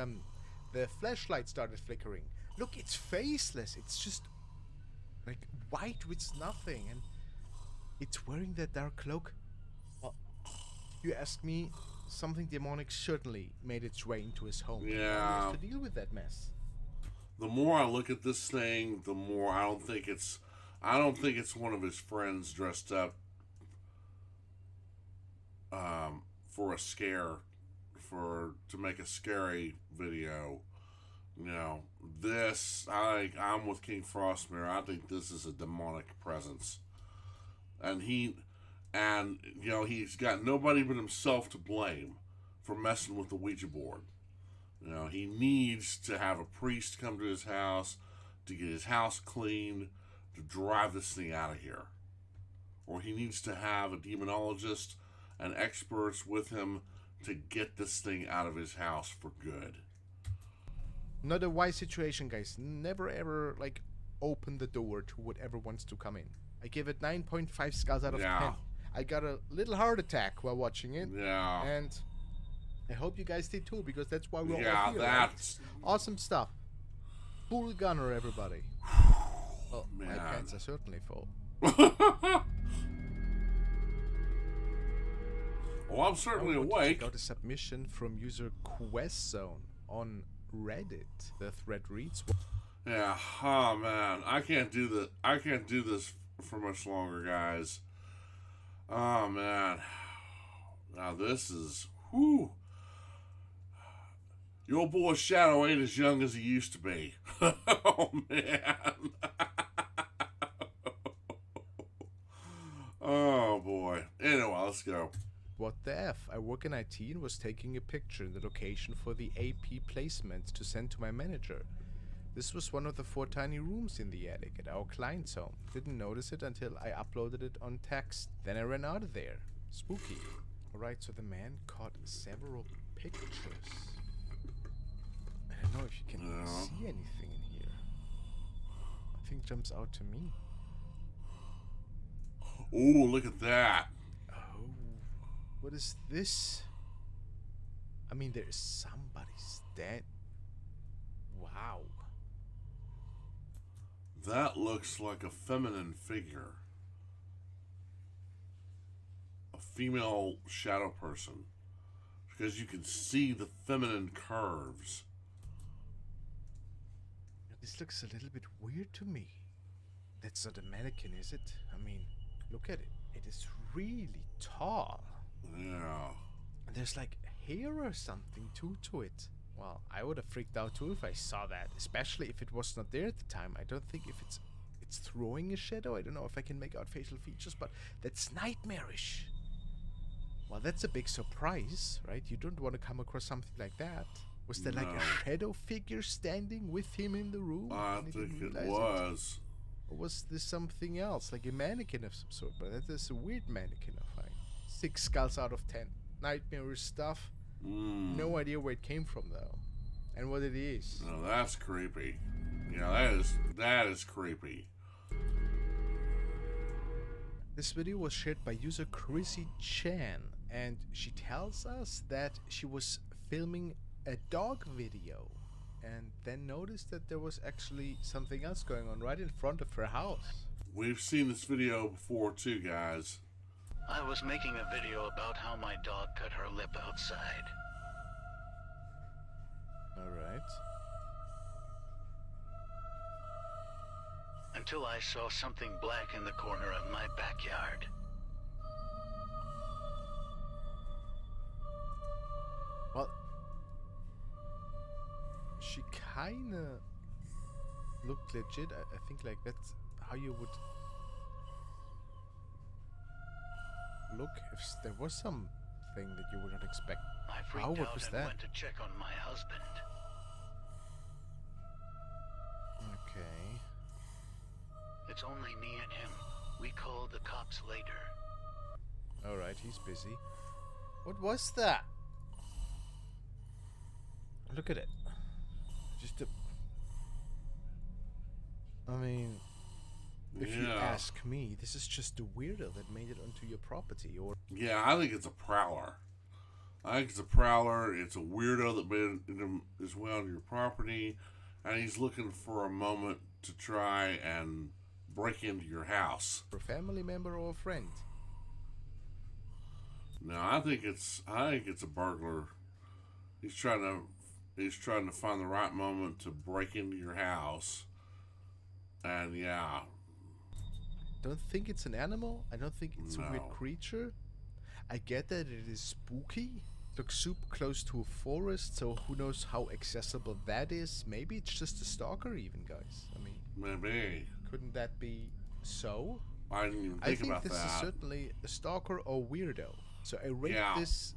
the flashlight started flickering. Look, it's faceless. It's just like white with nothing, and it's wearing that dark cloak. Well, if you ask me, something demonic certainly made its way into his home. Yeah. He has to deal with that mess. The more I look at this thing, the more I don't think it's one of his friends dressed up for a scare, to make a scary video. You know, I'm with King Frostmare. I think this is a demonic presence, and he's got nobody but himself to blame for messing with the Ouija board. You know, he needs to have a priest come to his house to get his house cleaned, to drive this thing out of here. Or he needs to have a demonologist and experts with him to get this thing out of his house for good. Not a wise situation, guys. Never ever, like, open the door to whatever wants to come in. I give it 9.5 skulls out of 10. I got a little heart attack while watching it. Yeah. And I hope you guys did too, because that's why we're all here. That's right? Awesome stuff. Full gunner, everybody. Well, my pants are certainly full. Well, I'm certainly awake. Got a submission from user QuestZone on Reddit. The thread reads. Yeah. Oh man, I can't do this for much longer, guys. Oh man. Now this is whew. Your boy Shadow ain't as young as he used to be. Oh man. Oh boy. Anyway, let's go. What the F? I work in IT and was taking a picture in the location for the AP placement to send to my manager. This was one of the 4 tiny rooms in the attic at our client's home. Didn't notice it until I uploaded it on text. Then I ran out of there. Spooky. Alright, so the man caught several pictures. I don't know if you can see anything in here. Nothing jumps out to me. Ooh, look at that. Oh, what is this? I mean, there is somebody's dead. Wow. That looks like a feminine figure. A female shadow person. Because you can see the feminine curves. This looks a little bit weird to me. That's not a mannequin, is it? I mean, look at it. It is really tall. Yeah. And there's like hair or something too to it. Well, I would have freaked out too if I saw that, especially if it was not there at the time. I don't think if it's throwing a shadow. I don't know if I can make out facial features, but that's nightmarish. Well, that's a big surprise, right? You don't want to come across something like that. Was there like a shadow figure standing with him in the room? I think it was. Or was this something else, like a mannequin of some sort? But that is a weird mannequin I find. 6 skulls out of 10. Nightmare stuff. No idea where it came from though, and what it is. No, that's creepy. Yeah, that is creepy. This video was shared by user Chrissy Chan, and she tells us that she was filming a dog video and then noticed that there was actually something else going on right in front of her house. We've seen this video before too, guys. I was making a video about how my dog cut her lip outside. Alright. Until I saw something black in the corner of my backyard. Well, she kinda looked legit. I think like that's how you would look if there was something that you would not expect. I freaked what out was and that? went to check on my husband. Okay. It's only me and him. We called the cops later. Alright, he's busy. What was that? Look at it. Just a... I mean... If you ask me, this is just a weirdo that made it onto your property, or... Yeah, I think it's a prowler. I think it's a prowler. It's a weirdo that made it as well on your property, and he's looking for a moment to try and break into your house. A family member or a friend? No, I think it's a burglar. He's trying to find the right moment to break into your house. And yeah. Don't think it's an animal. I don't think it's a weird creature. I get that it is spooky. Looks super close to a forest, so who knows how accessible that is. Maybe it's just a stalker even, guys. I mean, maybe. Couldn't that be so? I didn't even think about that. I think this is certainly a stalker or weirdo. So I rate this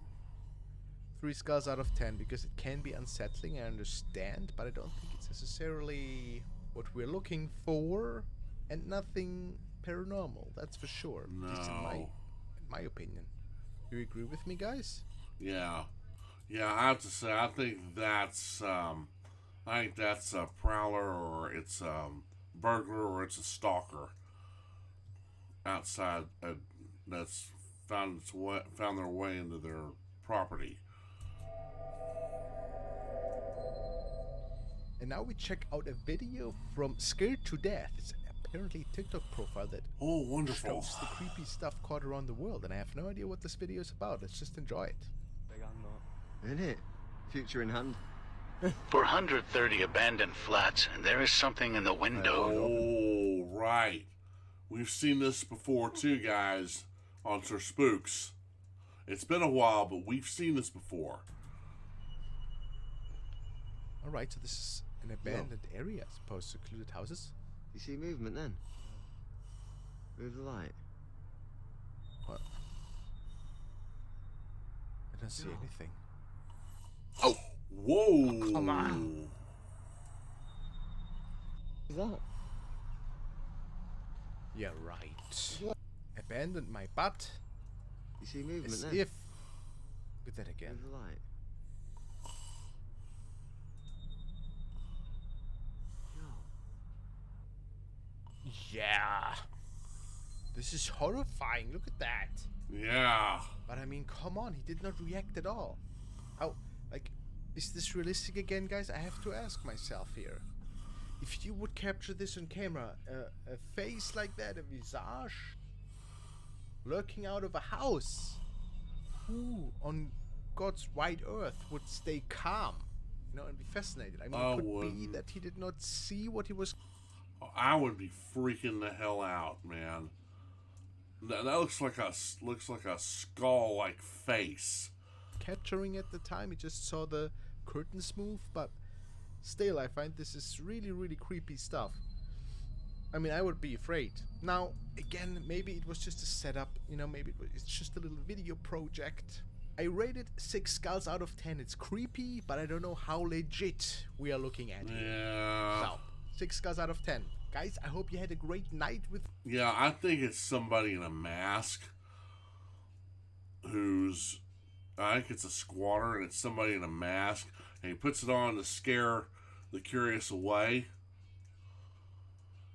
3 skulls out of 10 because it can be unsettling, I understand, but I don't think it's necessarily what we're looking for, and nothing paranormal, that's for sure. No. Just in my opinion. Do you agree with me, guys? Yeah. Yeah, I have to say, I think that's a prowler, or it's a burglar, or it's a stalker outside that's found their way into their property. And now we check out a video from Scared to Death. It's apparently a TikTok profile that wonderful shows the creepy stuff caught around the world, and I have no idea what this video is about. Let's just enjoy it. Isn't it? Future in hand. 430 abandoned flats, and there is something in the window. Oh, right. We've seen this before too, guys, on Sir Spooks. It's been a while, but we've seen this before. Alright, so this is an abandoned area, I suppose, secluded houses. You see movement then? Move the light. What? I don't see anything. Oh! Whoa! Oh, come on! What's that? Yeah, right. Abandoned my butt. You see movement As then? if... With that again. Move the light. Yeah. This is horrifying. Look at that. Yeah. But I mean, come on. He did not react at all. How, like, is this realistic again, guys? I have to ask myself here. If you would capture this on camera, a face like that, a visage, lurking out of a house, who on God's wide earth would stay calm, you know, and be fascinated? I mean, it could be that he did not see what he was... I would be freaking the hell out, man. That looks like a skull-like face. Capturing at the time, he just saw the curtains move, but still, I find this is really, really creepy stuff. I mean, I would be afraid. Now, again, maybe it was just a setup, you know, maybe it's just a little video project. I rated 6 skulls out of 10. It's creepy, but I don't know how legit we are looking at here. Yeah. So, 6 stars out of 10. Guys, I hope you had a great night with... Yeah, I think it's somebody in a mask who's... I think it's a squatter, and it's somebody in a mask, and he puts it on to scare the curious away.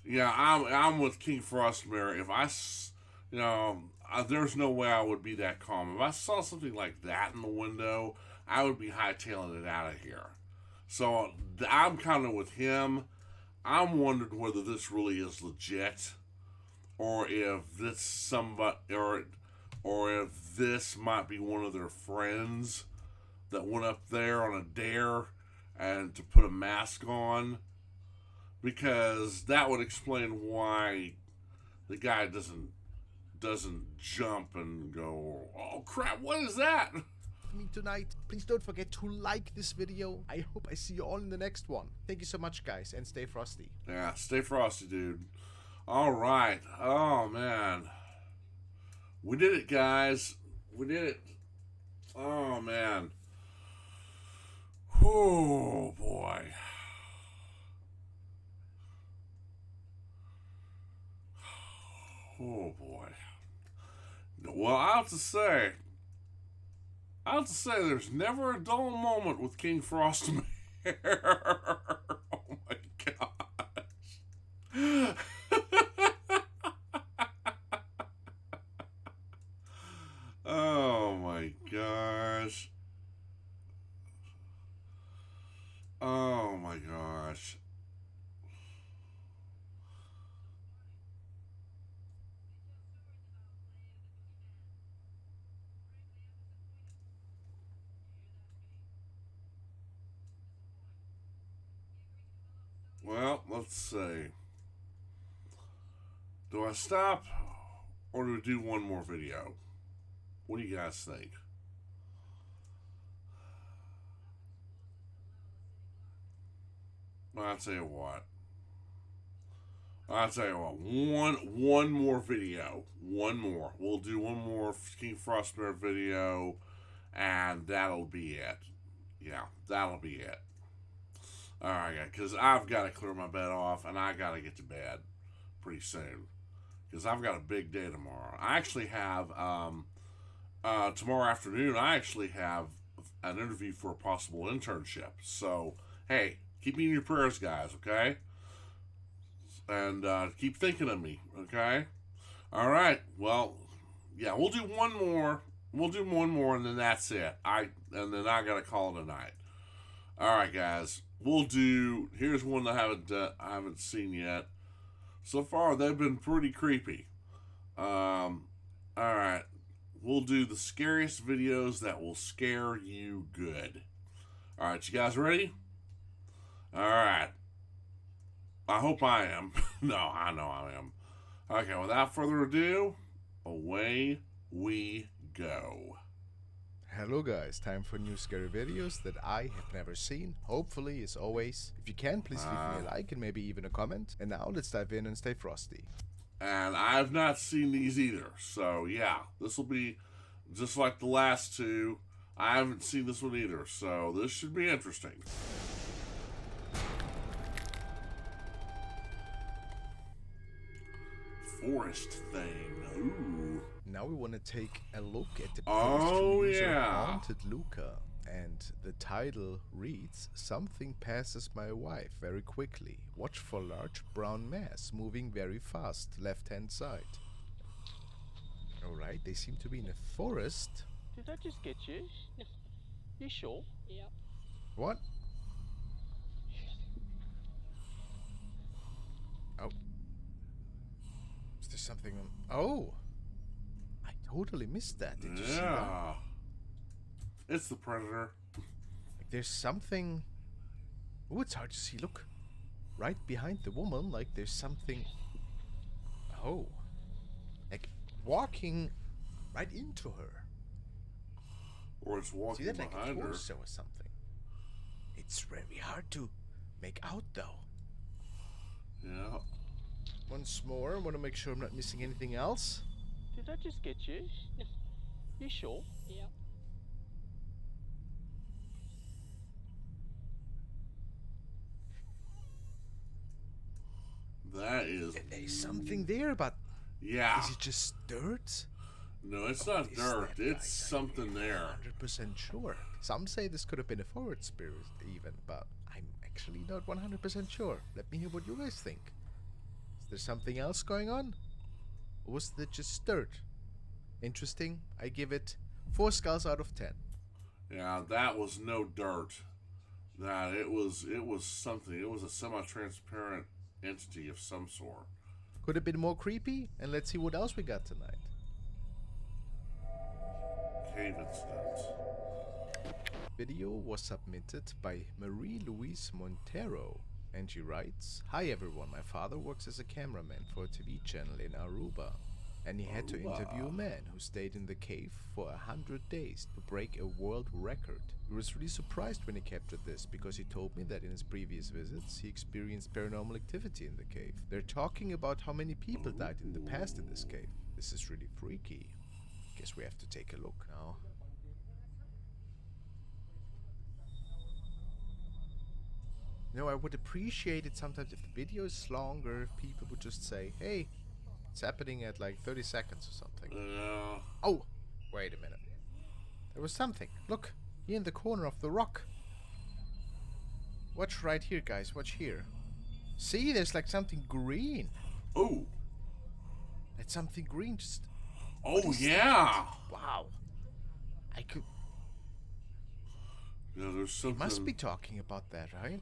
Yeah, I'm with King Frostmare. If there's no way I would be that calm. If I saw something like that in the window, I would be hightailing it out of here. So I'm kind of with him. I'm wondering whether this really is legit, or if this somebody, or if this might be one of their friends that went up there on a dare and to put a mask on, because that would explain why the guy doesn't jump and go, oh crap, what is that? Me tonight. Please don't forget to like this video. I hope I see you all in the next one. Thank you so much, guys, and stay frosty. Yeah, stay frosty, dude. All right. Oh man, we did it, guys. We did it. Oh man. Oh boy. Oh boy. Well, I have to say there's never a dull moment with King Frostmare. Oh my gosh. Oh my gosh. Oh my gosh. Well, let's see. Do I stop or do we do one more video? What do you guys think? I'll tell you what. One more video. One more. We'll do one more King Frostmare video, and that'll be it. Yeah, that'll be it. Alright, because I've got to clear my bed off, and I got to get to bed pretty soon. Because I've got a big day tomorrow. I actually have, tomorrow afternoon, I actually have an interview for a possible internship. So, hey, keep me in your prayers, guys, okay? And keep thinking of me, okay? Alright, well, yeah, we'll do one more. We'll do one more, and then that's it. And then I got to call it a night. Alright, guys. We'll do... Here's one that I haven't seen yet. So far, they've been pretty creepy. Alright. We'll do the scariest videos that will scare you good. Alright, you guys ready? Alright. I hope I am. No, I know I am. Okay, without further ado, away we go. Hello guys, time for new scary videos that I have never seen. Hopefully, as always, if you can, please leave me a like and maybe even a comment. And now let's dive in and stay frosty. And I've not seen these either, so yeah, this will be just like the last two. I haven't seen this one either, so this should be interesting. Forest thing. Ooh. Now we want to take a look at the Haunted Luca, and the title reads, "Something passes my wife very quickly. Watch for large brown mass moving very fast, left-hand side." Alright, they seem to be in a forest. Did I just get you? You sure? Yep. What? Oh. Is there something on... Oh! I totally missed that. Did you see that? It's the Predator. Like there's something... Oh, it's hard to see. Look. Right behind the woman, like there's something... Oh. Like walking right into her. Or it's walking behind her. See that, like a torso or something. It's very hard to make out though. Yeah. Once more, I want to make sure I'm not missing anything else. Did I just get you? You sure? Yep. That is... There's something there, but... Yeah. Is it just dirt? No, it's not dirt. It's something there. 100% sure. Some say this could have been a forward spirit even, but I'm actually not 100% sure. Let me hear what you guys think. Is there something else going on? Or was it just dirt? Interesting. I give it 4 skulls out of 10. Yeah, that was no dirt. That it was something. It was a semi-transparent entity of some sort. Could have been more creepy, and let's see what else we got tonight. Cave incident. Video was submitted by Marie-Louise Montero, and she writes, "Hi everyone, my father works as a cameraman for a TV channel in Aruba, and he had to interview a man who stayed in the cave for 100 days to break a world record. He was really surprised when he captured this, because he told me that in his previous visits he experienced paranormal activity in the cave. They're talking about how many people died in the past in this cave. This is really freaky. Guess we have to take a look now." No, I would appreciate it sometimes if the video is longer, if people would just say, hey, it's happening at like 30 seconds or something. Oh, wait a minute. There was something. Look, here in the corner of the rock. Watch right here, guys. Watch here. See, there's like something green. Oh. That's something green. Just. Oh, yeah. Wow. I could. Yeah, there's something. He must be talking about that, right?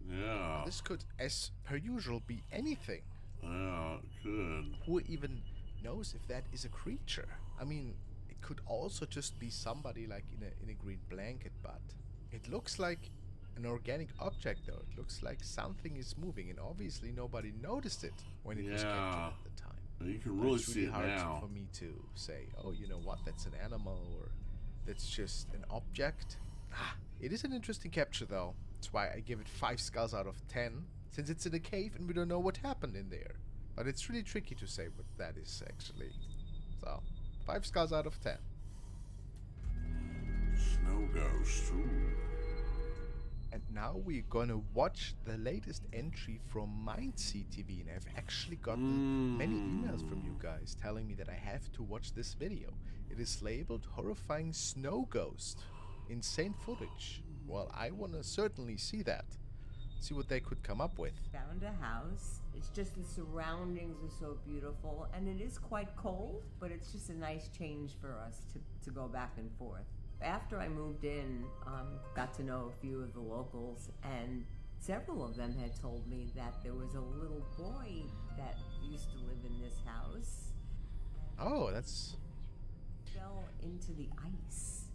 Yeah. This could, as per usual, be anything. Yeah, it could. Who even knows if that is a creature? I mean, it could also just be somebody like in a green blanket, but it looks like an organic object though. It looks like something is moving, and obviously nobody noticed it when it was captured at the time. You can really it's see really it hard now. for me to say, oh, you know what, that's an animal or that's just an object. It is an interesting capture though. That's why I give it 5 skulls out of 10, since it's in a cave and we don't know what happened in there. But it's really tricky to say what that is actually. So, 5 skulls out of 10. Snow Ghost. Ooh. And now we're gonna watch the latest entry from Mindsea TV, and I've actually gotten many emails from you guys telling me that I have to watch this video. It is labeled Horrifying Snow Ghost. Insane footage. Well, I wanna certainly see that. See what they could come up with. Found a house. It's just the surroundings are so beautiful, and it is quite cold, but it's just a nice change for us to go back and forth. After I moved in, got to know a few of the locals, and several of them had told me that there was a little boy that used to live in this house. Oh, that's... Fell into the ice.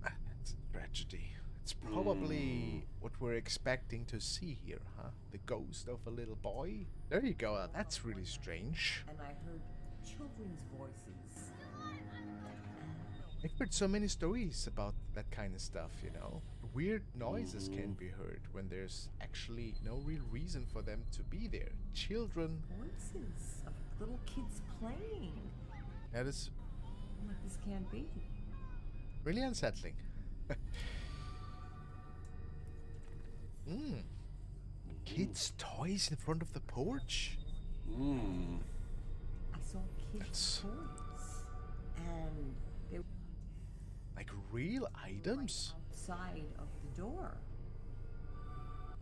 That's a tragedy. It's probably what we're expecting to see here, huh? The ghost of a little boy? There you go, that's really strange. And I heard children's voices. I've heard so many stories about that kind of stuff, you know? Weird noises can be heard when there's actually no real reason for them to be there. Children... Voices of little kids playing. That is... What this can't be. really unsettling. Kids' toys in front of the porch? I saw kids' toys. And they were like real items? outside of the door.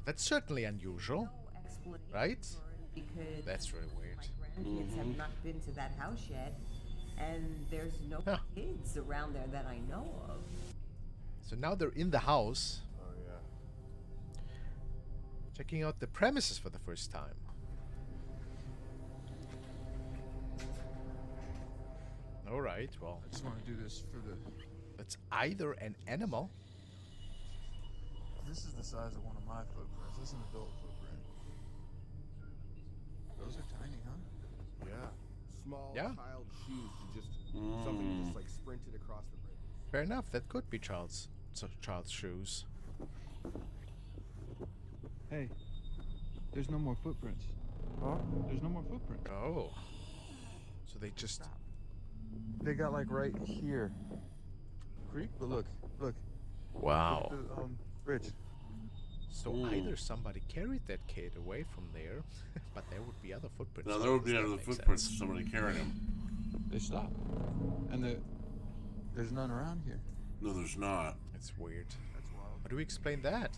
That's certainly unusual. No explanation right? Because that's really weird. my grandkids have not been to that house yet, and there's no kids around there that I know of. So now they're in the house. Oh yeah. Checking out the premises for the first time. Alright, well. I just want to do this for the... It's either an animal. This is the size of one of my footprints. This is an adult footprint. Those are tiny, huh? Yeah. Small Yeah. child shoes to just something just like sprinted across the bridge. Fair enough, that could be child's shoes. Hey, there's no more footprints. Huh? There's no more footprints. Oh. So they just... They got like right here. Creep? But look. Wow. Rich. So either somebody carried that kid away from there, but there would be other footprints. No, there would be other footprints if somebody carried him. They stopped. And there's none around here. No, there's not. It's weird. That's wild. How do we explain that?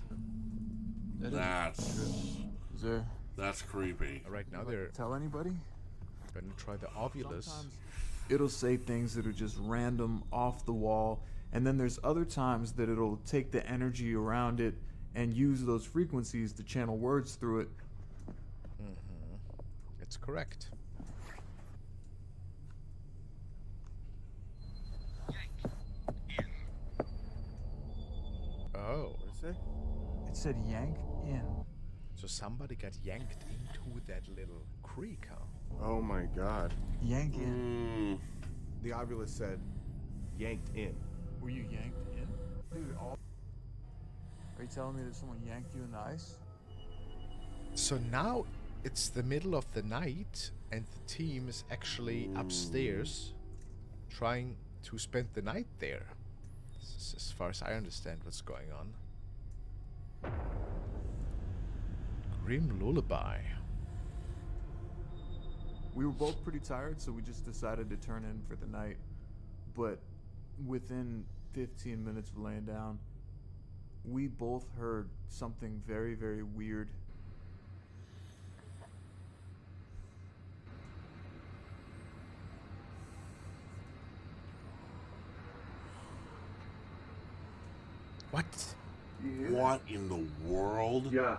That's creepy. Right now they're... Tell anybody? Gonna try the ovulus. Sometimes it'll say things that are just random, off the wall, and then there's other times that it'll take the energy around it and use those frequencies to channel words through it. It's correct. Oh. What did it say? It said yank in. So somebody got yanked into that little creek, huh? Oh my god. Yank in. The ovulus said yanked in. Were you yanked in? Dude, are you telling me that someone yanked you in the ice? So now it's the middle of the night and the team is actually upstairs trying to spend the night there. This is as far as I understand what's going on. Grim lullaby. We were both pretty tired, so we just decided to turn in for the night. But within 15 minutes of laying down, we both heard something very, very weird. What? Yeah. What in the world? Yeah.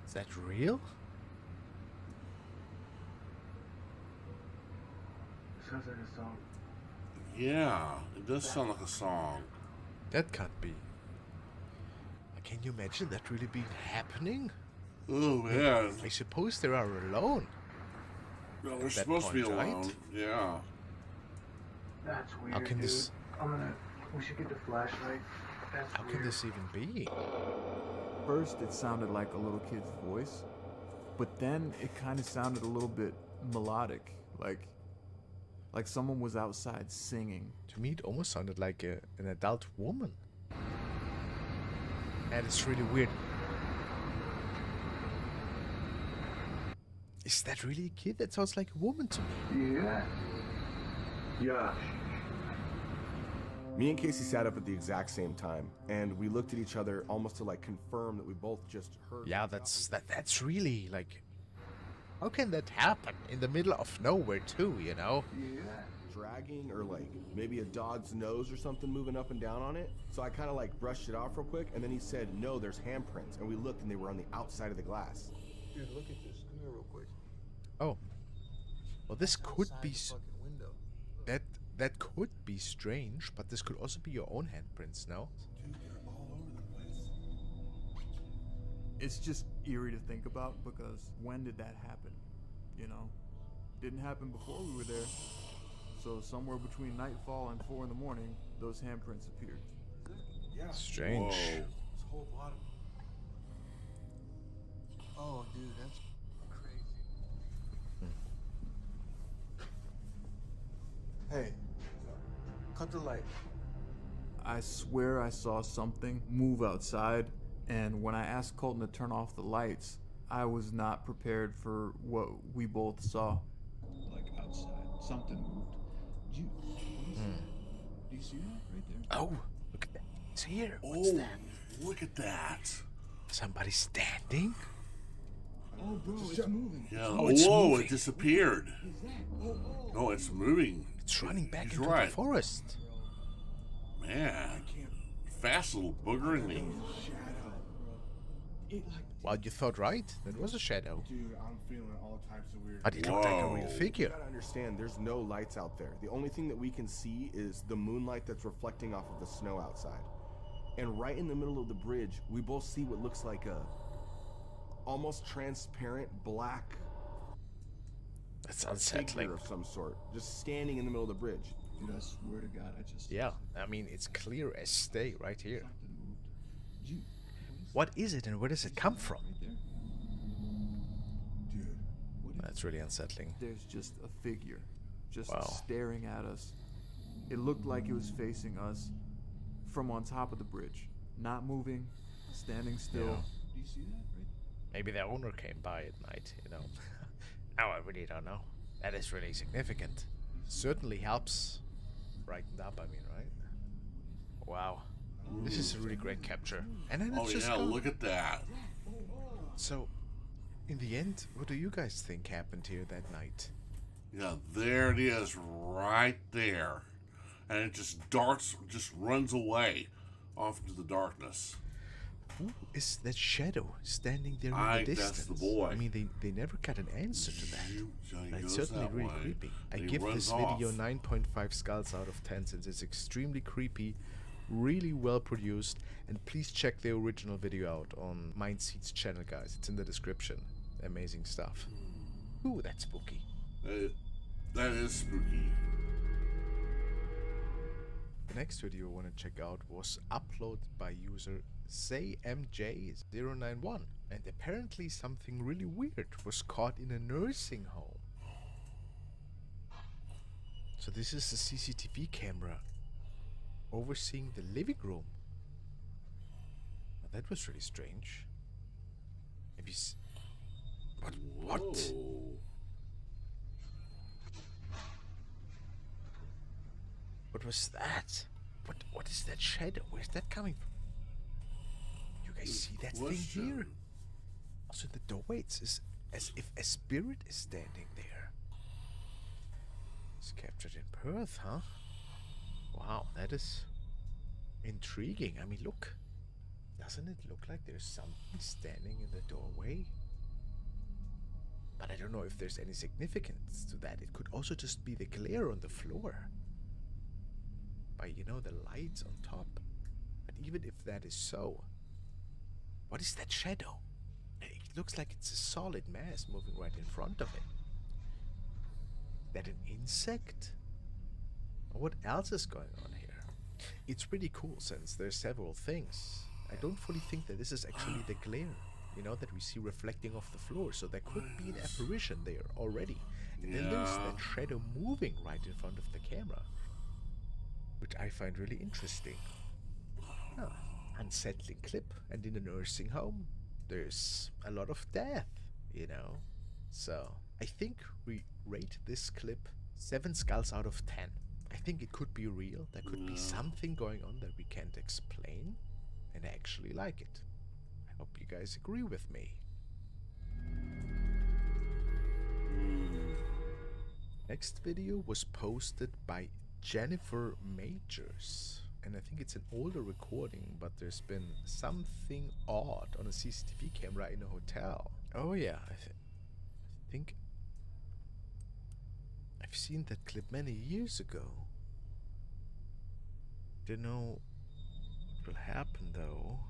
Is that real? Sounds like a song. Yeah, it does sound like a song. That can't be. Can you imagine that really being happening? Oh man. I suppose they are alone. No, they're supposed to be alone. Right? Yeah. That's weird. How can dude. this? We should get the flashlight. That's How weird. can this even be? First, it sounded like a little kid's voice, but then it kind of sounded a little bit melodic, like someone was outside singing. To me, it almost sounded like an adult woman. And it's really weird. Is that really a kid? That sounds like a woman to me. Yeah. Yeah. Me and Casey sat up at the exact same time, and we looked at each other almost to like confirm that we both just heard. Yeah, that's really like, how can that happen in the middle of nowhere too? You know? Yeah. Dragging or like maybe a dog's nose or something moving up and down on it. So I kind of like brushed it off real quick, and then he said, "No, there's handprints," and we looked, and they were on the outside of the glass. Dude, look at this. Come here real quick. Oh, well, this could be that could be strange, but this could also be your own handprints, no? Dude, they're all over the place. It's just eerie to think about because when did that happen? You know, didn't happen before we were there. So somewhere between nightfall and 4 in the morning, those handprints appeared. Yeah. Strange. Whoa. There's a whole lot of them. Oh, dude, that's crazy. Hey, cut the light. I swear I saw something move outside, and when I asked Colton to turn off the lights, I was not prepared for what we both saw. Like outside, something moved. Do you see that right there? Oh, look at that. It's here. What's Oh, that? look at that. Somebody standing? Oh, bro, it's moving. Yeah. Oh, it's whoa, moving. it disappeared. Oh. No, it's moving. It's running back He's into right. the forest. Man, fast little booger in me. Well, you thought right. That was a shadow. Dude, I'm feeling all types of weird. But it looked like a real You figure. gotta understand, there's no lights out there. The only thing that we can see is the moonlight that's reflecting off of the snow outside. And right in the middle of the bridge, we both see what looks like a almost transparent black That's unsettling. figure of some sort, just standing in the middle of the bridge. Dude, I swear to God, I just... Yeah, I mean, it's clear as day right here. Something moved. What is it and where does it come from? Right there. Dude, what is That's really unsettling. There's just a figure, just Wow. staring at us. It looked like it was facing us from on top of the bridge. Not moving, standing still. Yeah. Do you see that? Right? Maybe the owner came by at night, you know. Now I really don't know. That is really significant. Certainly helps brighten up, I mean, right? Wow. This is a really great capture. And then it's just gone. Look at that. So, in the end, what do you guys think happened here that night? Yeah, there it is, right there. And it just runs away off into the darkness. Who is that shadow standing there in the distance? That's the boy. I mean, they never got an answer to that. It's certainly really creepy. I give this video 9.5 skulls out of 10 since it's extremely creepy, really well produced, and please check the original video out on Mindseed's channel, guys. It's in the description. Amazing stuff. Ooh, that's spooky. That is spooky. The next video I want to check out was uploaded by user SayMJ091, and apparently something really weird was caught in a nursing home. So this is a CCTV camera overseeing the living room. Now that was really strange. Maybe what? What was that? What is that shadow? Where's that coming from? You guys see that thing here? Also the doorway, it's as if a spirit is standing there. It's captured in Perth, huh? Wow, that is intriguing. I mean, look. Doesn't it look like there's something standing in the doorway? But I don't know if there's any significance to that. It could also just be the glare on the floor. By, you know, the lights on top. But even if that is so, what is that shadow? It looks like it's a solid mass moving right in front of it. Is that an insect? Or what else is going on here? It's pretty cool since there's several things. I don't fully think that this is actually the glare, you know, that we see reflecting off the floor. So there could be an apparition there already. And then there's that shadow moving right in front of the camera, which I find really interesting. Unsettling clip, and in a nursing home, there's a lot of death, you know. So I think we rate this clip 7 skulls out of 10. I think it could be real. There could be something going on that we can't explain, and I actually like it. I hope you guys agree with me. Next video was posted by Jennifer Majors, and I think it's an older recording, but there's been something odd on a CCTV camera in a hotel. Oh yeah, I think I've seen that clip many years ago. Don't know what will happen though.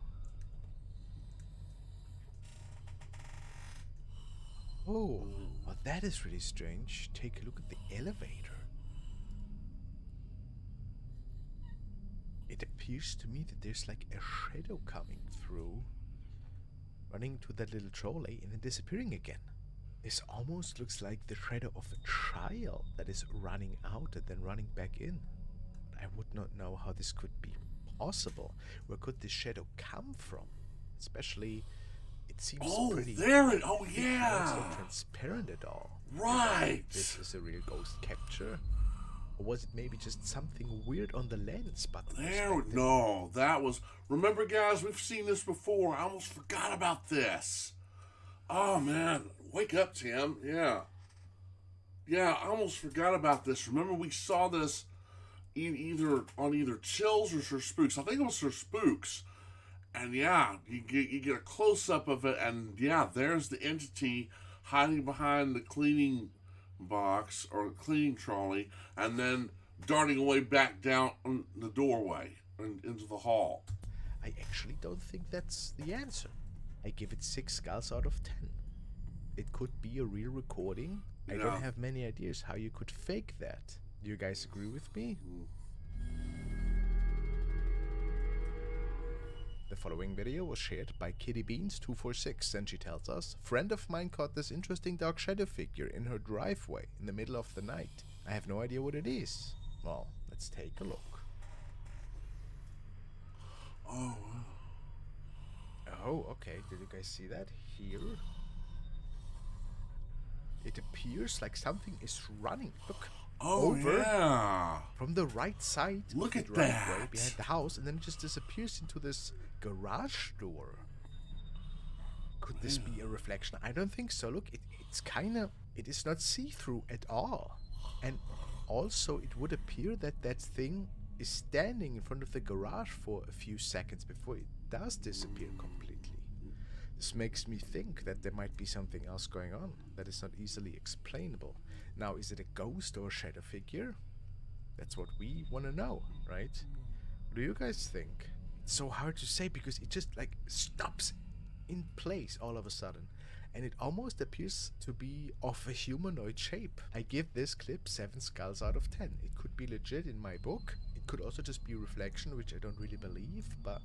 Oh, well, that is really strange. Take a look at the elevator. It appears to me that there's like a shadow coming through, running to that little trolley and then disappearing again. This almost looks like the shadow of a child that is running out and then running back in. I would not know how this could be possible. Where could this shadow come from? Especially, it seems pretty... Oh, yeah! It's not transparent at all. Right! This is a real ghost capture. Or was it maybe just something weird on the lens? But no, that was... Remember, guys, we've seen this before. I almost forgot about this. Oh, man. Wake up, Tim. Yeah. Yeah, I almost forgot about this. Remember, we saw this either Chills or Sir Spooks. I think it was Sir Spooks. And yeah, you get a close-up of it, and yeah, there's the entity hiding behind the cleaning box or cleaning trolley, and then darting away back down the doorway and into the hall. I actually don't think that's the answer. I give it 6 skulls out of 10. It could be a real recording. I don't have many ideas how you could fake that. Do you guys agree with me? The following video was shared by KittyBeans246, and she tells us, "Friend of mine caught this interesting dark shadow figure in her driveway in the middle of the night. I have no idea what it is." Well, Let's take a look. Oh. Oh, okay. Did you guys see that? Here. It appears like something is running. Look. Oh, over yeah. from the right side. Look at the driveway that. behind the house, and then it just disappears into this garage door. Could this be a reflection? I don't think so. Look, it's kind of... It is not see-through at all. And also, it would appear that that thing is standing in front of the garage for a few seconds before it does disappear completely. This makes me think that there might be something else going on that is not easily explainable. Now, is it a ghost or a shadow figure? That's what we want to know, right? What do you guys think? It's so hard to say because it just like stops in place all of a sudden. And it almost appears to be of a humanoid shape. I give this clip 7 skulls out of 10. It could be legit in my book. It could also just be reflection, which I don't really believe, but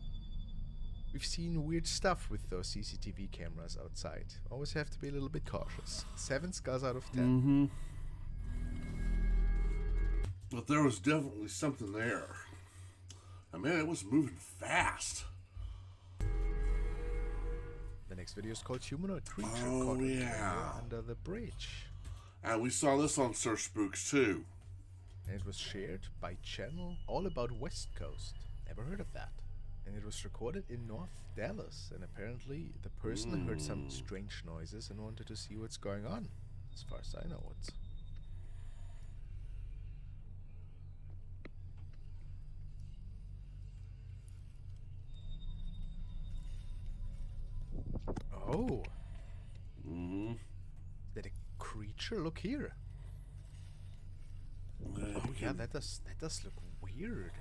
we've seen weird stuff with those CCTV cameras outside. Always have to be a little bit cautious. 7 skulls out of 10. Mm-hmm. But there was definitely something there. I mean, it was moving fast. The next video is called Humanoid Creature Oh, Caught yeah. Under the Bridge. And we saw this on Sir Spooks too. And it was shared by channel All About West Coast. Never heard of that. And it was recorded in North Dallas. And apparently the person heard some strange noises and wanted to see what's going on. As far as I know it. Oh. Mm-hmm. That a creature? Look here. Oh yeah, that does look weird.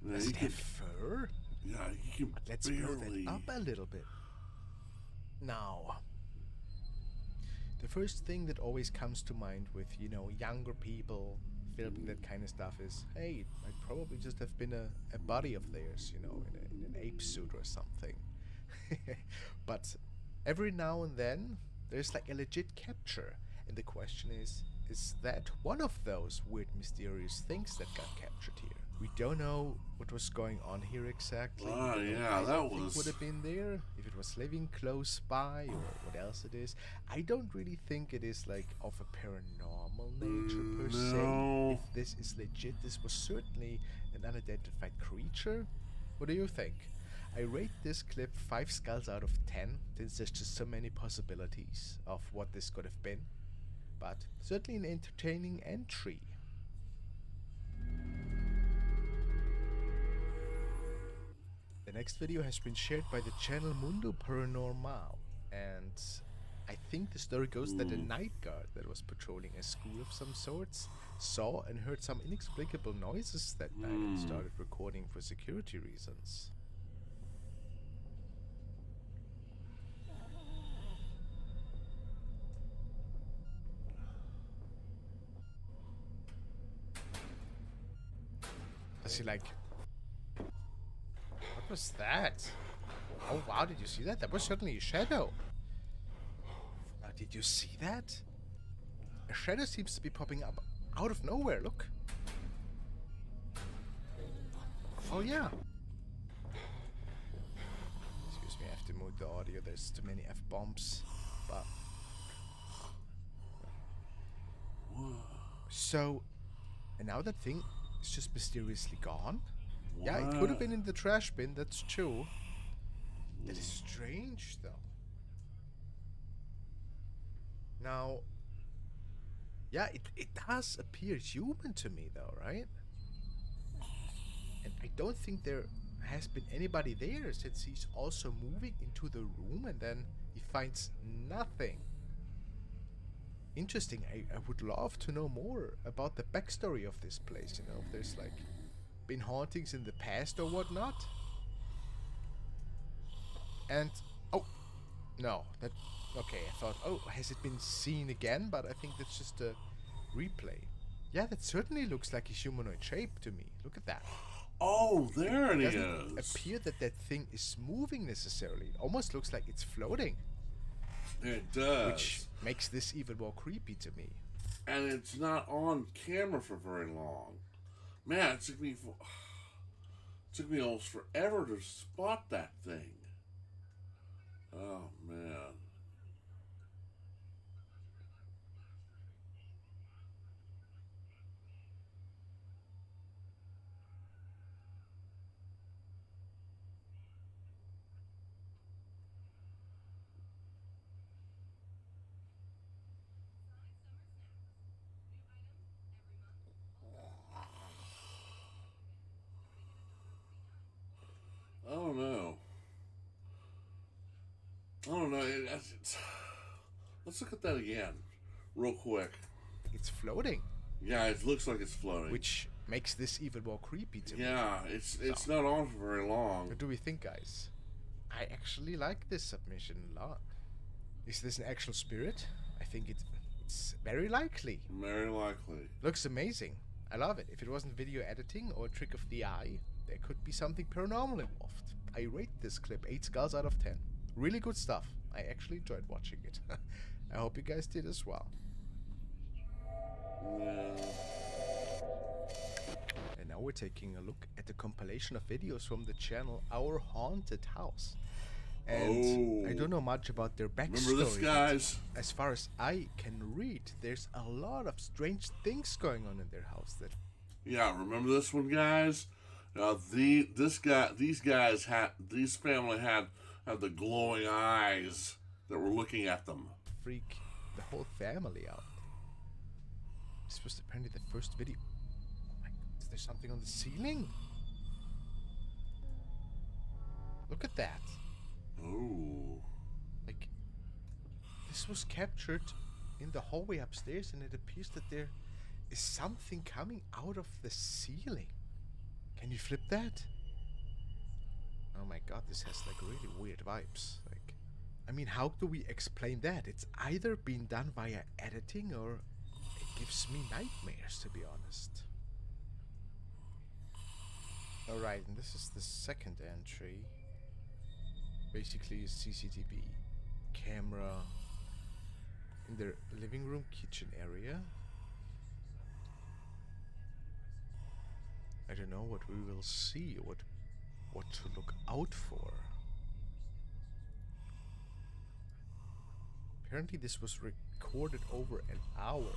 Does it have fur? Yeah, you can Let's blow that up a little bit. Now, the first thing that always comes to mind with, you know, younger people filming that kind of stuff is, hey, it might probably just have been a buddy of theirs, you know, in an ape suit or something. But every now and then, there's like a legit capture. And the question is that one of those weird, mysterious things that got captured here? We don't know what was going on here exactly. Yeah, that was... would have been there if it was living close by or what else it is. I don't really think it is like of a paranormal nature per se. If this is legit, this was certainly an unidentified creature. What do you think? I rate this clip 5 skulls out of 10 since there's just so many possibilities of what this could have been. But certainly an entertaining entry. The next video has been shared by the channel Mundo Paranormal, and I think the story goes that a night guard that was patrolling a school of some sorts saw and heard some inexplicable noises that night and started recording for security reasons. Does he like... What was that? Oh wow, did you see that? That was certainly a shadow. Now, did you see that? A shadow seems to be popping up out of nowhere, look. Oh yeah. Excuse me, I have to mute the audio, there's too many F-bombs. But... So, and now that thing is just mysteriously gone? Yeah, it could have been in the trash bin, that's true. That is strange, though. Now, yeah, it does appear human to me, though, right? And I don't think there has been anybody there since he's also moving into the room and then he finds nothing. Interesting, I would love to know more about the backstory of this place, you know, if there's like been hauntings in the past or whatnot. And oh no, that okay, I thought, oh, has it been seen again? But I think that's just a replay. Yeah, that certainly looks like a humanoid shape to me. Look at that. Oh, there it is. It doesn't appear that that thing is moving necessarily. It almost looks like it's floating. It does. Which makes this even more creepy to me. And it's not on camera for very long. Man, it took me almost forever to spot that thing. Oh, man. I don't know. Let's look at that again, real quick. It's floating. Yeah, it looks like it's floating. Which makes this even more creepy to me. Yeah, it's not on for very long. What do we think, guys? I actually like this submission a lot. Is this an actual spirit? I think it's very likely. Very likely. Looks amazing. I love it. If it wasn't video editing or a trick of the eye, there could be something paranormal involved. I rate this clip 8 skulls out of 10. Really good stuff. I actually enjoyed watching it. I hope you guys did as well. Yeah. And now we're taking a look at the compilation of videos from the channel Our Haunted House. And I don't know much about their backstory. Remember this, guys? As far as I can read, there's a lot of strange things going on in their house. Yeah, remember this one, guys? This family had the glowing eyes that were looking at them. Freak the whole family out. This was apparently the first video. Oh my God, is there something on the ceiling? Look at that. Oh. Like, this was captured in the hallway upstairs, and it appears that there is something coming out of the ceiling. Can you flip that? Oh my God, this has like really weird vibes. Like, I mean, how do we explain that? It's either been done via editing or it gives me nightmares, to be honest. Alright, and this is the second entry. Basically a CCTV camera in their living room kitchen area. I don't know what we will see, what to look out for. Apparently this was recorded over an hour.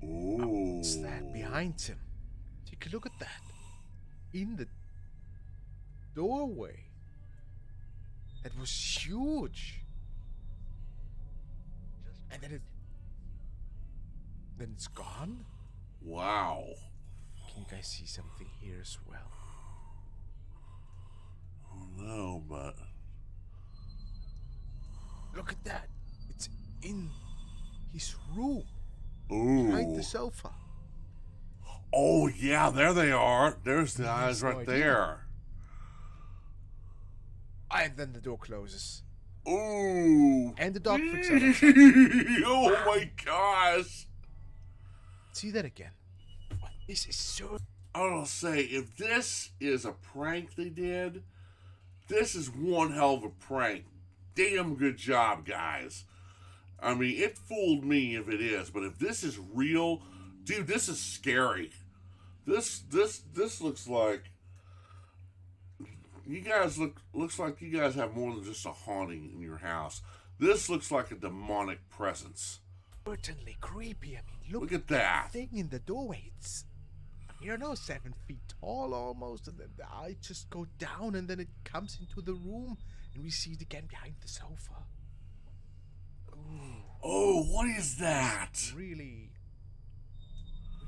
Ooh. What's that behind him? Take a look at that. In the doorway. That was huge. And then it's gone? Wow. Can you guys see something here as well? Oh no, but look at that. It's in his room. Ooh. Behind the sofa. Oh yeah, there they are. There's the eyes right there. And then the door closes. Ooh. And the dog freaks out. Oh my gosh. See that again. This is so... I'll say, if this is a prank they did, this is one hell of a prank. Damn good job, guys. I mean, it fooled me if it is, but if this is real, dude, this is scary. This looks like looks like you guys have more than just a haunting in your house. This looks like a demonic presence. Certainly creepy. I mean, look at that thing in the doorway. It's, I don't know, 7 feet tall almost, and then the eyes just go down, and then it comes into the room, and we see it again behind the sofa. Ooh. Oh, what is that? It's really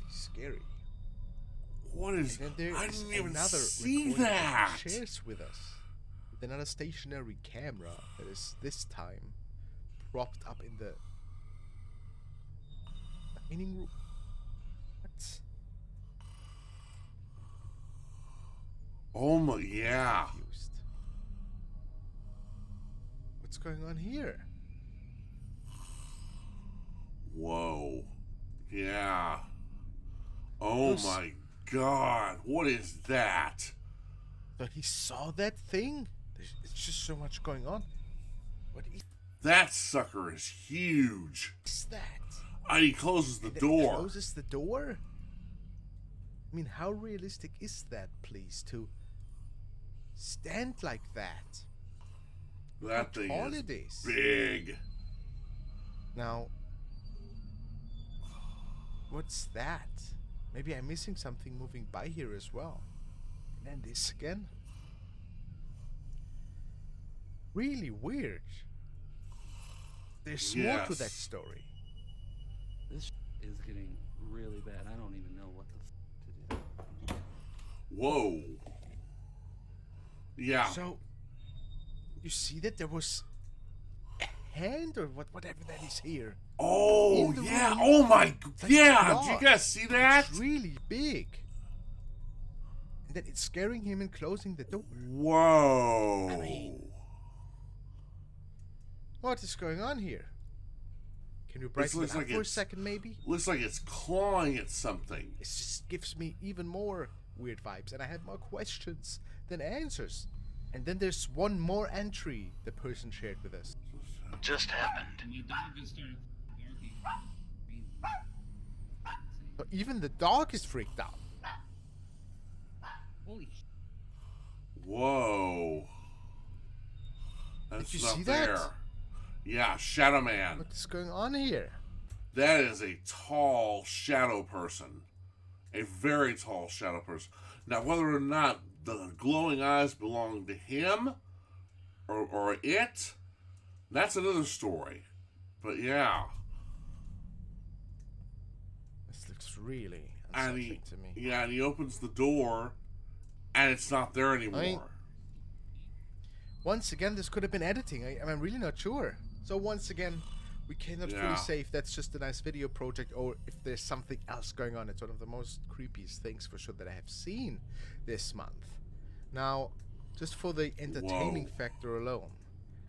scary. What is? And then I there is didn't even another see recording that. That shares with us with another stationary camera that is this time propped up in the dining room. What? Oh my, yeah. Confused. What's going on here? Whoa. Yeah. Oh my God. What is that? But he saw that thing? It's just so much going on. What is... That sucker is huge. What's that? He closes the door. Closes the door? I mean, how realistic is that, please, to stand like that? That thing is big. Now, what's that? Maybe I'm missing something moving by here as well. And then this again. Really weird. There's more to that story. This is getting really bad. I don't even know what the to do. Whoa. Yeah. So, you see that there was a hand or whatever that is here. Oh, yeah. Oh, my. Yeah. Did you guys see that? It's really big. And then it's scaring him and closing the door. Whoa. I mean, what is going on here? Can you brighten it up for a second, maybe? Looks like it's clawing at something. It just gives me even more weird vibes, and I have more questions than answers. And then there's one more entry the person shared with us. Just happened. So even the dog is freaked out. Holy Whoa. That's Did you not see there. that? Yeah, Shadow Man. What is going on here? That is a tall shadow person. A very tall shadow person. Now, whether or not the glowing eyes belong to him or it, that's another story. But yeah. This looks really And unsettling to me. Yeah, and he opens the door, and it's not there anymore. Once again, this could have been editing. I'm really not sure. So once again, we cannot fully say if that's just a nice video project or if there's something else going on. It's one of the most creepiest things for sure that I have seen this month. Now, just for the entertaining factor alone,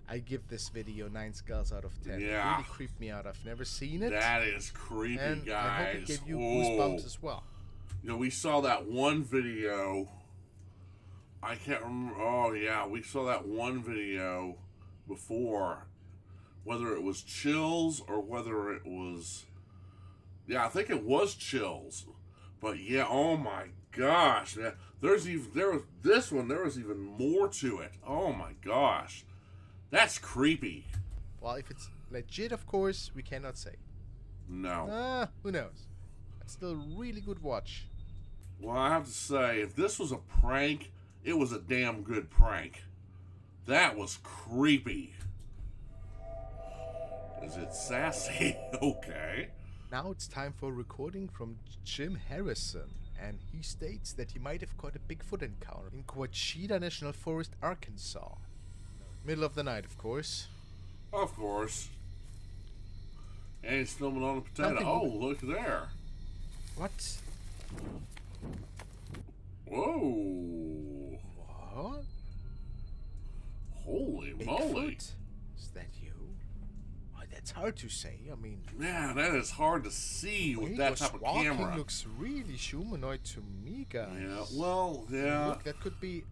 I give this video 9 skulls out of 10. Yeah. It really creeped me out. I've never seen it. That is creepy, and guys. I hope it gave you goosebumps as well. You know, we saw that one video. I can't remember. Oh, yeah. We saw that one video before. Whether it was chills or whether it was... Yeah, I think it was chills. But yeah, oh my gosh. There was even more to it. Oh my gosh. That's creepy. Well, if it's legit, of course, we cannot say. No. Who knows? It's still a really good watch. Well, I have to say, if this was a prank, it was a damn good prank. That was creepy. Is it sassy? Okay. Now it's time for a recording from Jim Harrison, and he states that he might have caught a Bigfoot encounter in Coachita National Forest, Arkansas. Middle of the night, of course. Of course. And he's filming on a potato. Oh, look there. What? Whoa. What? Holy moly. Is that you? Oh, that's hard to say. I mean... Yeah, that is hard to see with that type of camera. Looks really humanoid to me, guys. Yeah, well, yeah. Look, that could be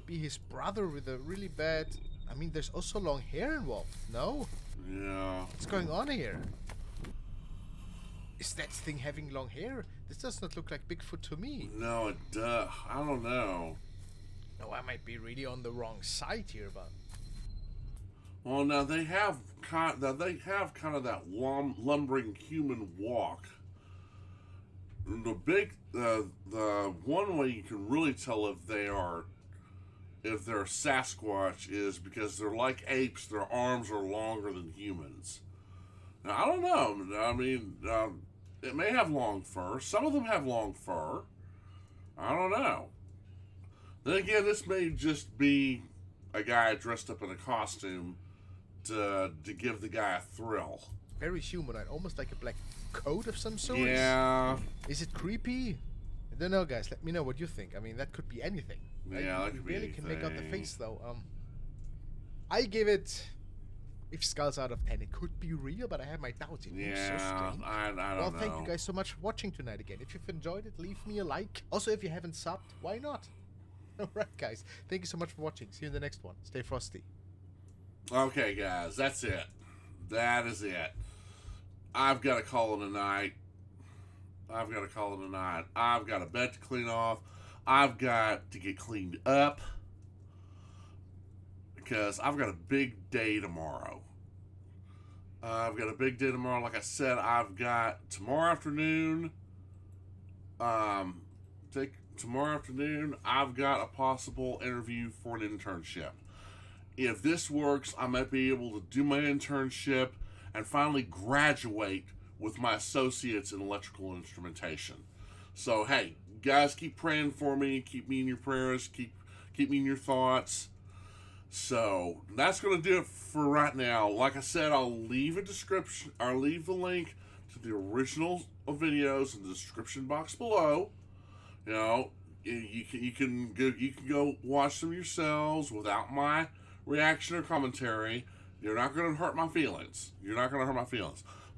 his brother with a really bad... I mean, there's also long hair involved, no? Yeah. What's going on here? Is that thing having long hair? This does not look like Bigfoot to me. No, it does. I don't know. No, I might be really on the wrong side here, but... Well, now they have kind of that lumbering human walk. The one way you can really tell if they're Sasquatch is because they're like apes. Their arms are longer than humans. Now, I don't know. I mean, it may have long fur. Some of them have long fur. I don't know. Then again, this may just be a guy dressed up in a costume to give the guy a thrill. Very humanoid, almost like a black coat of some sort. Yeah. Is it creepy? I don't know, guys. Let me know what you think. I mean, that could be anything. Yeah, that could be anything. Can make out the face though. I give it 5 skulls out of 10. It could be real, but I have my doubts. It looks so strange. I don't know. Well, thank you guys so much for watching tonight again. If you've enjoyed it, leave me a like. Also, if you haven't subbed, why not? Alright, guys. Thank you so much for watching. See you in the next one. Stay frosty. Okay, guys, that's it. That is it. I've got to call it a night. I've got a bed to clean off. I've got to get cleaned up. Because I've got a big day tomorrow. Like I said, I've got tomorrow afternoon. Tomorrow afternoon, I've got a possible interview for an internship. If this works, I might be able to do my internship and finally graduate with my associates in electrical instrumentation. So, hey, guys, keep praying for me. Keep me in your prayers. Keep me in your thoughts. So, that's going to do it for right now. Like I said, I'll leave the link to the original videos in the description box below. You know, you can go watch them yourselves without my reaction or commentary. You're not going to hurt my feelings.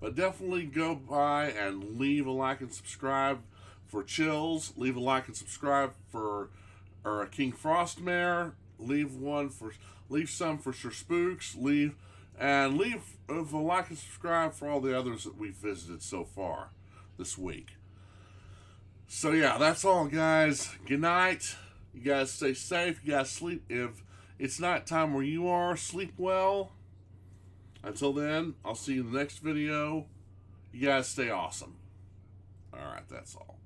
But definitely go by and leave a like and subscribe for Chills. Leave a like and subscribe for King Frostmare. Leave some for Sir Spooks. Leave a like and subscribe for all the others that we've visited so far this week. So yeah, that's all, guys. Good night. You guys stay safe. You guys sleep. If it's night time where you are, sleep well. Until then, I'll see you in the next video. You guys stay awesome. Alright, that's all.